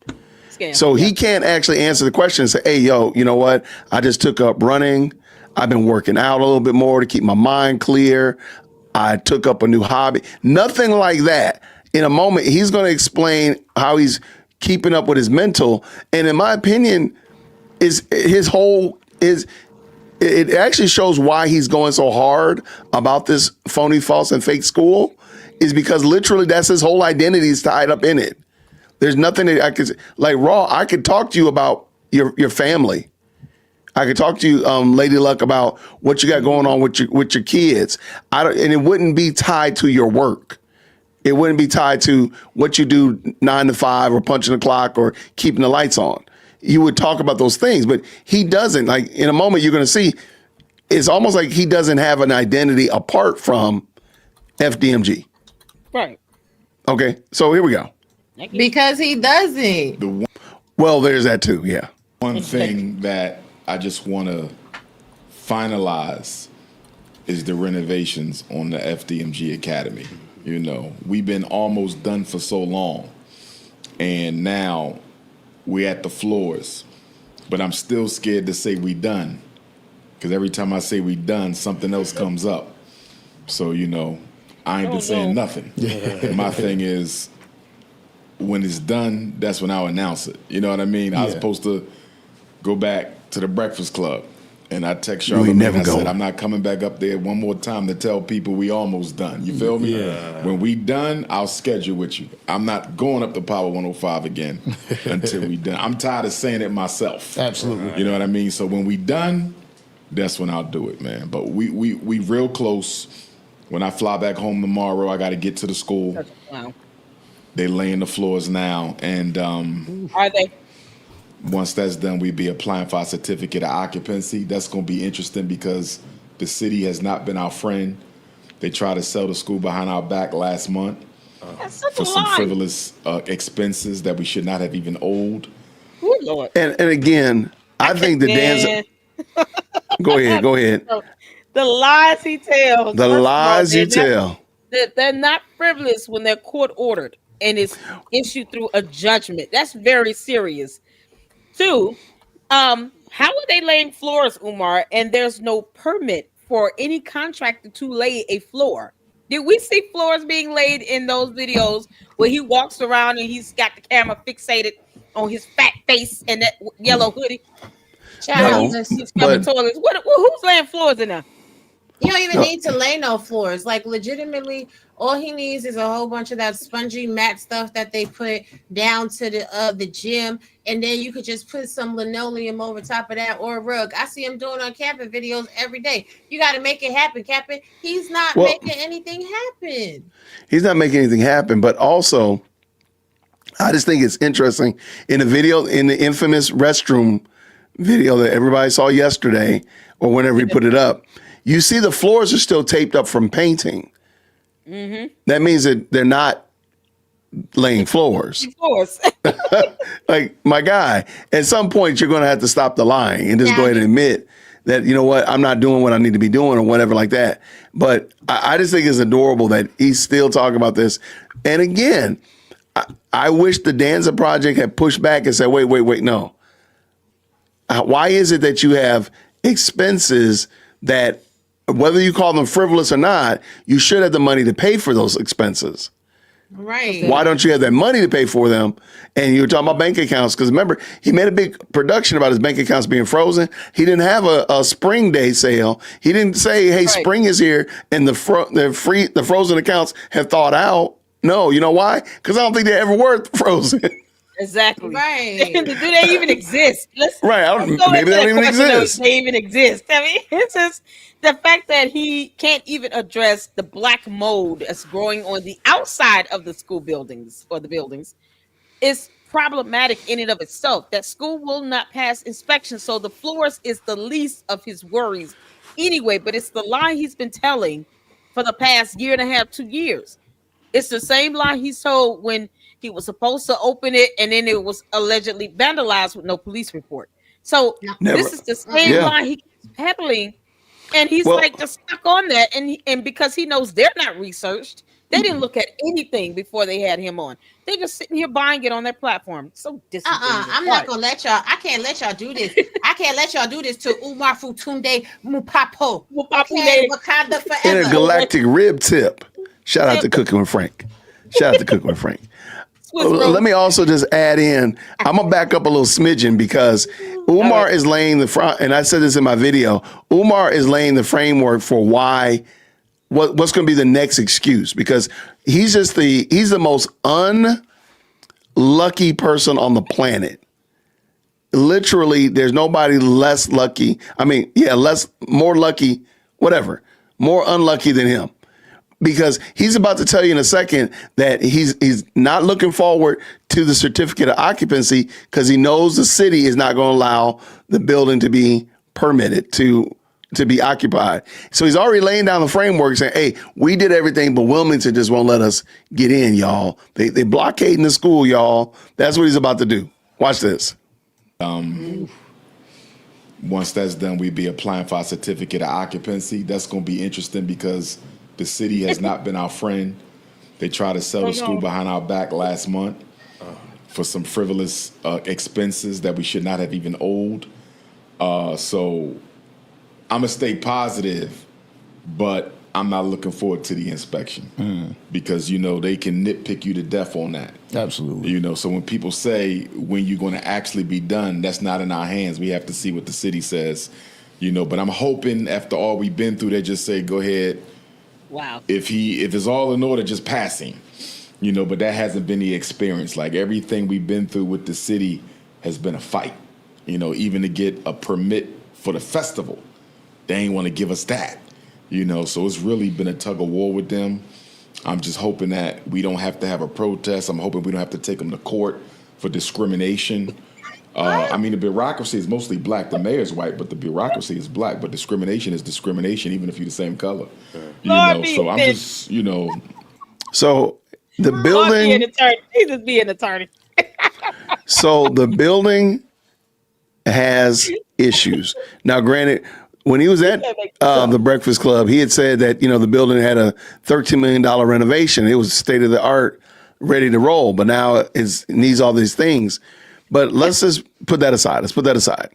So he can't actually answer the question and say, hey, yo, you know what? I just took up running. I've been working out a little bit more to keep my mind clear. I took up a new hobby. Nothing like that. In a moment, he's going to explain how he's keeping up with his mental. And in my opinion, it actually shows why he's going so hard about this phony, false, and fake school is because literally that's his whole identity is tied up in it. There's nothing that I could, like Raw, I could talk to you about your family. I could talk to you, Lady Luck, about what you got going on with your kids. And it wouldn't be tied to your work. It wouldn't be tied to what you do 9 to 5 or punching the clock or keeping the lights on. You would talk about those things, but he doesn't. Like in a moment, you're going to see, it's almost like he doesn't have an identity apart from FDMG. Right. Okay, so here we go. Because he doesn't. Well, there's that too, yeah. one thing that I just want to finalize is the renovations on the FDMG Academy. We've been almost done for so long, and now we're at the floors. But I'm still scared to say we done, because every time I say we done, something else comes up. So, I ain't been saying nothing. My thing is, when it's done, that's when I'll announce it. You know what I mean? I was supposed to go back to the Breakfast Club, and I text Charlamagne. I said, I'm not coming back up there one more time to tell people we almost done. You feel me? Yeah. When we done, I'll schedule with you. I'm not going up to Power 105 again until we done. I'm tired of saying it myself. Absolutely. You know what I mean? So when we done, that's when I'll do it, man. But we real close. When I fly back home tomorrow, I got to get to the school. Wow. They laying the floors now, and Are they? once that's done, we'd be applying for our certificate of occupancy. That's going to be interesting because the city has not been our friend They tried to sell the school behind our back last month That's such for a some lie. frivolous expenses that we should not have even owed. Good Lord. And again, I think the Danza. Man. Go ahead. The lies he tells. The first of all, lies you tell. They're not frivolous when they're court ordered and it's issued through a judgment. That's very serious. Two, how are they laying floors, Umar, and there's no permit for any contractor to lay a floor? Did we see floors being laid in those videos where he walks around and he's got the camera fixated on his fat face and that yellow hoodie? Child, No, He's but scrubbing toilets. Who's laying floors in there? you don't even No. need to lay no floors. Like legitimately, all he needs is a whole bunch of that spongy mat stuff that they put down to the gym, and then you could just put some linoleum over top of that or a rug. I see him doing on camping videos every day. You got to make it happen, Captain. He's not Well- making anything happen. he's not making anything happen. But also, I just think it's interesting in the video, in the infamous restroom video that everybody saw yesterday or whenever he put it up, you see the floors are still taped up from painting. Mm-hmm. That means that they're not laying floors. Floors. Like, my guy, at some point you're going to have to stop the lying and just go Yeah. ahead and admit that, you know what, I'm not doing what I need to be doing or whatever like that. But I just think it's adorable that he's still talking about this. And again, I wish the Danza project had pushed back and said, wait, no. Why is it that you have expenses that, whether you call them frivolous or not, you should have the money to pay for those expenses? Right. Why don't you have that money to pay for them? And you were talking about bank accounts, because remember, he made a big production about his bank accounts being frozen. He didn't have a spring day sale. He didn't say, hey, spring is here and the frozen accounts have thawed out. No, you know why? Because I don't think they ever were frozen. Exactly. Right. Do they even exist? Right. Let's go Maybe into they don't that even question of exist. if they even exist. I mean, it's just the fact that he can't even address the black mold that's growing on the outside of the school buildings or the buildings is problematic in and of itself. That school will not pass inspection, so the floors is the least of his worries anyway. But it's the lie he's been telling for the past year and a half, 2 years. It's the same lie he told when he was supposed to open it and then it was allegedly vandalized with no police report. So Never. this is the same Yeah. lie he keeps peddling, and he's Well- like just stuck on that. And because he knows they're not researched, they didn't look at anything before they had him on. They're just sitting here buying it on their platform. So disingenuous. I'm not gonna let y'all. I can't let y'all do this. I can't let y'all do this to Umar Futunde Mupapo. Okay, Wakanda forever. Intergalactic rib tip. Shout out to Cooking with Frank. Let me also just add in, I'm going to back up a little smidgen because Umar is laying the front, and I said this in my video, Umar is laying the framework for what's going to be the next excuse, because he's the most unlucky person on the planet. Literally, there's nobody less lucky. I mean, yeah, more lucky, whatever, more unlucky than him. Because he's about to tell you in a second that he's not looking forward to the certificate of occupancy because he knows the city is not going to allow the building to be permitted to be occupied. So he's already laying down the framework saying, hey, we did everything, but Wilmington just won't let us get in, y'all. They blockading the school, y'all. That's what he's about to do. Watch this. Once that's done, we'd be applying for our certificate of occupancy. That's going to be interesting because the city has not been our friend. They tried to sell the school behind our back last month for some frivolous expenses that we should not have even owed. So I'm going to stay positive, but I'm not looking forward to the inspection because, they can nitpick you to death on that. Absolutely. So when people say when you're going to actually be done, that's not in our hands. We have to see what the city says, but I'm hoping after all we've been through, they just say, go ahead. Wow. If it's all in order, just passing, but that hasn't been the experience. Like everything we've been through with the city has been a fight, even to get a permit for the festival. They ain't want to give us that, so it's really been a tug of war with them. I'm just hoping that we don't have to have a protest. I'm hoping we don't have to take them to court for discrimination. I mean, the bureaucracy is mostly black. The mayor's white, but the bureaucracy is black. But discrimination is discrimination, even if you're the same color. So I'm just, So the Lord be building. an attorney. Jesus be an attorney. So the building has issues. Now, granted, when he was at the Breakfast Club, he had said that, the building had a $13 million renovation. It was state of the art, ready to roll, but now it needs all these things. But let's just put that aside. Let's put that aside.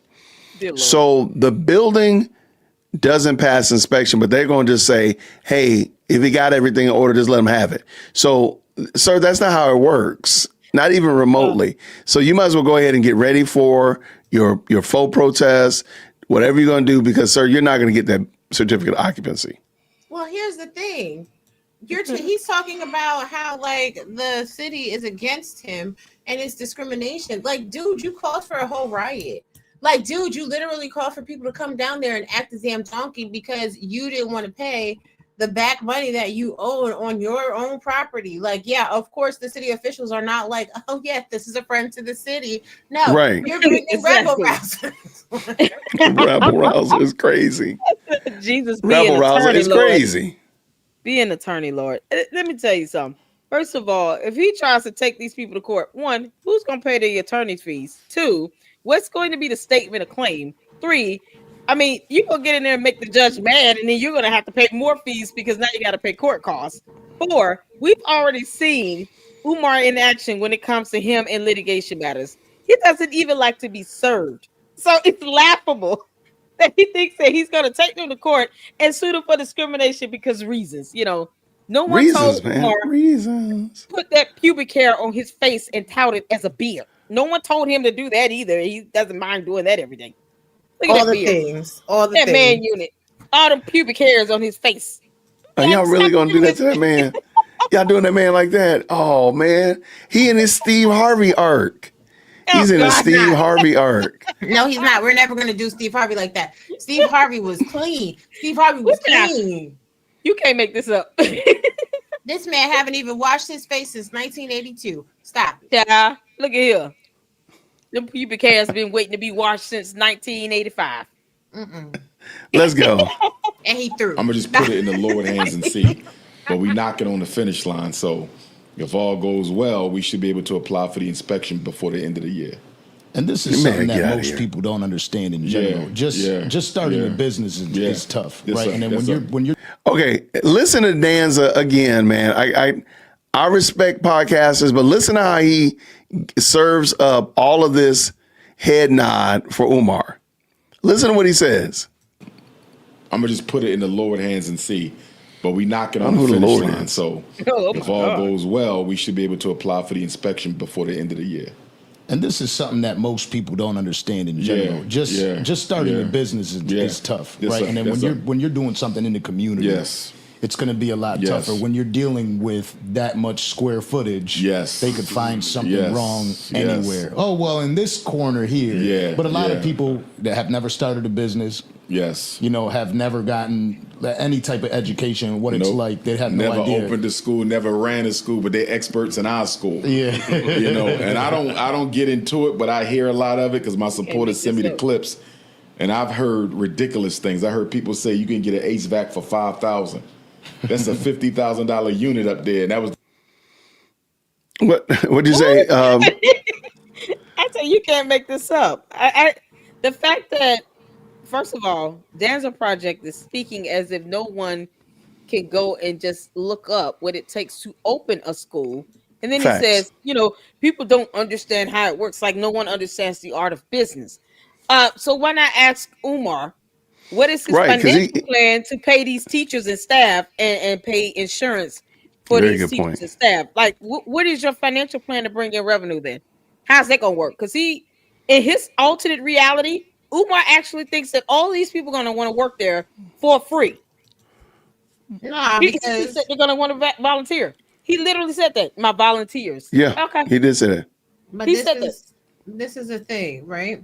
So the building doesn't pass inspection, but they're going to just say, hey, if he got everything in order, just let him have it. So, sir, that's not how it works. Not even remotely. So you might as well go ahead and get ready for your faux protest, whatever you're going to do, because, sir, you're not going to get that certificate of occupancy. Well, here's the thing. He's talking about how, like, the city is against him and it's discrimination. Like, dude, you called for a whole riot. Like, dude, you literally called for people to come down there and act a damn donkey because you didn't want to pay the back money that you own on your own property. Like, yeah, of course, the city officials are not like, oh, yeah, this is a friend to the city. No, right. You're bringing rebel rousers. Rebel rouser is crazy. Jesus, rebel rouser is crazy. Be an attorney, Lord. Let me tell you something. First of all, if he tries to take these people to court, 1, who's going to pay the attorney's fees? 2, what's going to be the statement of claim? 3, I mean, you're going to get in there and make the judge mad, and then you're going to have to pay more fees because now you got to pay court costs. 4, we've already seen Umar in action when it comes to him in litigation matters. He doesn't even like to be served. So it's laughable that he thinks that he's going to take them to court and sue them for discrimination because reasons. No one told Umar put that pubic hair on his face and tout it as a beard. No one told him to do that either. He doesn't mind doing that every day. Look at all that the beard. things. All the that things. man unit. All them pubic hairs on his face. Are y'all really going to do that to that man? Y'all doing that man like that? Oh, man. He in his Steve Harvey arc. He's in a Steve Harvey arc. No, he's not. We're never going to do Steve Harvey like that. Steve Harvey was clean. Steve Harvey was clean. You can't make this up. This man haven't even washed his face since 1982. Stop. Yeah, look at here. Them pubic hairs been waiting to be washed since 1985. Let's go. And he threw. I'm going to just put it in the Lord's hands and see. But we knock it on the finish line. So if all goes well, we should be able to apply for the inspection before the end of the year. And this is something that most people don't understand in general. Just starting a business is tough, right? And then when you're okay, listen to Danza again, man. I respect podcasters, but listen to how he serves up all of this head nod for Umar. Listen to what he says. I'm gonna just put it in the Lord's hands and see. But we knock it on the finish line. So if all goes well, we should be able to apply for the inspection before the end of the year. And this is something that most people don't understand in general. Just starting a business is tough, right? And then when you're doing something in the community, it's going to be a lot tougher. When you're dealing with that much square footage, they could find something wrong anywhere. Oh, well, in this corner here. But a lot of people that have never started a business, have never gotten any type of education, what it's like. They have no idea. Never opened a school, never ran a school, but they're experts in our school. And I don't get into it, but I hear a lot of it because my supporters send me the clips, and I've heard ridiculous things. I heard people say you can get an HVAC for $5,000. That's a $50,000 unit up there, and that was. What'd you say? I tell you can't make this up. The fact that, first of all, Danza Project is speaking as if no one can go and just look up what it takes to open a school. And then he says, people don't understand how it works. Like no one understands the art of business. So why not ask Umar, what is his financial plan to pay these teachers and staff and pay insurance for these teachers and staff? Like, what is your financial plan to bring in revenue then? How's that going to work? Because in his alternate reality, Umar actually thinks that all these people are going to want to work there for free. Nah, he said they're going to want to volunteer. He literally said that, my volunteers. Yeah, okay. He did say that. But this is a thing, right?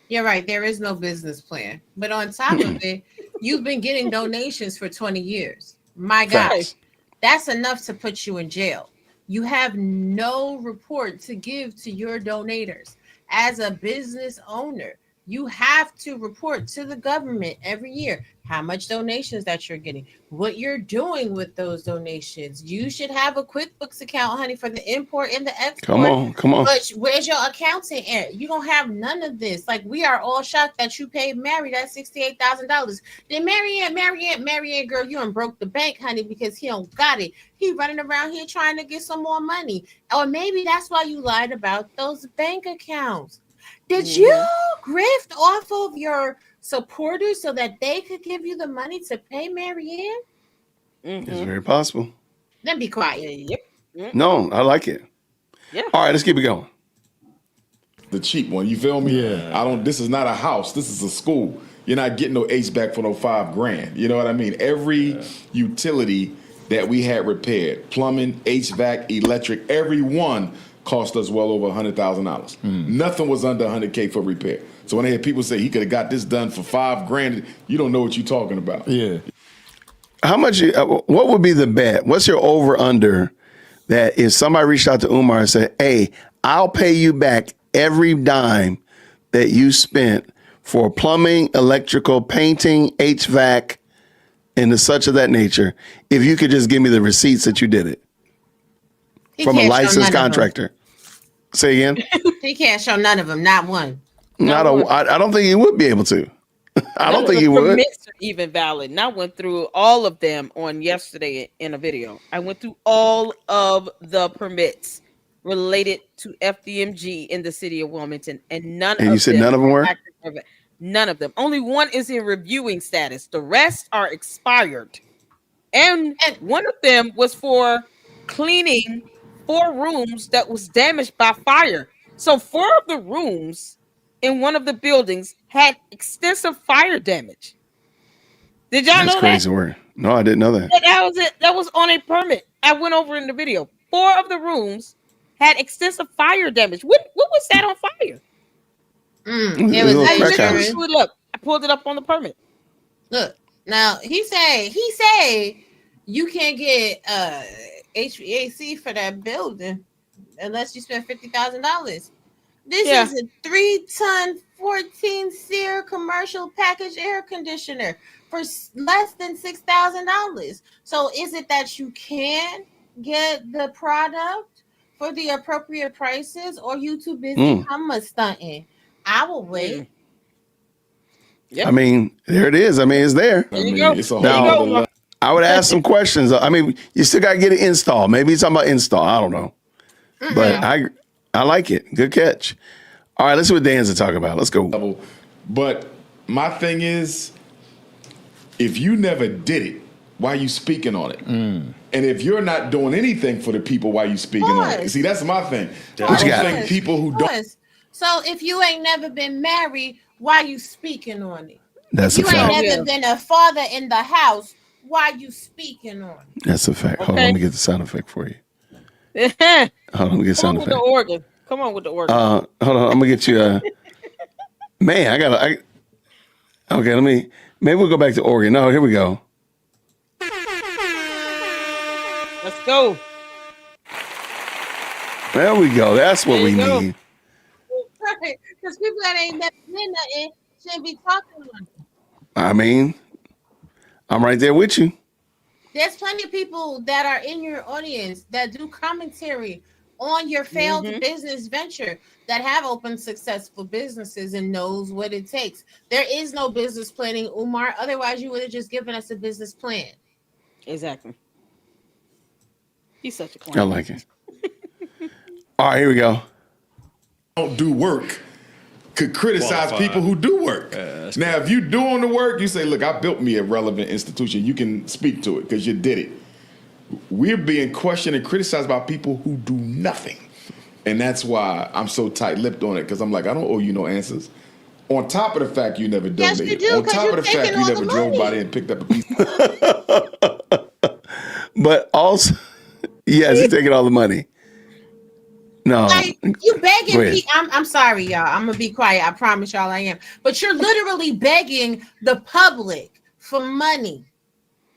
You're right. There is no business plan. But on top of it, you've been getting donations for 20 years. My gosh, that's enough to put you in jail. You have no report to give to your donators. as a business owner, you have to report to the government every year how much donations that you're getting, what you're doing with those donations. You should have a QuickBooks account, honey, for the import and the export. Come on. But where's your accounting at? You don't have none of this. Like, we are all shocked that you paid Mary that $68,000. Then Marianne, girl, you done broke the bank, honey, because he don't got it. He running around here trying to get some more money. Or maybe that's why you lied about those bank accounts. Did you grift off of your supporters so that they could give you the money to pay Marianne? It's very possible. Then be quiet. Yep. No, I like it. Yeah. All right, let's keep it going. The cheap one, you feel me? Yeah. This is not a house. This is a school. You're not getting no HVAC for no $5,000. You know what I mean? Every utility that we had repaired, plumbing, HVAC, electric, every one cost us well over $100,000. Nothing was under $100K for repair. So when I hear people say he could have got this done for $5,000, you don't know what you're talking about. Yeah. How much? What would be the bet? What's your over under that if somebody reached out to Umar and said, "Hey, I'll pay you back every dime that you spent for plumbing, electrical, painting, HVAC, and the such of that nature, if you could just give me the receipts that you did it from a licensed contractor." Say again. He can't show none of them, not one. I don't think he would be able to. I don't think he would. Permits are even valid. And I went through all of them on yesterday in a video. I went through all of the permits related to FDMG in the city of Wilmington, and none of them were? None of them. Only one is in reviewing status. The rest are expired. And one of them was for cleaning 4 rooms that was damaged by fire. So 4 of the rooms in one of the buildings had extensive fire damage. Did y'all know that? That's crazy word. No, I didn't know that. That was it. That was on a permit. I went over in the video. 4 of the rooms had extensive fire damage. What was that on fire? It was I pulled it up on the permit. Look, now he said you can't get HVAC for that building unless you spend $50,000. This is a 3-ton 14 SEER commercial package air conditioner for less than $6,000. So is it that you can get the product for the appropriate prices, or you too busy stunting? I will wait. Yep. I mean, there it is. I mean, it's there. It's a whole I would ask some questions. I mean, you still got to get it installed. Maybe he's talking about install. I don't know. But I like it. Good catch. All right, let's see what Dan's talking about. Let's go. But my thing is, if you never did it, why are you speaking on it? And if you're not doing anything for the people, why are you speaking on it? See, that's my thing. I don't think people who don't. So if you ain't never been married, why you speaking on it? That's if a fact. You ain't never been a father in the house, why you speaking on it? That's a fact. Hold on, let me get the sound effect for you. Hold on, let me get the sound effect. Come on with the organ. Come on with the organ. Hold on, I'm gonna get you. Man, okay, maybe we'll go back to organ. No, here we go. Let's go. There we go. That's what we need. Because people that ain't never been nothing shouldn't be talking on it. I mean, I'm right there with you. There's plenty of people that are in your audience that do commentary on your failed business venture, that have opened successful businesses and knows what it takes. There is no business planning, Umar. Otherwise, you would have just given us a business plan. Exactly. He's such a client. I like it. All right, here we go. Don't do work could criticize people who do work. Now, if you're doing the work, you say, look, I built me a relevant institution. You can speak to it because you did it. We're being questioned and criticized by people who do nothing. And that's why I'm so tight-lipped on it, because I'm like, I don't owe you no answers. On top of the fact you never donated. Yes, you do, on top of the fact you never drove by there and picked up a piece. But also, yes, he's taking all the money. No. Like, you begging I'm sorry, y'all. I'm going to be quiet. I promise y'all I am. But you're literally begging the public for money.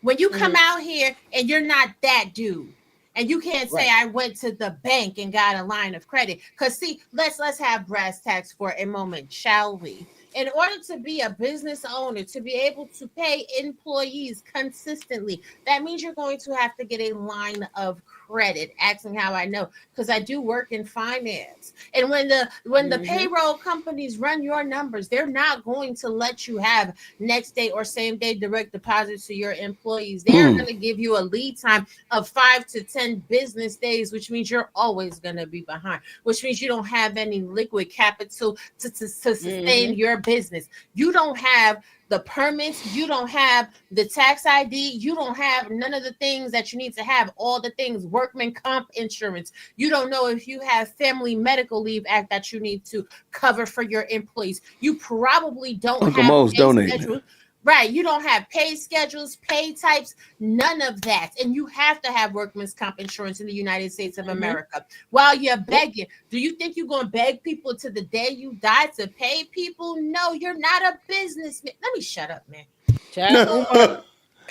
When you come out here and you're not that dude. And you can't say Right. I went to the bank and got a line of credit. Because see, let's have brass tacks for a moment, shall we? In order to be a business owner, to be able to pay employees consistently, that means you're going to have to get a line of credit. Ask me how I know, because I do work in finance. And when the payroll companies run your numbers, they're not going to let you have next day or same day direct deposits to your employees. They are going to give you a lead time of 5 to 10 business days, which means you're always going to be behind, which means you don't have any liquid capital to sustain your business. You don't have the permits, you don't have the tax ID, you don't have none of the things that you need to have, all the things, workman comp insurance. You don't know if you have family medical leave act that you need to cover for your employees. You probably don't Uncle have Mo's pay donating. schedules. Right, you don't have pay schedules, pay types, none of that. And you have to have workman's comp insurance in the United States of America. While you're begging, do you think you're going to beg people to the day you die to pay people? No, you're not a businessman. Let me shut up, man.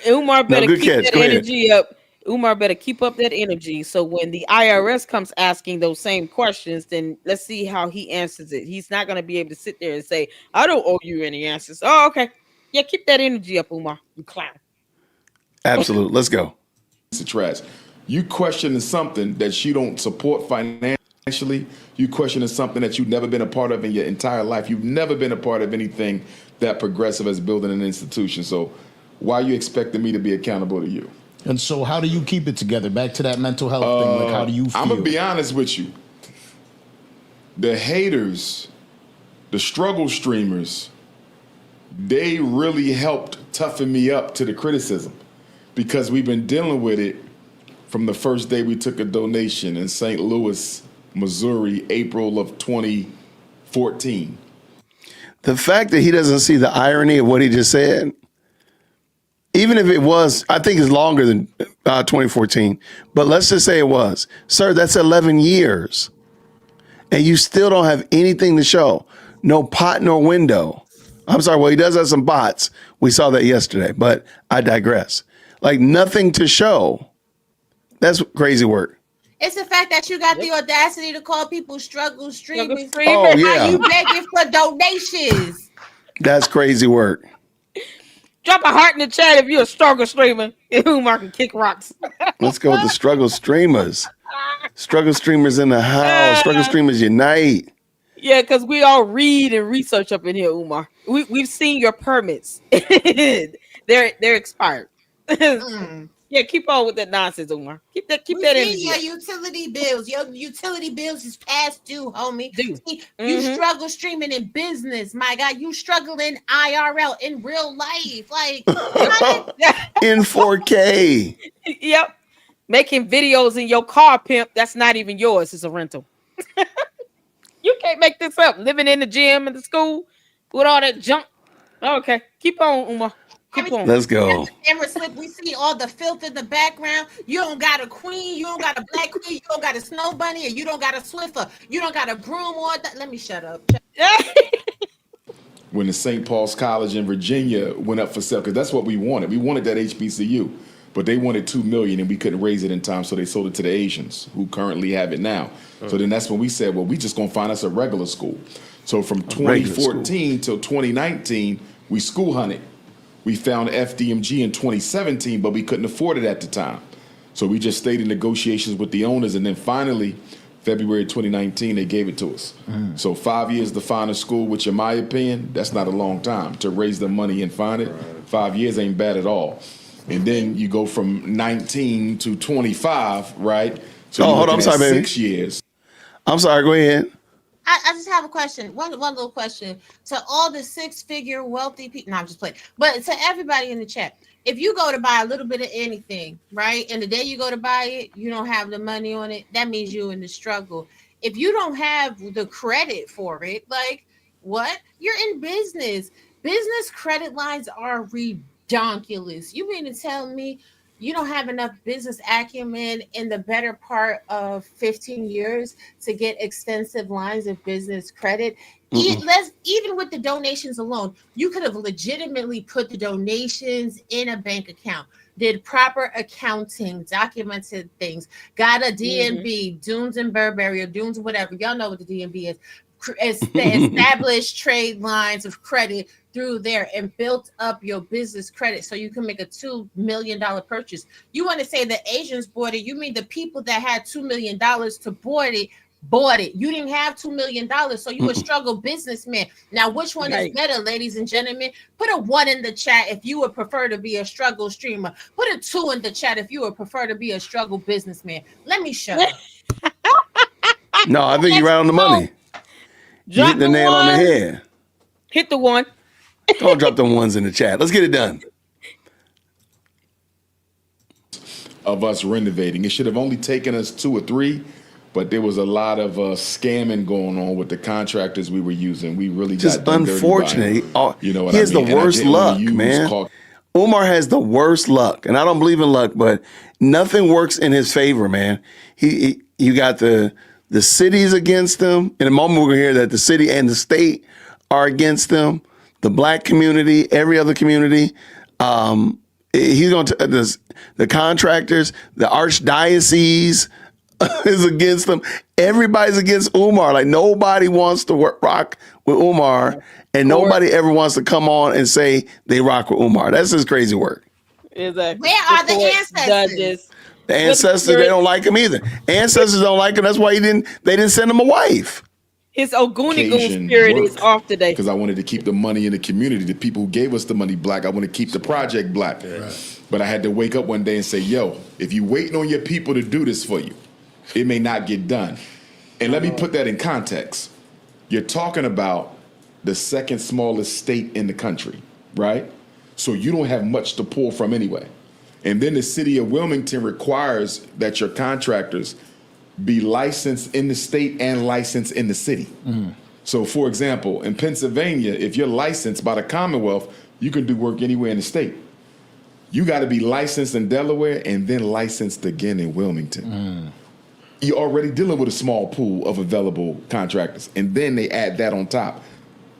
Umar No, better good keep catch. that Go ahead. energy up. Umar better keep up that energy. So when the IRS comes asking those same questions, then let's see how he answers it. He's not going to be able to sit there and say, "I don't owe you any answers." Oh, okay. Yeah, keep that energy up, Umar. You clown. Absolutely. Let's go. Piece of trash. You questioning something that you don't support financially. You questioning something that you've never been a part of in your entire life. You've never been a part of anything that progressive as building an institution. So why are you expecting me to be accountable to you? And so, how do you keep it together? Back to that mental health thing. Like, how do you feel? I'm gonna be honest with you. The haters, the struggle streamers, they really helped toughen me up to the criticism because we've been dealing with it from the first day we took a donation in St. Louis, Missouri, April of 2014. The fact that he doesn't see the irony of what he just said, even if it was, I think it's longer than 2014, but let's just say it was. Sir, that's 11 years. And you still don't have anything to show. No pot nor window. I'm sorry, well, he does have some bots. We saw that yesterday, but I digress. Like nothing to show. That's crazy work. It's the fact that you got the audacity to call people struggle streamers. Oh, yeah. How you begging for donations? That's crazy work. Drop a heart in the chat if you're a struggle streamer. Umar can kick rocks. Let's go with the struggle streamers. Struggle streamers in the house. Struggle streamers unite. Yeah, because we all read and research up in here, Umar. We've seen your permits. they're expired. Yeah, keep on with that nonsense, Umar. Keep that We energy. see your utility bills. Your utility bills is past due, homie. Due. See, you struggle streaming in business, my God. You struggle in IRL in real life, like In 4K. Yep. Making videos in your car, pimp. That's not even yours. It's a rental. You can't make this up. Living in the gym and the school with all that junk. Okay, keep on, Umar. Keep on. Let's go. camera slip. We see all the filth in the background. You don't got a queen. You don't got a black queen. You don't got a snow bunny, or you don't got a Swiffer. You don't got a broom or that. Let me shut up. When the St. Paul's College in Virginia went up for sale, because that's what we wanted. We wanted that HBCU, but they wanted $2 million and we couldn't raise it in time, so they sold it to the Asians who currently have it now. So then that's when we said, well, we just gonna find us a regular school. So from 2014 till 2019, we school hunted. We found FDMG in 2017, but we couldn't afford it at the time. So we just stayed in negotiations with the owners, and then finally, February 2019, they gave it to us. So 5 years to find a school, which in my opinion, that's not a long time to raise the money and find it. 5 years ain't bad at all. And then you go from 19 to 25, right? So hold on, I'm sorry, baby. 6 years. I'm sorry, go ahead. I just have a question. One little question to all the six-figure wealthy people. No, I'm just playing. But to everybody in the chat, if you go to buy a little bit of anything, right, and the day you go to buy it, you don't have the money on it, that means you're in the struggle. If you don't have the credit for it, like what? You're in business. Business credit lines are ridiculous. You mean to tell me you don't have enough business acumen in the better part of 15 years to get extensive lines of business credit? Even with the donations alone, you could have legitimately put the donations in a bank account. did proper accounting, documented things, got a DNB, Dunes and Burberry or Dunes, whatever. Y'all know what the DNB is. Established trade lines of credit through there and built up your business credit so you can make a $2 million purchase. You want to say the Asians bought it? You mean the people that had $2 million to board it? Bought it. You didn't have $2 million, so you a struggle businessman. Now, which one is better, ladies and gentlemen? Put a 1 in the chat if you would prefer to be a struggle streamer. Put a 2 in the chat if you would prefer to be a struggle businessman. Let me shut up. No, I think you're right on the money. You hit the nail on the head. Hit the 1. Don't drop the 1s in the chat. Let's get it done. Of us renovating, it should have only taken us 2 or 3. But there was a lot of scamming going on with the contractors we were using. We really just got unfortunate. You know what he has the worst luck, man. Umar has the worst luck, and I don't believe in luck, but nothing works in his favor, man. You got the cities against him. In a moment, we're gonna hear that the city and the state are against them. The black community, every other community. He's going to the contractors, the archdiocese. Is against them. Everybody's against Umar. Like nobody wants to rock with Umar, and nobody ever wants to come on and say they rock with Umar. That's his crazy work. Exactly. Where are the ancestors? Judges. The ancestors, they don't like him either. Ancestors don't like him. That's why they didn't send him a wife. His Ogunigoon spirit is off today. Because I wanted to keep the money in the community. The people who gave us the money black. I want to keep the project black. Right. But I had to wake up one day and say, yo, if you waiting on your people to do this for you, it may not get done. And let me put that in context. You're talking about the second smallest state in the country, right? So you don't have much to pull from anyway. And then the city of Wilmington requires that your contractors be licensed in the state and licensed in the city. Mm. So for example, in Pennsylvania, if you're licensed by the Commonwealth, you can do work anywhere in the state. You got to be licensed in Delaware and then licensed again in Wilmington. Mm. You're already dealing with a small pool of available contractors, and then they add that on top.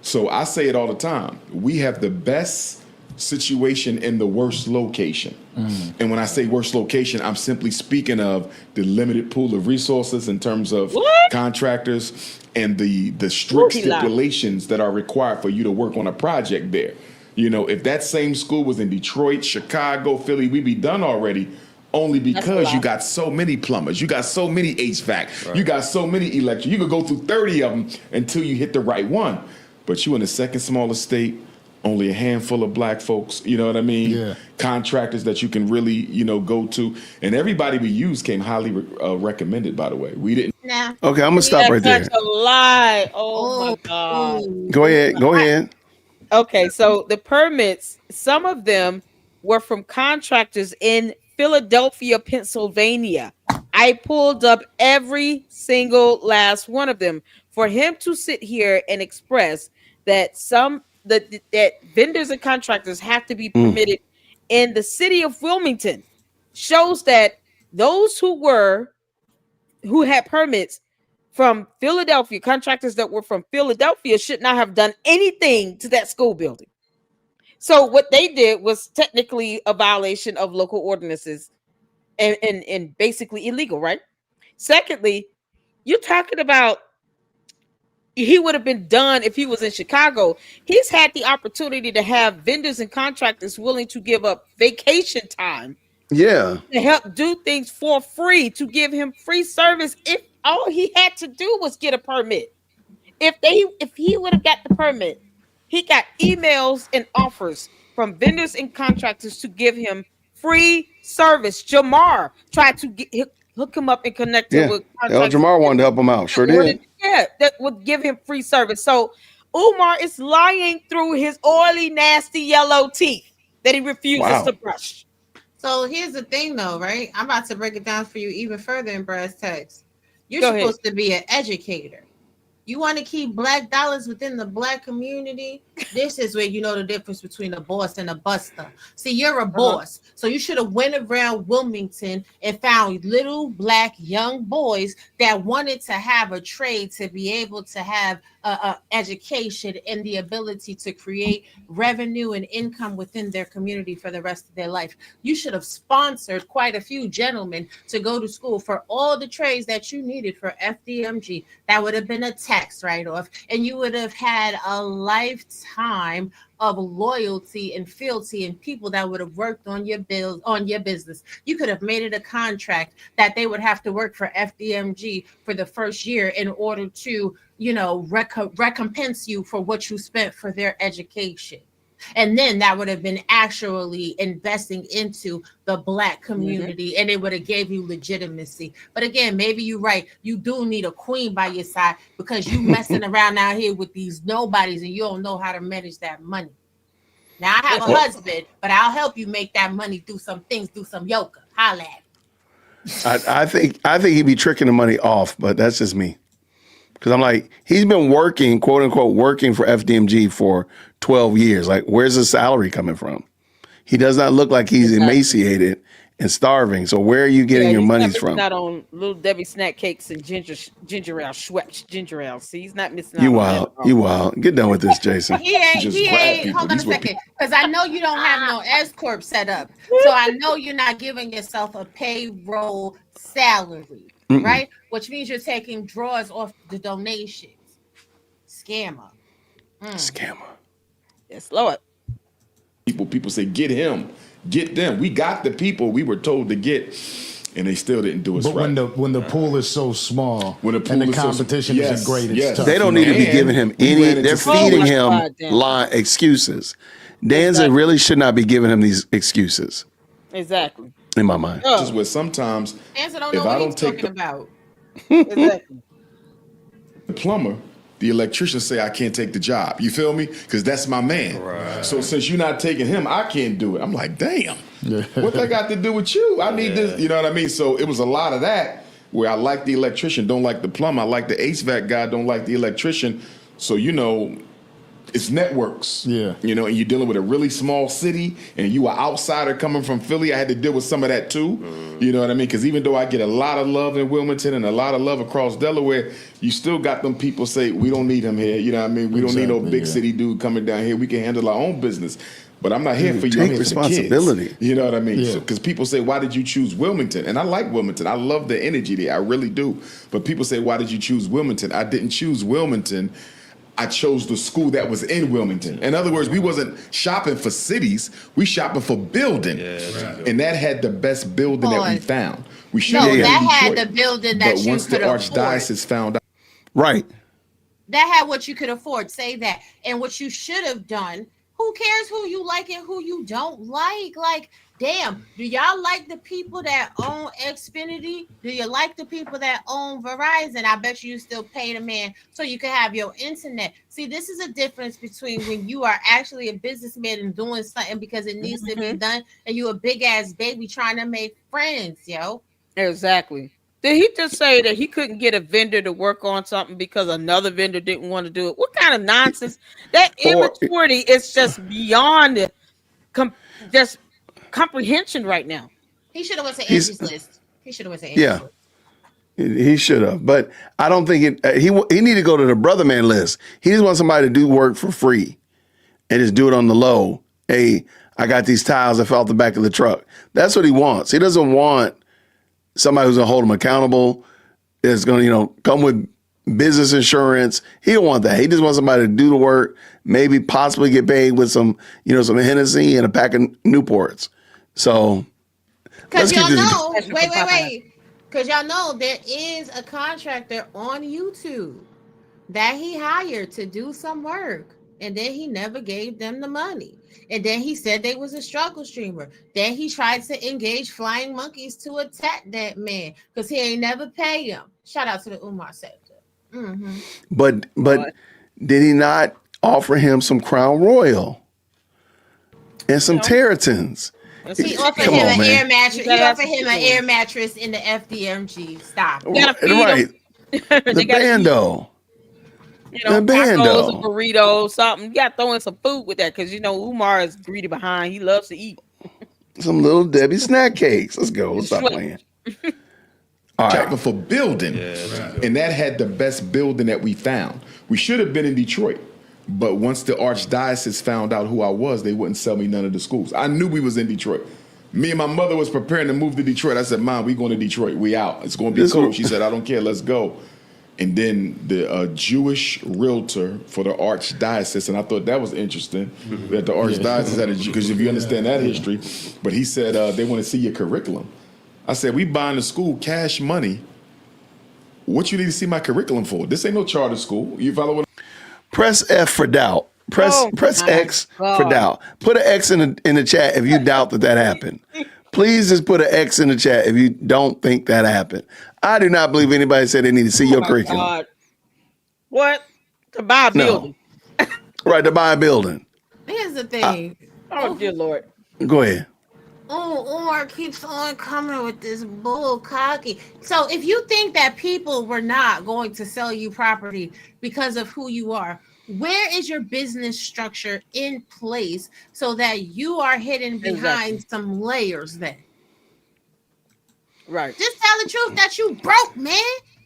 So I say it all the time. We have the best situation in the worst location. Mm. And when I say worst location, I'm simply speaking of the limited pool of resources in terms of contractors and the strict stipulations that are required for you to work on a project there. You know, if that same school was in Detroit, Chicago, Philly, we'd be done already. Only because you got so many plumbers, you got so many HVAC, you got so many electric. You could go through 30 of them until you hit the right one. But you in the second smallest state, only a handful of black folks, you know what I mean? Yeah. Contractors that you can really, you know, go to. And everybody we used came highly recommended, by the way. We didn't. Nah. Okay, I'm going to stop right there. That's a lie. Oh, my God. Go ahead. Okay, so the permits, some of them were from contractors in Philadelphia, Pennsylvania. I pulled up every single last one of them. For him to sit here and express that that vendors and contractors have to be permitted in the city of Wilmington shows that those who had permits from Philadelphia, contractors that were from Philadelphia, should not have done anything to that school building. So what they did was technically a violation of local ordinances and basically illegal, right? Secondly, you're talking about he would have been done if he was in Chicago. He's had the opportunity to have vendors and contractors willing to give up vacation time. Yeah. To help do things for free, to give him free service if all he had to do was get a permit. If he would have got the permit, he got emails and offers from vendors and contractors to give him free service. Jamar tried to hook him up and connect him with contractors. Jamar wanted to help him out. Sure did. Yeah, that would give him free service. So Umar is lying through his oily, nasty yellow teeth that he refuses to brush. So here's the thing, though, right? I'm about to break it down for you even further in brass tacks. You're supposed to be an educator. You want to keep black dollars within the black community? This is where you know the difference between a boss and a buster. See, you're a boss, so you should have went around Wilmington and found little black young boys that wanted to have a trade to be able to have a education and the ability to create revenue and income within their community for the rest of their life. You should have sponsored quite a few gentlemen to go to school for all the trades that you needed for FDMG. That would have been a tax write-off, and you would have had a lifetime of loyalty and fealty and people that would have worked on your bills, on your business. You could have made it a contract that they would have to work for FDMG for the first year in order to, you know, recompense you for what you spent for their education. And then that would have been actually investing into the black community, and it would have gave you legitimacy. But again, maybe you're right. You do need a queen by your side because you messing around out here with these nobodies and you don't know how to manage that money. Now I have a husband, but I'll help you make that money, do some things, do some yoga. Holla at me. I think he'd be tricking the money off, but that's just me. Because I'm like, he's been working, quote unquote, working for FDMG for 12 years. Like, where's his salary coming from? He does not look like he's emaciated and starving. So where are you getting your monies from? He's not on Little Debbie snack cakes and ginger ale, Schweppes ginger ale. See, he's not missing out. You wild. Get done with this, Jason. He ain't. Hold on a second, because I know you don't have no S corp set up. So I know you're not giving yourself a payroll salary, right? Which means you're taking draws off the donations. Scammer. Scammer. Yes, Lord. People say, get him, get them. We got the people we were told to get, and they still didn't do us But right. when the pool is so small, When the pool and the is so competition yes, isn't great, it's yes. tough. They don't need to be And giving him we any. ran into They're so feeding much him pride, Dan. lie excuses. Danza really should not be giving him these excuses, Exactly. in my mind. Just where sometimes Answer don't if know I what don't he's take talking about. Exactly. the plumber, the electrician say I can't take the job. You feel me? Because that's my man. Right. So since you're not taking him, I can't do it. I'm like, damn. What that got to do with you? I need this. You know what I mean? So it was a lot of that where I like the electrician, don't like the plumber. I like the HVAC guy, don't like the electrician. So, you know, it's networks. Yeah. You know, and you're dealing with a really small city and you are outsider coming from Philly. I had to deal with some of that too. You know what I mean? Because even though I get a lot of love in Wilmington and a lot of love across Delaware, you still got them people say, we don't need him here. You know what I mean? We don't need no big city dude coming down here. We can handle our own business. But I'm not here for you. Take I'm here responsibility. For the kids. You know what I mean? Yeah. Because people say, why did you choose Wilmington? And I like Wilmington. I love the energy there. I really do. But people say, why did you choose Wilmington? I didn't choose Wilmington. I chose the school that was in Wilmington. In other words, we wasn't shopping for cities. We shopping for building. And that had the best building that we found. We should have that had the building that but you once could the afford. archdiocese found out. Right. That had what you could afford. Say that. And what you should have done. Who cares who you like and who you don't like? Like, damn, do y'all like the people that own Xfinity? Do you like the people that own Verizon? I bet you still pay the man so you can have your internet. See, this is a difference between when you are actually a businessman and doing something because it needs to be done, and you a big ass baby trying to make friends, yo. Exactly. Did he just say that he couldn't get a vendor to work on something because another vendor didn't want to do it? What kind of nonsense? That immaturity is just beyond just comprehension right now. He should have went to Angie's list. He should have went to Angie's Yeah. list. He should have, but I don't think it. He need to go to the brother man list. He just wants somebody to do work for free, and just do it on the low. Hey, I got these tiles that fell off the back of the truck. That's what he wants. He doesn't want somebody who's gonna hold him accountable. Is gonna come with business insurance. He don't want that. He just wants somebody to do the work. Maybe possibly get paid with some some Hennessy and a pack of Newports. So because y'all know. Wait. Because y'all know there is a contractor on YouTube that he hired to do some work. And then he never gave them the money. And then he said they was a struggle streamer. Then he tried to engage flying monkeys to attack that man because he ain't never pay him. Shout out to the Umar sector. But did he not offer him some Crown Royal and some Terratons? He offered him an air mattress. He offered him an air mattress in the FDMG. Stop. Right. The bando. You The know, tacos, a bando. burrito, something. You got to throw in some food with that because you know Umar is greedy behind. He loves to eat. Some little Debbie snack cakes. Let's go. Let's stop Sure. playing. All Shopping right. for building. And that had the best building that we found. We should have been in Detroit. But once the archdiocese found out who I was, they wouldn't sell me none of the schools. I knew we was in Detroit. Me and my mother was preparing to move to Detroit. I said, Mom, we going to Detroit. We out. It's going to be This cool. was- She said, I don't care. Let's go. And then the Jewish realtor for the archdiocese, and I thought that was interesting that the archdiocese had a Jew, because if you understand that history, but he said they want to see your curriculum. I said, we buying the school cash money. What you need to see my curriculum for? This ain't no charter school. You follow what? Press F for doubt. Press Oh, press my X for God. doubt. Put an X in the chat if you doubt that happened. Please just put an X in the chat if you don't think that happened. I do not believe anybody said they need to see your Oh my curriculum. God. What? To buy a No. building. Right, to buy a building. Here's the thing. Oh, dear Lord. Go ahead. Oh, Umar keeps on coming with this bull cocky. So if you think that people were not going to sell you property because of who you are, where is your business structure in place so that you are hidden behind some layers then? Right. Just tell the truth that you broke, man.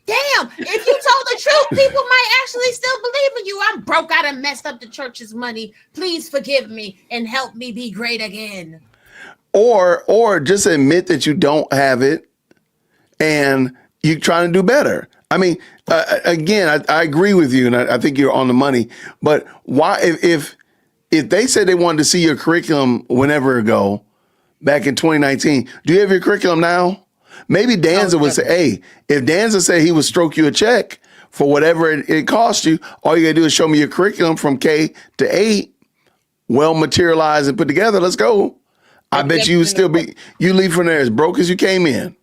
Damn, if you told the truth, people might actually still believe in you. I'm broke. I done messed up the church's money. Please forgive me and help me be great again. Or just admit that you don't have it and you're trying to do better. I mean, again, I agree with you, and I think you're on the money. But why, if they said they wanted to see your curriculum whenever ago, back in 2019, do you have your curriculum now? Maybe Danza would say, hey, if Danza said he would stroke you a check for whatever it cost you, all you gotta do is show me your curriculum from K to 8, well materialized and put together. Let's go. I bet you would still be, you leave from there as broke as you came in.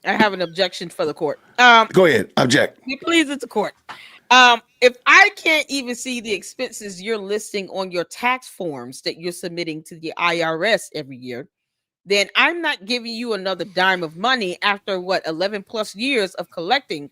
I have an objection for the court. Go ahead, object. Be pleased at the court. If I can't even see the expenses you're listing on your tax forms that you're submitting to the IRS every year, then I'm not giving you another dime of money after 11 plus years of collecting.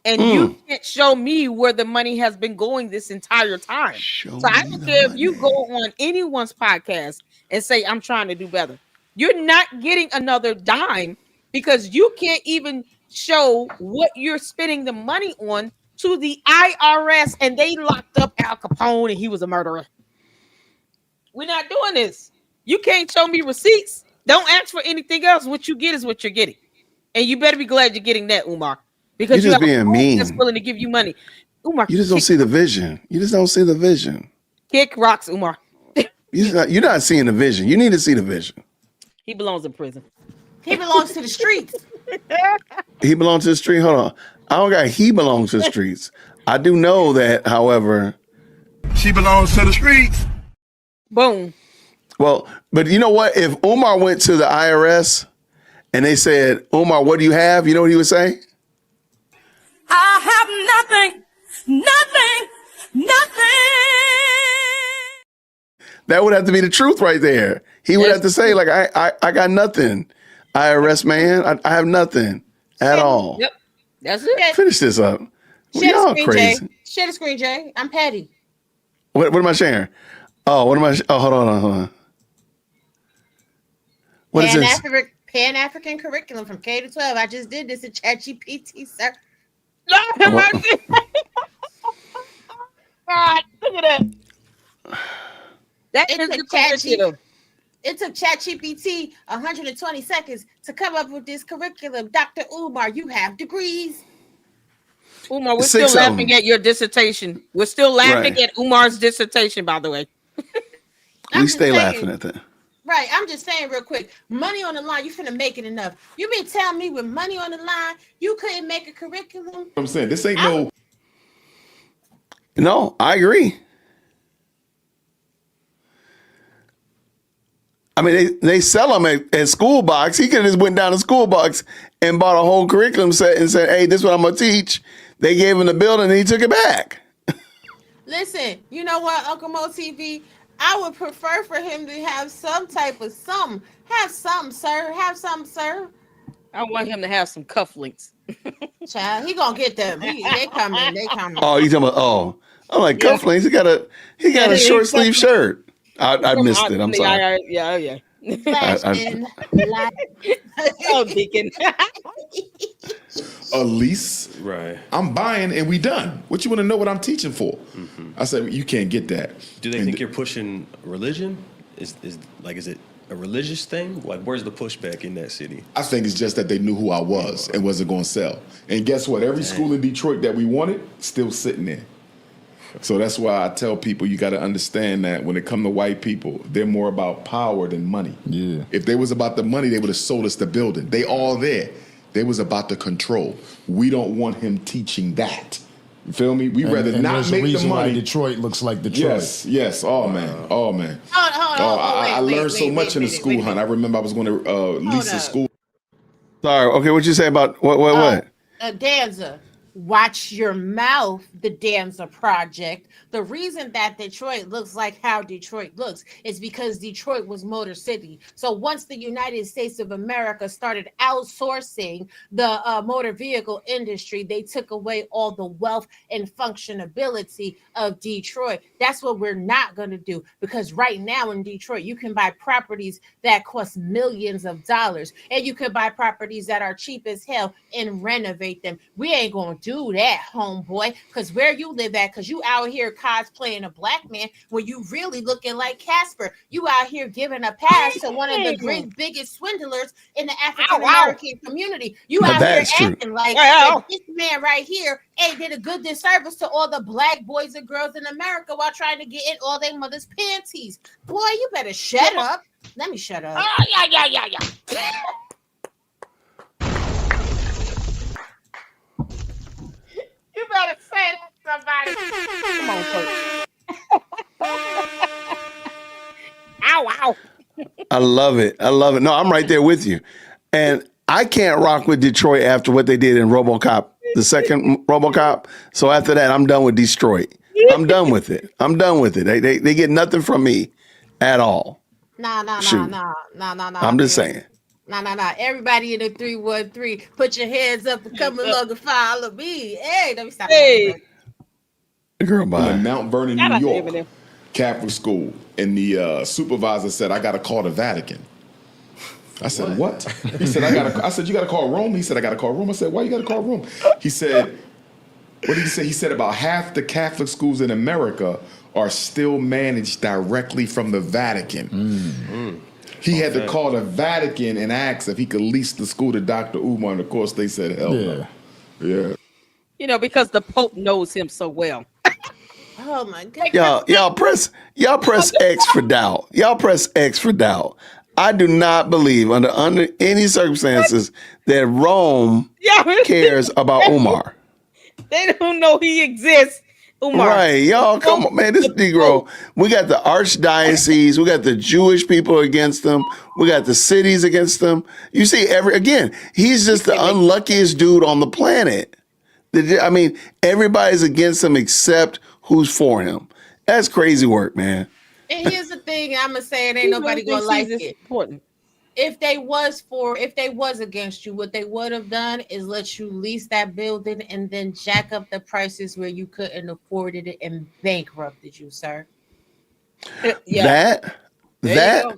And you can't show me where the money has been going this entire time. So I don't care if you go on anyone's podcast and say, I'm trying to do better. You're not getting another dime because you can't even show what you're spending the money on to the IRS, and they locked up Al Capone and he was a murderer. We're not doing this. You can't show me receipts. Don't ask for anything else. What you get is what you're getting. And you better be glad you're getting that, Umar. Because You're you just have a being boss mean. that's willing to give you money. Umar, You just don't see the vision. You just don't see the vision. kick rocks, Umar. You're not seeing the vision. You need to see the vision. He belongs in prison. He belongs to the streets. He belongs to the street. Hold on. I don't got he belongs to the streets. I do know that, however. She belongs to the streets. Boom. Well, but you know what? If Umar went to the IRS and they said, Umar, what do you have? You know what he would say? I have nothing. That would have to be the truth right there. He would have to say, like, I got nothing. IRS man, I have nothing at all. Yep. That's it. Finish this up. Well, Share the y'all screen, crazy. Jay. Share the screen, Jay. I'm Patty. What am I sharing? Oh, what am I? Oh, hold on. What is this? Pan-African curriculum from K to 12. I just did this in ChatGPT, sir. Lord have mercy. God, look at that. That is the curriculum. It took ChatGPT 120 seconds to come up with this curriculum. Dr. Umar, you have degrees. Umar, we're 6 still of laughing them. at your dissertation. We're still laughing Right. at Umar's dissertation, by the way. We stay laughing at that. Right, I'm just saying real quick. Money on the line, you finna make it enough. You mean tell me with money on the line, you couldn't make a curriculum? I'm saying this ain't no. No, I agree. I mean, they sell them at School Box. He could have just went down to School Box and bought a whole curriculum set and said, hey, this is what I'm going to teach. They gave him the building and he took it back. Listen, you know what, Uncle Mo TV? I would prefer for him to have some type of something. Have something, sir. Have something, sir. I want him to have some cufflinks. Child, he gonna get them. They coming. They coming. Oh, you talking about? Oh, I'm like Yeah. cufflinks. He got a short sleeve shirt. I missed it. I'm sorry. Yeah. Flashing light. Oh, Deacon. Elise, Right. I'm buying and we done. What you want to know what I'm teaching for? I said, you can't get that. Do they And think you're pushing religion? Is it a religious thing? Like, where's the pushback in that city? I think it's just that they knew who I was and wasn't going to sell. And guess what? Every school in Detroit that we wanted, still sitting there. So that's why I tell people you got to understand that when it comes to white people, they're more about power than money. Yeah. If they was about the money, they would have sold us the building. They all there. They was about the control. We don't want him teaching that. You feel me? We rather and not there's make a reason the money. why Detroit looks like Detroit. Yes. Oh man. Hold on. I learned so much in the school hunt. I remember I was going to Lisa up. school. Sorry. Okay, what you say about what? Danza. Watch your mouth, the Danza Project. The reason that Detroit looks like how Detroit looks is because Detroit was Motor City. So once the United States of America started outsourcing the motor vehicle industry, they took away all the wealth and functionability of Detroit. That's what we're not going to do, because right now in Detroit, you can buy properties that cost millions of dollars, and you can buy properties that are cheap as hell and renovate them. We ain't going to do that, homeboy, because where you live at, because you out here cosplaying a black man when you really looking like Casper. You out here giving a pass to one of the great biggest swindlers in the African American community. You Now out here that's true. acting like that this man right here ain't did a good disservice to all the black boys and girls in America while trying to get in all their mother's panties. Boy, you better shut up. Let me shut up. Yeah. You better say that to somebody. Come on, coach. Ow. I love it. No, I'm right there with you. And I can't rock with Detroit after what they did in RoboCop, the second RoboCop. So after that, I'm done with Detroit. I'm done with it. They get nothing from me at all. Nah. I'm just saying. Nah. Everybody in the 313, put your hands up and come along and follow me. Hey, let me stop. Hey. Girl, in bye. Mount Vernon, Shout out New to York, Eminem. Catholic school, and the supervisor said, "I got to call the Vatican." I said, "What?" He said, I said, "You got to call Rome." He said, "I got to call Rome." I said, "Why you got to call Rome?" He said, "What did he say?" He said, "About half the Catholic schools in America are still managed directly from the Vatican." He had to call the Vatican and ask if he could lease the school to Dr. Umar, and of course they said, "Hell no." Yeah. You know, because the Pope knows him so well. Oh my God. Y'all press X for doubt. Y'all press X for doubt. I do not believe under any circumstances that Rome cares about Umar. They don't know he exists. Umar. Right, y'all, come on, man. This Negro, we got the archdiocese, we got the Jewish people against them, we got the cities against them. You see, he's just the unluckiest dude on the planet. I mean, everybody's against him except who's for him. That's crazy work, man. And here's the thing, I'm gonna say it ain't nobody gonna like it. Important. If they was against you, what they would have done is let you lease that building and then jack up the prices where you couldn't afford it and bankrupted you, sir. Yeah. That,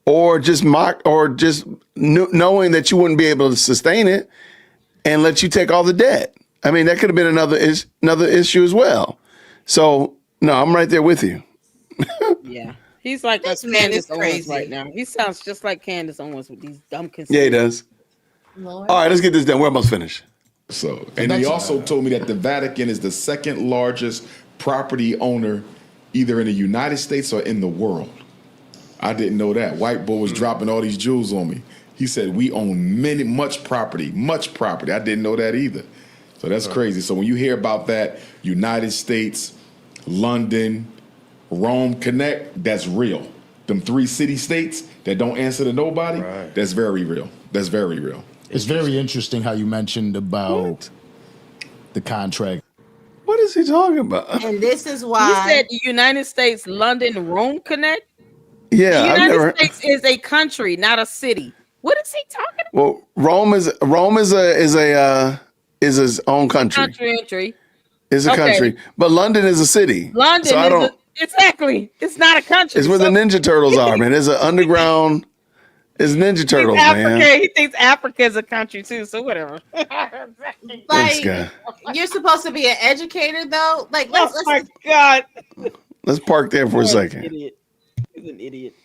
or just knowing that you wouldn't be able to sustain it and let you take all the debt. I mean, that could have been another issue as well. So no, I'm right there with you. Yeah. He's like This a man is Candace Owens crazy right now. He sounds just like Candace Owens with these dumb Yeah, he concerns. does. Lord. All right, let's get this done. We're almost finished. So, and he also told me that the Vatican is the second largest property owner either in the United States or in the world. I didn't know that. White boy was dropping all these jewels on me. He said we own much property. I didn't know that either. So that's crazy. So when you hear about that, United States, London, Rome connect, that's real. Them 3 city-states that don't answer to nobody, that's very real. That's very real. It's very interesting how you mentioned about the contract. What is he talking about? And this is He why said the United States, London, Rome connect. Yeah, The I've United never. States is a country, not a city. What is he talking Well, Rome is his own country. Country entry. It's a Okay. country, but London is a city. London So I don't. exactly. It's not a country. It's where the So Ninja Turtles are, man. It's an underground. It's Ninja Turtles, man. He thinks Africa is a country too. So whatever. This Like guy. you're supposed to be an educator though. Like Oh let's my God. Let's park there for a second. Idiot. He's an idiot.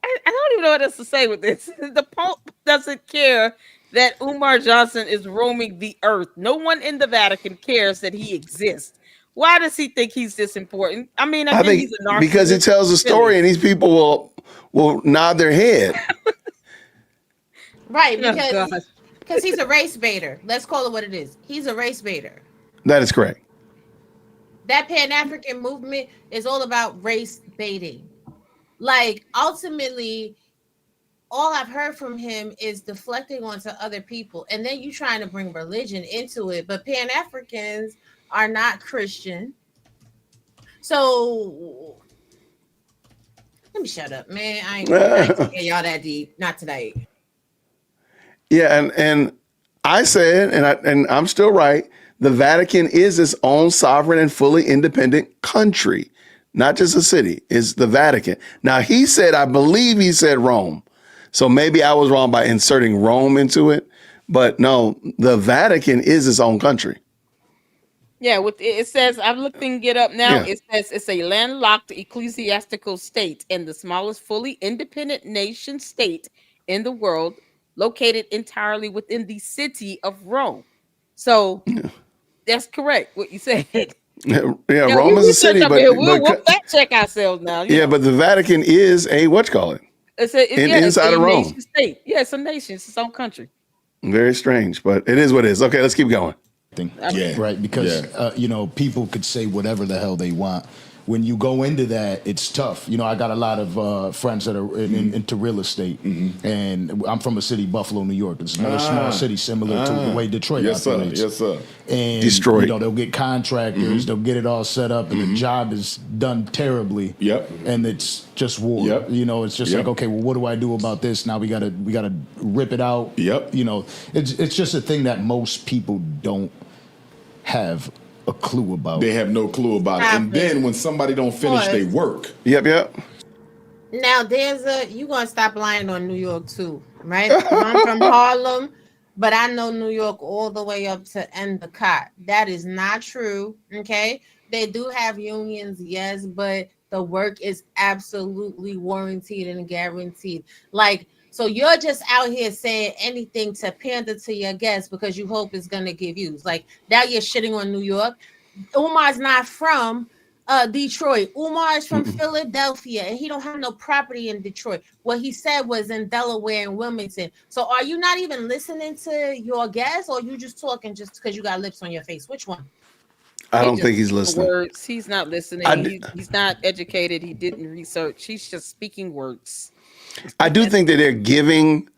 I don't even know what else to say with this. The Pope doesn't care that Umar Johnson is roaming the earth. No one in the Vatican cares that he exists. Why does he think he's this important? I mean, I think he's a narcissist. because he tells a story and these people will nod their head. right Oh, because God. because he's a race baiter. Let's call it what it is. He's a race baiter. That is correct. That Pan-African movement is all about race baiting. Like ultimately, all I've heard from him is deflecting onto other people, and then you trying to bring religion into it. But Pan-Africans are not Christian, so let me shut up, man. I ain't gonna get y'all that deep. Not tonight. Yeah, and I said, and I'm still right. The Vatican is its own sovereign and fully independent country, not just a city. It's the Vatican. Now he said, I believe he said Rome, so maybe I was wrong by inserting Rome into it. But no, the Vatican is its own country. Yeah, it says, I'm looking it up now. Yeah. It says it's a landlocked ecclesiastical state and the smallest fully independent nation state in the world, located entirely within the city of Rome. So that's correct what you said. Yeah, Now, Rome we is a research city, up but, here. We'll fact check ourselves now. you yeah, know. but the Vatican is a whatchamacallit. It's inside of Rome. nation state. Yeah, it's a nation. It's its own country. Very strange, but it is what it is. Okay, let's keep going. Yeah. Right, because people could say whatever the hell they want. When you go into that, it's tough. I got a lot of friends that are into real estate, and I'm from a city, Buffalo, New York. It's another small city similar to the way Detroit operates. Yes, sir. And Detroit. they'll get contractors, they'll get it all set up, and the job is done terribly. Yep. And it's just war. Yep. It's just Yep. like, okay, well, what do I do about this? Now we gotta rip it out. Yep. It's just a thing that most people don't have a clue about. They have no clue about it. And then when somebody don't finish their work, Yep. Now you gonna stop lying on New York too, right? I'm from Harlem, but I know New York all the way up to Endicott. That is not true. Okay, they do have unions, yes, but the work is absolutely warranted and guaranteed. Like, so you're just out here saying anything to pander to your guests because you hope it's gonna give views. Like now you're shitting on New York. Umar's not from Detroit. Umar is from Philadelphia, and he don't have no property in Detroit. What he said was in Delaware and Wilmington. So are you not even listening to your guests, or you just talking just because you got lips on your face? Which one? I don't think he's listening. Words. He's not listening. He's not educated. He didn't research. He's just speaking words. I do think that they're giving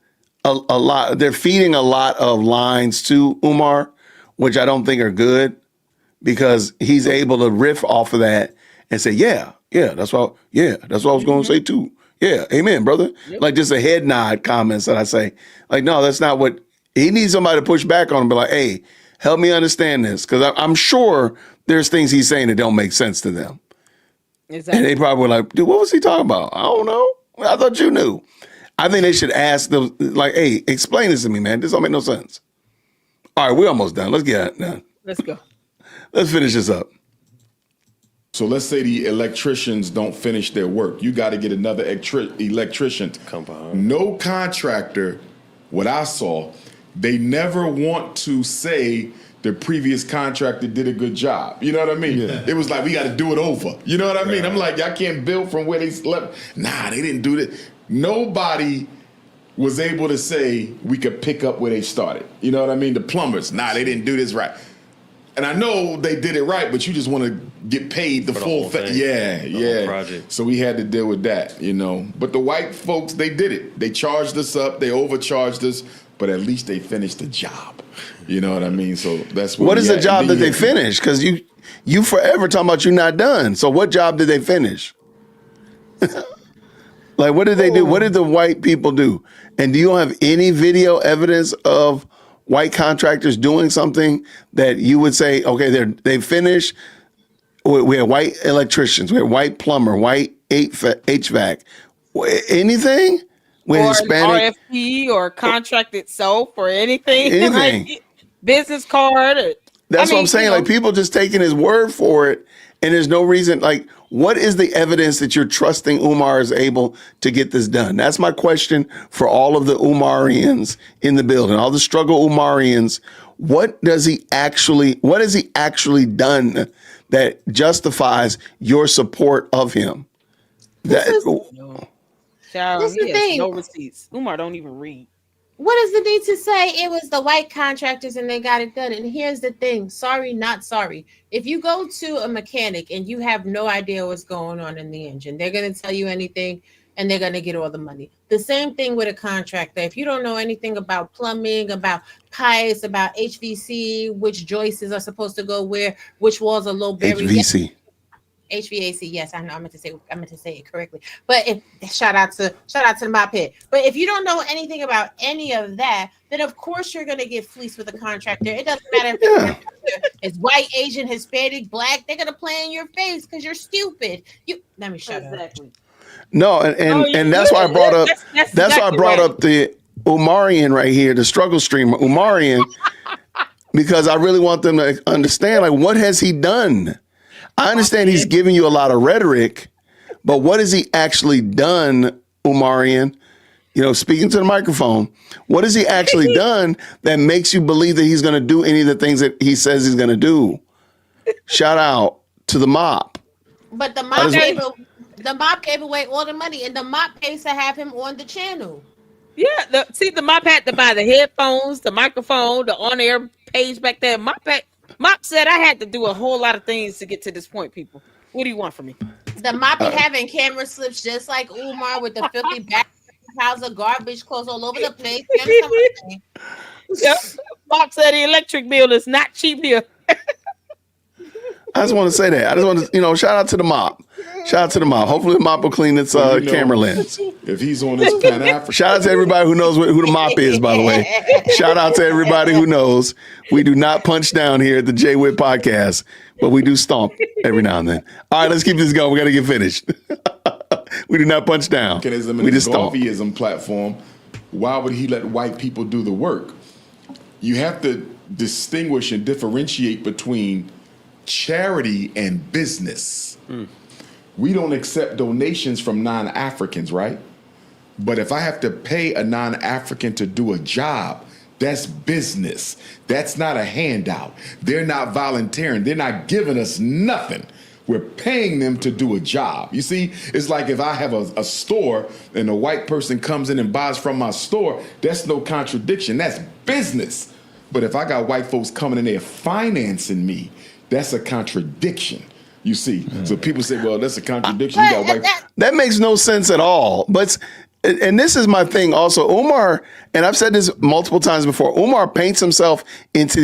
a lot. They're feeding a lot of lines to Umar, which I don't think are good, because he's able to riff off of that and say, yeah, that's what I was going to say too. Yeah, amen, brother. Yep. Like just a head nod comments that I say. Like, no, that's not what he needs. Somebody to push back on him, be like, hey, help me understand this, because I'm sure there's things he's saying that don't make sense to them. Exactly. And they probably were like, dude, what was he talking about? I don't know. I thought you knew. I think they should ask them, like, hey, explain this to me, man. This don't make no sense. All right, we're almost done. Let's get it done. Let's go. Let's finish this up. so let's say the electricians don't finish their work. You got to get another electrician to come behind. No contractor, what I saw, they never want to say the previous contractor did a good job. You know what I mean? Yeah. It was like, we got to do it over. You know what I mean? I'm like, y'all can't build from where they slept. Nah, they didn't do that. Nobody was able to say we could pick up where they started. You know what I mean? The plumbers, nah, they didn't do this right. And I know they did it right, but you just want to get paid the For the full whole thing. thing. Yeah, The yeah. whole project. So we had to deal with that, But the white folks, they did it. They charged us up. They overcharged us, but at least they finished the job. You know what I mean? So that's What we is the at. job And that then they finished? Because you forever talking about you not done. So what job did they finish? Like, what did they do? What did the white people do? And do you have any video evidence of white contractors doing something that you would say, okay, they finished? We have white electricians, we have white plumber, white HVAC, anything? With Or Hispanic, RFP or contract itself or anything. anything. Like business card. That's what I'm saying. Like people just taking his word for it, and there's no reason. Like, what is the evidence that you're trusting Umar is able to get this done? That's my question for all of the Umarians in the building, all the struggle Umarians. What has he actually done that justifies your support of him? Child, This is the he has thing. no receipts. Umar don't even read. What is the need to say it was the white contractors and they got it done? And here's the thing. Sorry, not sorry. If you go to a mechanic and you have no idea what's going on in the engine, they're going to tell you anything and they're going to get all the money. The same thing with a contractor. If you don't know anything about plumbing, about pipes, about HVC, which joists are supposed to go where, which walls are low buried. HVC. HVAC, yes, I know. I meant to say it correctly. But shout out to the mop pit. But if you don't know anything about any of that, then of course you're gonna get fleeced with a contractor. It doesn't matter if it's white, Asian, Hispanic, black. They're gonna play in your face because you're stupid. Let me shut up. No, and that's why I brought up. That's why I brought up the Umarian right here, the struggle streamer Umarian, because I really want them to understand, like, what has he done? I understand he's giving you a lot of rhetoric, but what has he actually done, Umarian? You know, speaking to the microphone, what has he actually done that makes you believe that he's going to do any of the things that he says he's going to do? Shout out to the mop. But the mop gave away all the money, and the mop pays to have him on the channel. Yeah, the mop had to buy the headphones, the microphone, the on-air page back there. Mop said I had to do a whole lot of things to get to this point, people. What do you want from me? The mop be having camera slips just like Umar with the filthy back piles of garbage clothes all over the place. You understand what I'm saying? Yep. Mop said the electric bill is not cheap here. I just want to say that. I just want to, shout out to the mop. Shout out to the mop. Hopefully the mop will clean its camera lens. If he's on this Pan-African. Shout out to everybody who knows who the mop is, by the way. Shout out to everybody who knows. We do not punch down here at the Jay Witt podcast, but we do stomp every now and then. All right, let's keep this going. We got to get finished. We do not punch down. We just stomp. Garveyism platform, why would he let white people do the work? You have to distinguish and differentiate between charity and business. We don't accept donations from non-Africans, right? But if I have to pay a non-African to do a job, that's business. That's not a handout. They're not volunteering. They're not giving us nothing. We're paying them to do a job. You see, it's like if I have a store and a white person comes in and buys from my store, that's no contradiction. That's business. But if I got white folks coming in there financing me, that's a contradiction. You see, so people say, well, that's a contradiction. You got white. That makes no sense at all. But, and this is my thing also, Umar, and I've said this multiple times before, Umar paints himself into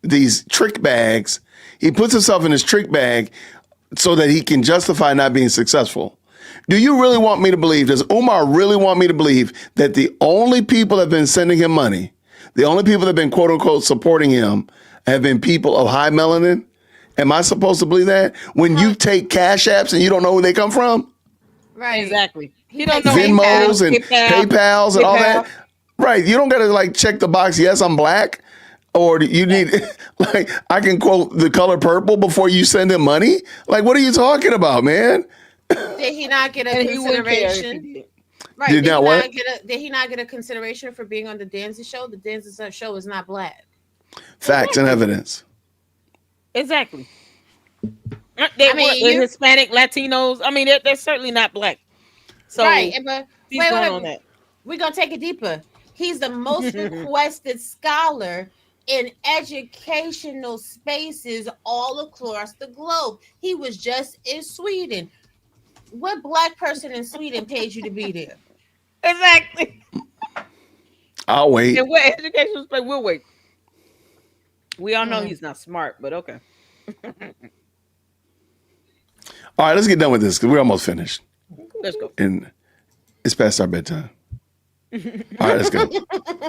these trick bags. He puts himself in his trick bag so that he can justify not being successful. Do you really want me to believe, does Umar really want me to believe that the only people that have been sending him money, the only people that have been quote unquote supporting him have been people of high melanin? Am I supposed to believe that? When you take cash apps and you don't know where they come from? Right. Exactly. You don't know Venmos and PayPals and all that. Right. You don't got to check the box, yes, I'm black. Or you need, I can quote the color purple before you send him money? Like, what are you talking about, man? Did he not get a consideration? Right. Did he not get a consideration for being on the Danza show? The Danza show is not black. Facts and evidence. Exactly. They're Hispanic, Latinos. I mean, they're certainly not black. So right, but wait, on that. We're gonna take it deeper. He's the most requested scholar in educational spaces all across the globe. He was just in Sweden. What black person in Sweden paid you to be there? Exactly. I'll wait. And what educational space? We'll wait. We all know he's not smart, but okay. All right, let's get done with this because we're almost finished. Let's go. And it's past our bedtime. All right, let's go.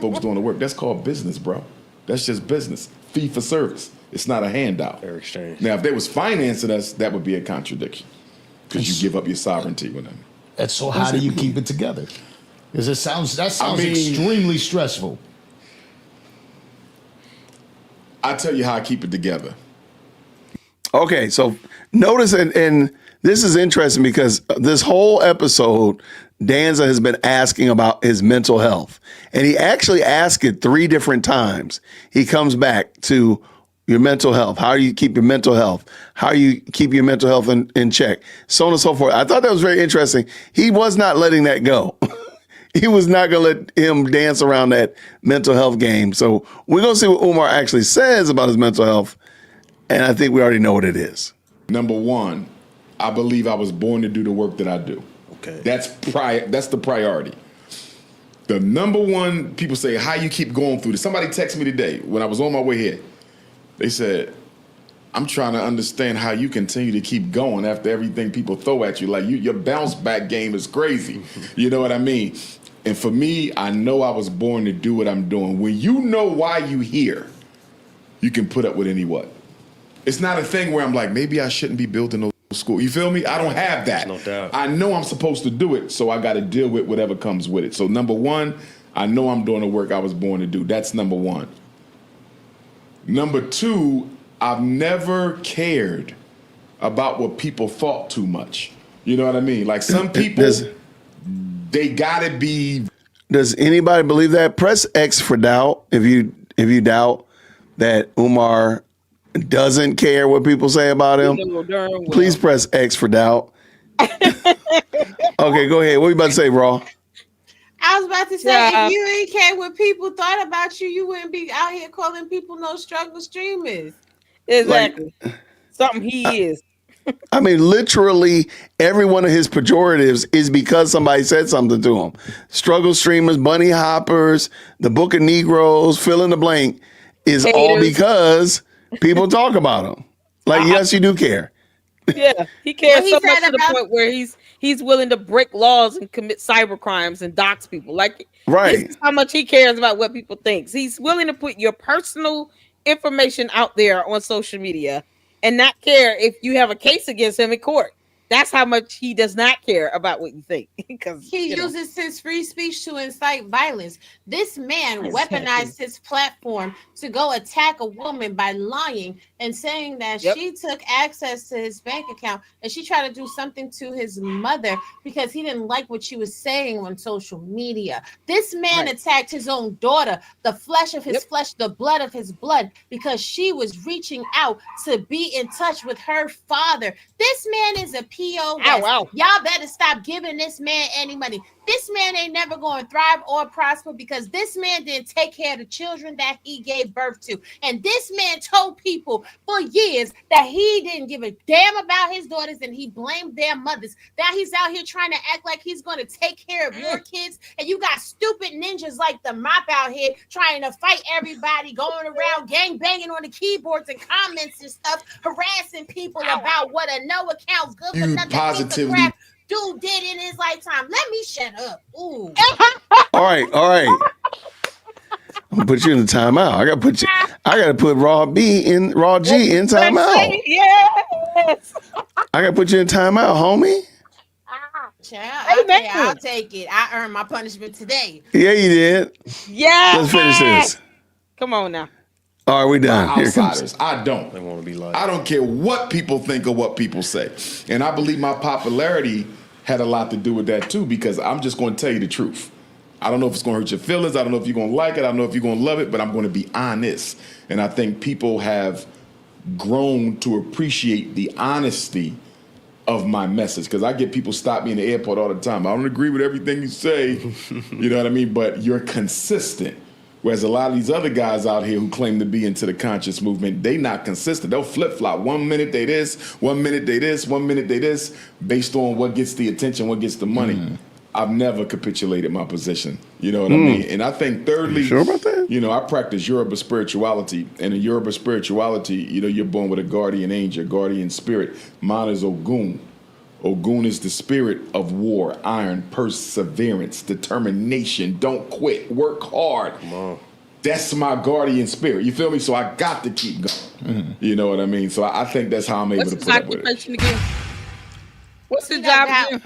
Folks doing the work. That's called business, bro. That's just business. Fee for service. It's not a handout. Fair exchange. Now, if they was financing us, that would be a contradiction because you give up your sovereignty with them. And so how do you keep it together? Because that sounds extremely stressful. I tell you how I keep it together. Okay, so notice, and this is interesting because this whole episode, Danza has been asking about his mental health. And he actually asked it 3 different times. He comes back to your mental health. How do you keep your mental health? How you keep your mental health in check? So on and so forth. I thought that was very interesting. He was not letting that go. He was not going to let him dance around that mental health game. So we're going to see what Umar actually says about his mental health. And I think we already know what it is. Number 1, I believe I was born to do the work that I do. Okay. That's the priority. The number 1, people say, how you keep going through this. Somebody texted me today when I was on my way here. They said, I'm trying to understand how you continue to keep going after everything people throw at you. Like your bounce back game is crazy. You know what I mean? And for me, I know I was born to do what I'm doing. When you know why you here, you can put up with any what. It's not a thing where I'm like, maybe I shouldn't be building no school. You feel me? I don't have that. No doubt. I know I'm supposed to do it, so I got to deal with whatever comes with it. So number 1, I know I'm doing the work I was born to do. That's number 1. Number 2, I've never cared about what people thought too much. You know what I mean? Like some people, they gotta be. Does anybody believe that? Press X for doubt. If you doubt that Umar doesn't care what people say about him, please press X for doubt. Okay, go ahead. What are you about to say, Raw? I was about to say, if you ain't care what people thought about you, you wouldn't be out here calling people no struggle streamers. Exactly. Something he is. I mean, literally every one of his pejoratives is because somebody said something to him. Struggle streamers, bunny hoppers, the Book of Negroes, fill in the blank is Haters. all because people talk about him. Like, yes, you do care. Yeah, he cares What he so much said to the about- point where he's willing to break laws and commit cyber crimes and dox people. Like, Right. this is how much he cares about what people think. He's willing to put your personal information out there on social media and not care if you have a case against him in court. That's how much he does not care about what you think. Because He uses his free speech to incite violence. This man weaponized his platform to go attack a woman by lying and saying that she took access to his bank account and she tried to do something to his mother because he didn't like what she was saying on social media. This man attacked his own daughter, the flesh of his flesh, the blood of his blood, because she was reaching out to be in touch with her father. This man is a POS. Y'all better stop giving this man any money. This man ain't never going to thrive or prosper because this man didn't take care of the children that he gave birth to. And this man told people for years that he didn't give a damn about his daughters and he blamed their mothers. Now he's out here trying to act like he's going to take care of your kids. And you got stupid ninjas like the mop out here trying to fight everybody, going around gang banging on the keyboards and comments and stuff, harassing people about what a no account's good for nothing. Positively. Dude did in his lifetime. Let me shut up. Ooh. All right. I'm gonna put you in the timeout. I gotta put Raw G in timeout. Yes. I gotta put you in timeout, homie. I'll take it. I earned my punishment today. Yeah, you did. Yeah. Let's finish this. Come on now. All right, we done. Here it comes. Outsiders. I don't. They want to be like. I don't care what people think or what people say. And I believe my popularity had a lot to do with that too, because I'm just going to tell you the truth. I don't know if it's going to hurt your feelings. I don't know if you're going to like it. I don't know if you're going to love it, but I'm going to be honest. And I think people have grown to appreciate the honesty of my message, because I get people stop me in the airport all the time. I don't agree with everything you say, you know what I mean? But you're consistent. Whereas a lot of these other guys out here who claim to be into the conscious movement, they not consistent. They'll flip-flop. 1 minute they this, 1 minute they this, 1 minute they this, based on what gets the attention, what gets the money. I've never capitulated my position. You know what I mean? And I think thirdly, You sure about that? you know, I practice Yoruba spirituality. And in Yoruba spirituality, you know, you're born with a guardian angel, guardian spirit. Mine is Ogun. Ogun is the spirit of war, iron, perseverance, determination. Don't quit. Work hard. Come on. That's my guardian spirit. You feel me? So I got to keep going. You know what I mean? So I think that's how I'm able What's to his put up with it. occupation again? What's his He job got again?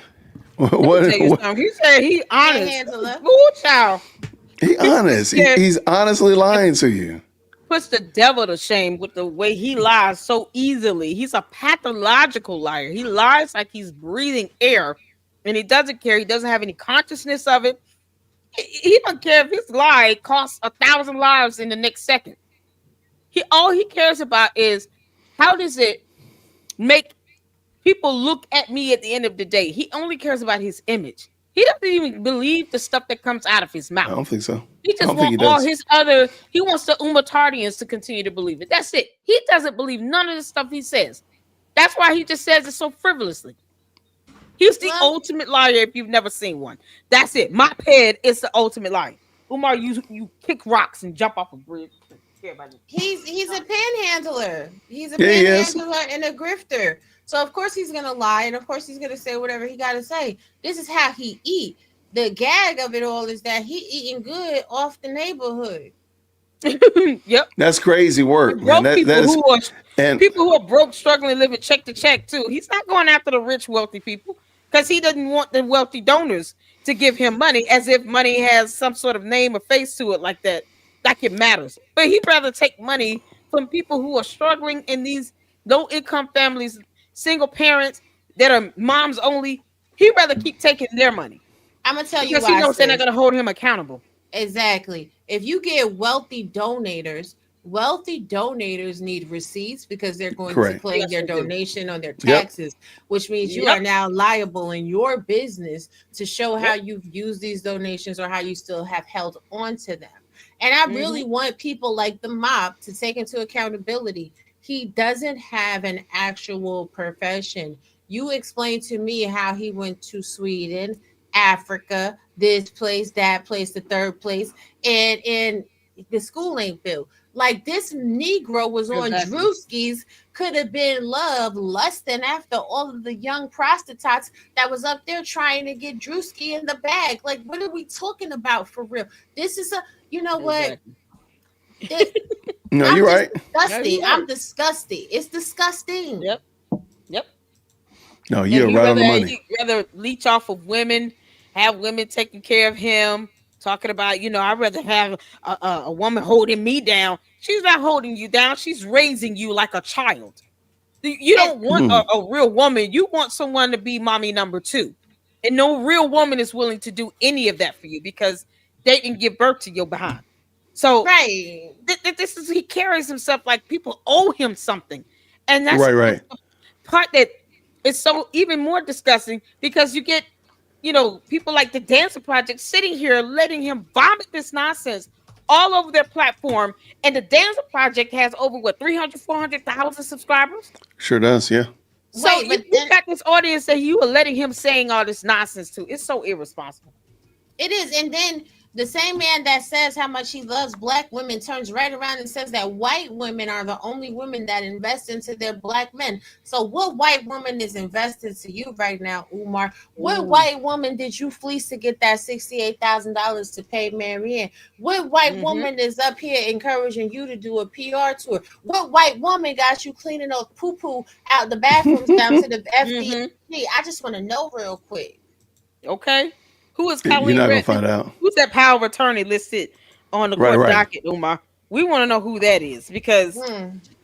What? Tell you something. He said he honest. Angela. Ooh, child. He honest. Yeah. He's honestly lying to you. Puts the devil to shame with the way he lies so easily. He's a pathological liar. He lies like he's breathing air, and he doesn't care. He doesn't have any consciousness of it. He don't care if his lie costs 1,000 lives in the next second. All he cares about is how does it make people look at me at the end of the day. He only cares about his image. He doesn't even believe the stuff that comes out of his mouth. I don't think so. He I just don't think he wants all does. his other, he wants the Umatardians to continue to believe it. That's it. He doesn't believe none of the stuff he says. That's why he just says it so frivolously. He's the ultimate liar if you've never seen one. That's it. Mop head is the ultimate liar. Umar, you kick rocks and jump off a bridge. He's a panhandler. He's a Yeah, he is. panhandler and a grifter. So of course he's gonna lie, and of course he's gonna say whatever he gotta say. This is how he eat. The gag of it all is that he eating good off the neighborhood. Yep. That's crazy work, man. Broke And people who are broke, struggling, living check to check too. He's not going after the rich, wealthy people because he doesn't want the wealthy donors to give him money, as if money has some sort of name or face to it, like that, like it matters. But he'd rather take money from people who are struggling in these low-income families, single parents that are moms only. He'd rather keep taking their money. I'm gonna tell you because why. he knows they're not going to hold him accountable. Exactly. If you get wealthy donators need receipts because they're going Correct. to claim Yes, their they do. donation on their taxes, which means you are now liable in your business to show how you've used these donations or how you still have held on to them. And I really want people like the mob to take into accountability. He doesn't have an actual profession. You explained to me how he went to Sweden, Africa, this place, that place, the third place, and the school ain't built. Like this Negro was on Drewski's, could have been lusting after all of the young prostitutes that was up there trying to get Drewski in the bag. Like, what are we talking about for real? This is what? No, you're right. Disgusting. I'm disgusted. It's disgusting. Yep. No, you're right on the money. He'd rather leech off of women, have women taking care of him, talking about, I'd rather have a woman holding me down. She's not holding you down. She's raising you like a child. You don't want a real woman. You want someone to be mommy number 2. And no real woman is willing to do any of that for you because they didn't give birth to your behind. So right. He carries himself like people owe him something. And that's right. The part that is so even more disgusting because you get, people like the Danza Project sitting here letting him vomit this nonsense all over their platform. And the Danza Project has over 300,000-400,000 subscribers. Sure does, yeah. So you got this audience that you are letting him saying all this nonsense to. It's so irresponsible. It is. And then the same man that says how much he loves black women turns right around and says that white women are the only women that invest into their black men. So what white woman is invested to you right now, Umar? What white woman did you fleece to get that $68,000 to pay Marianne? What white woman is up here encouraging you to do a PR tour? What white woman got you cleaning those poo-poo out the bathrooms down to the FDP? I just want to know real quick. Okay. Who is Colleen? You're not going to find out. Who's that power of attorney listed on the court docket, Umar? We want to know who that is because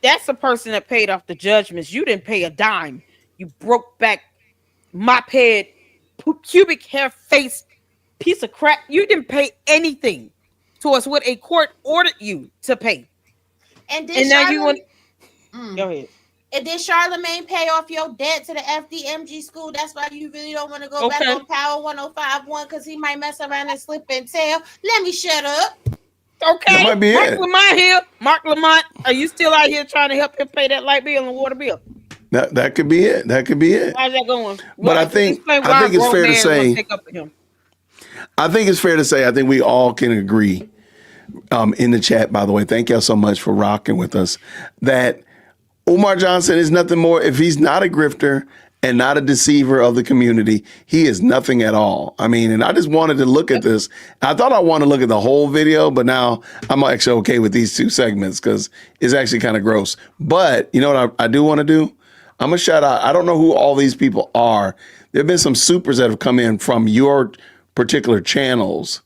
that's the person that paid off the judgments. You didn't pay a dime. You broke back mop head, cubic hair face, piece of crap. You didn't pay anything towards what a court ordered you to pay. And then now you want. Go ahead. And did Charlemagne pay off your debt to the FDMG school? That's why you really don't want to go back on Power 105.1 because he might mess around and slip and tell. Let me shut up. Okay. That might be Mark it. Lamont here. Mark Lamont, are you still out here trying to help him pay that light bill and water bill? That could be it. That could be it. How's that going? But I think it's fair to say. I think it's fair to say. I think we all can agree. In the chat, by the way, thank y'all so much for rocking with us. That Umar Johnson is nothing more if he's not a grifter and not a deceiver of the community. He is nothing at all. I mean, and I just wanted to look at this. I thought I wanted to look at the whole video, but now I'm actually okay with these 2 segments because it's actually kind of gross. But you know what I do want to do? I'm going to shout out. I don't know who all these people are. There have been some supers that have come in from your particular channels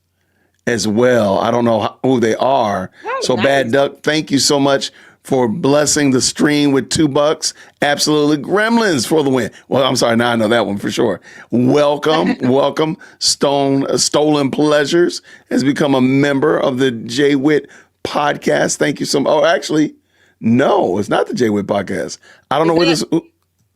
as well. I don't know who they are. Oh, so nice. Bad Duck, thank you so much for blessing the stream with $2. Absolutely. Gremlins for the win. Well, I'm sorry. Now I know that one for sure. Welcome. Welcome. Stolen Pleasures has become a member of the Jay Witt podcast. Thank you so much. Oh, actually, no, it's not the Jay Witt podcast. I don't know where this.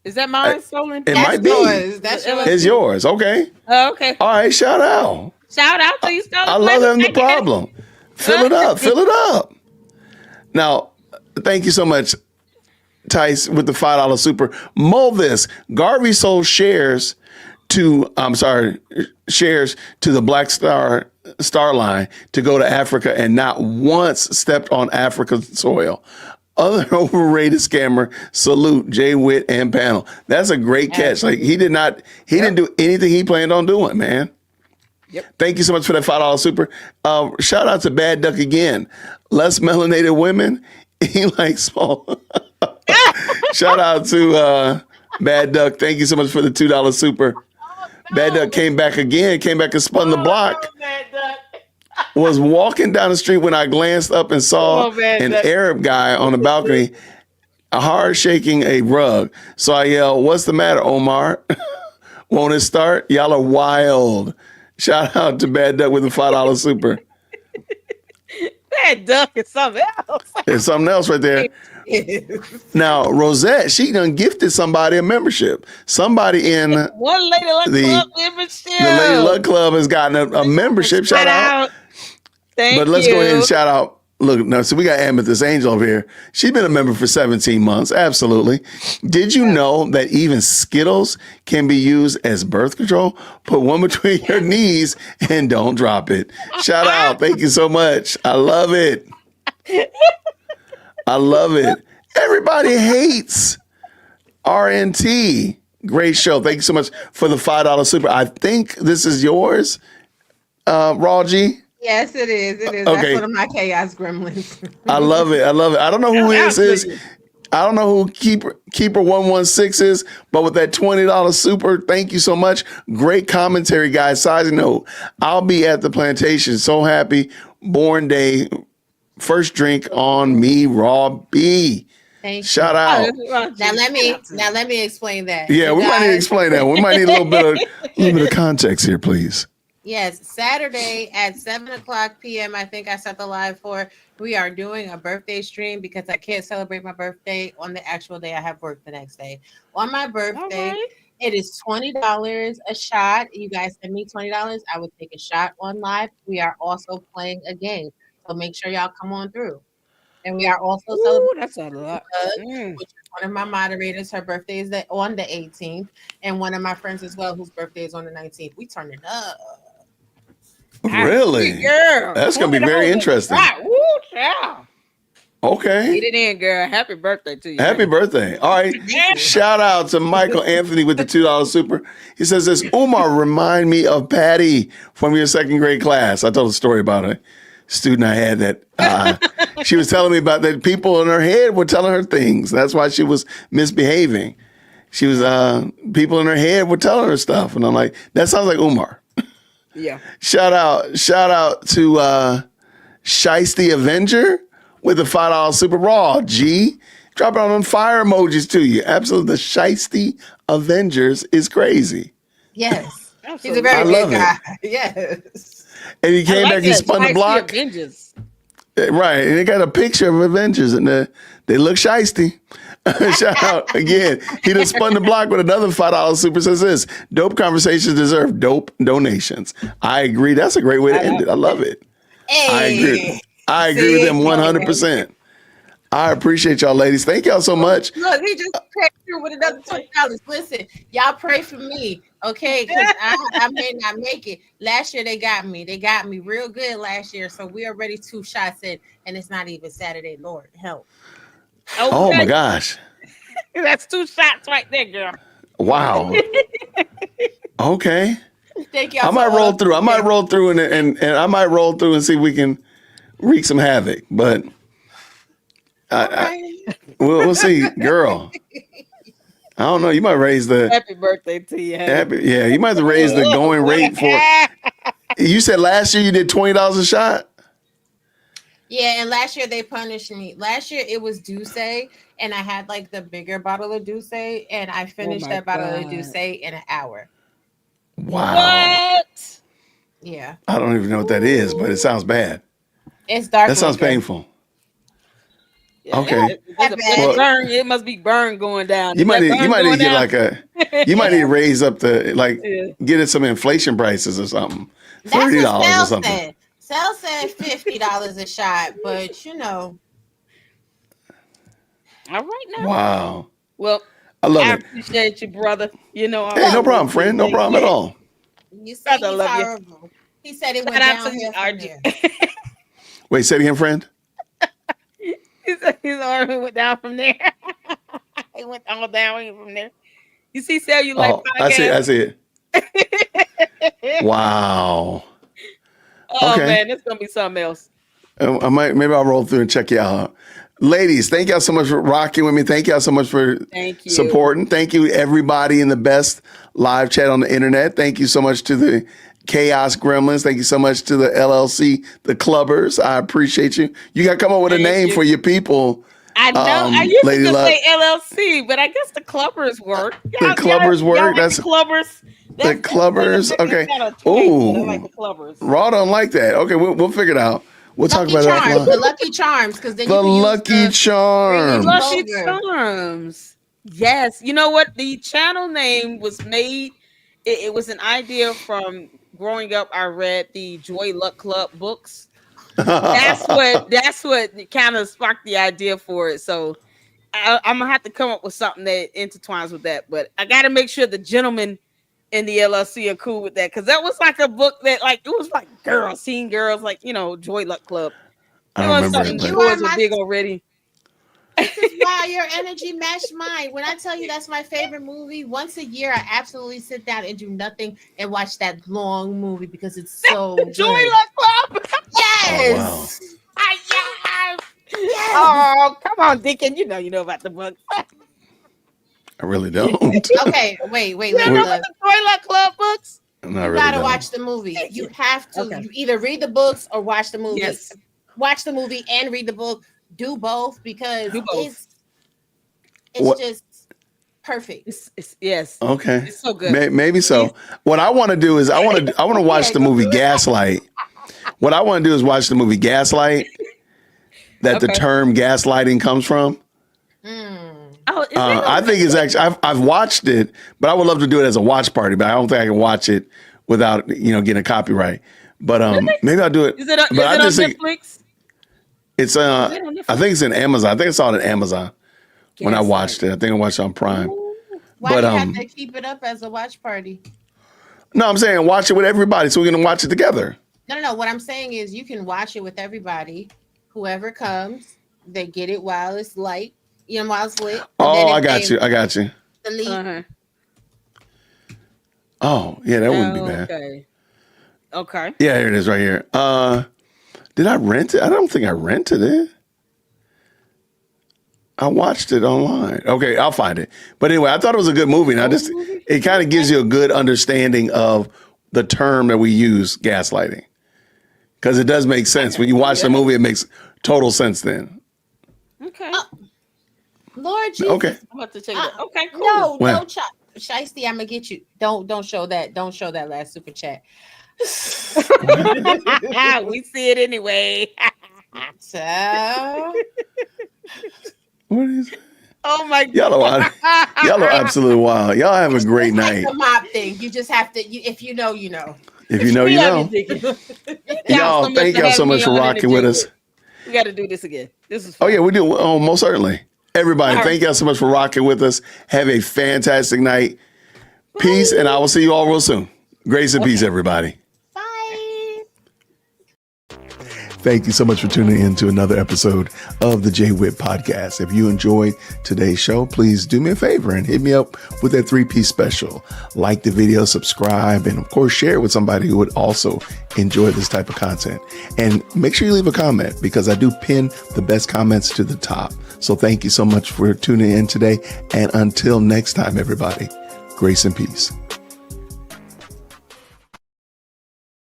Is that mine stolen? It might be. Yours. That's yours. It's yours. Okay. Oh, okay. All right. Shout out. Shout out to you, stolen. I love having the problem. Fill it up. Fill it up. Now, thank you so much, Tice, with the $5 super. This. Garvey sold shares to the Black Star Line to go to Africa and not once stepped on Africa's soil. Other overrated scammer, salute Jay Witt and panel. That's a great catch. Like he didn't do anything he planned on doing, man. Yep. Thank you so much for that $5 super. Shout out to Bad Duck again. Less melanated women. He likes small. Shout out to Bad Duck. Thank you so much for the $2 super. Bad Duck came back again, and spun the block. Was walking down the street when I glanced up and saw an Arab guy on the balcony, hard shaking a rug. So I yelled, "What's the matter, Umar? Won't it start? Y'all are wild." Shout out to Bad Duck with the $5 super. Bad Duck is something else. There's something else right there. Now, Rosette, she done gifted somebody a membership. Somebody in One Lady Luck Club membership. The Lady Luck Club has gotten a membership. Shout out. Thank you. But let's go ahead and shout out. Look, now, so we got Amethyst Angel over here. She's been a member for 17 months. Absolutely. Did you know that even Skittles can be used as birth control? Put one between your knees and don't drop it. Shout out. Thank you so much. I love it. I love it. Everybody hates RNT. Great show. Thank you so much for the $5 super. I think this is yours, Raw G. Yes, it is. It is. Okay. That's one of my chaos gremlins. I love it. I love it. I don't know who this is. I don't know who Keeper 116 is, but with that $20 super, thank you so much. Great commentary, guys. Side note, I'll be at the plantation. So happy. Born Day. First drink on me, Raw B. Thank Shout you. out. Now let me explain that. Yeah, You we might need to guys- explain that. We might need a little bit of context here, please. Yes, Saturday at 7:00 p.m. I think I set the live for. We are doing a birthday stream because I can't celebrate my birthday on the actual day. I have work the next day. On my birthday, it is $20 a shot. You guys send me $20. I would take a shot on live. We are also playing a game, so make sure y'all come on through. And we are also celebrating. That's a lot. Which is one of my moderators. Her birthday is on the 18th, and one of my friends as well, whose birthday is on the 19th. We turn it up. Really? Girl, That's going to be very interesting. Woo, child. Okay. Get it in, girl. Happy birthday to you. Happy birthday. All right. Shout out to Michael Anthony with the $2 super. He says this, Umar, remind me of Patty from your second grade class. I told a story about a student I had that she was telling me about that people in her head were telling her things. That's why she was misbehaving. She was, people in her head were telling her stuff. And I'm like, that sounds like Umar. Yeah. Shout out to Shiesty Avenger with the $5 super raw. G, drop it on fire emojis to you. Absolutely, the Shiesty Avengers is crazy. Yes, he's a very good guy. Yes, and he came back. He spun the block. Avengers. Right, and they got a picture of Avengers, and they look shiesty. Shout out again. He just spun the block with another $5 super. Says this: dope conversations deserve dope donations. I agree. That's a great way to end it. I love it. Hey. I agree with them 100%. I appreciate y'all, ladies. Thank y'all so much. Look, he just came through with another $20. Listen, y'all pray for me, okay? Because I may not make it. Last year they got me. They got me real good last year. So we already 2 shots in, and it's not even Saturday. Lord help. Oh my gosh. That's 2 shots right there, girl. Wow. Okay. Thank y'all. I might roll through. I might roll through and I might roll through and see if we can wreak some havoc. But we'll see, girl. I don't know. You might raise the Happy birthday to you. yeah. You might have to raise the going rate for. You said last year you did $20 a shot. Yeah, and last year they punished me. Last year it was Douce, and I had like the bigger bottle of Douce, and I finished that bottle of Douce in an hour. Wow. What? Yeah. I don't even know what that is, but it sounds bad. It's dark. That sounds liquor. painful. Yeah, Okay. It must be burn going down. You might need to get like you might need to raise up the get it some inflation prices or something. $30 or something. Sal said $50 a shot, but All right now. Wow. Well, I love it. Appreciate you, brother. You know, Hey, no problem, friend. No problem at all. You said he's horrible. He said it went downhill from there. Wait, say it again, friend. He said his arm went down from there. It went all down from there. You see, Sal, you like podcasts? I see it. Wow. Oh man, that's gonna be something else. Maybe I'll roll through and check you out. Ladies, thank y'all so much for rocking with me. Thank y'all so much for supporting. Thank you, everybody in the best live chat on the internet. Thank you so much to the Chaos Gremlins. Thank you so much to the LLC, the Clubbers. I appreciate you. You got to come up with a name for your people. I know. I used Lady to just Luck. say LLC, but I guess the Clubbers work. The Clubbers work. That's the Clubbers. The Clubbers. Okay. Oh, like the Clubbers. Raw don't like that. Okay, we'll figure it out. We'll talk about Charms, that. the Lucky Charms, because then The you can Lucky Charms. Lucky Charms. Yes. You know what? The channel name was made. It was an idea from growing up. I read the Joy Luck Club books. That's what kind of sparked the idea for it. So I'm gonna have to come up with something that intertwines with that. But I got to make sure the gentlemen in the LLC are cool with that, because that was like a book that it was like teen girls, like Joy Luck Club. I don't remember it. You boys were big already. This is why your energy matched mine. When I tell you that's my favorite movie, once a year I absolutely sit down and do nothing and watch that long movie because it's so good. Joy Luck Club. Yes. Oh, wow. Yes. Oh, come on, Deacon. You know about the book. I really don't. Okay, wait. You know about the Joy Luck Club books? You gotta watch the movie. You have to. Okay. You either read the books or watch the movie. Yes. Watch the movie and read the book. Do both because it's just perfect. It's yes. Okay. It's so good. Maybe so. What I want to do is I want to watch the movie Gaslight. What I want to do is watch the movie Gaslight. That the term gaslighting comes from. Oh, I think it's actually I've watched it, but I would love to do it as a watch party. But I don't think I can watch it without getting a copyright. But maybe I'll do it. Is it on Netflix? It's I think it's in Amazon. I think I saw it in Amazon when I watched it. I think I watched it on Prime. Why do you have to keep it up as a watch party? No, I'm saying watch it with everybody so we're gonna watch it together. No. What I'm saying is you can watch it with everybody. Whoever comes, they get it while it's light. While it's lit. Oh, I got you. Delete. Oh, yeah, that wouldn't be bad. Okay. Yeah, here it is right here. Did I rent it? I don't think I rented it. I watched it online. Okay, I'll find it. But anyway, I thought it was a good movie. And it kind of gives you a good understanding of the term that we use, gaslighting. Because it does make sense. When you watch the movie, it makes total sense then. Okay. Lord Jesus. Okay. I'm about to check it out. Okay, cool. No, Shiesty, I'm gonna get you. Don't show that. Don't show that last super chat. We see it anyway. So, What is it? Oh my God. Y'all are absolutely wild. Y'all have a great night. the mob thing. You just have to. If you know, you know. If you know, you know. Y'all, thank y'all so much for rocking with us. We got to do this again. This is fun. Oh yeah, we do. Oh, most certainly. Everybody, thank y'all so much for rocking with us. Have a fantastic night. Peace, and I will see you all real soon. Grace and peace, everybody. Bye. Thank you so much for tuning in to another episode of the Jay Whitt Podcast. If you enjoyed today's show, please do me a favor and hit me up with that 3-piece special. Like the video, subscribe, and of course, share it with somebody who would also enjoy this type of content. And make sure you leave a comment because I do pin the best comments to the top. So thank you so much for tuning in today. And until next time, everybody, grace and peace.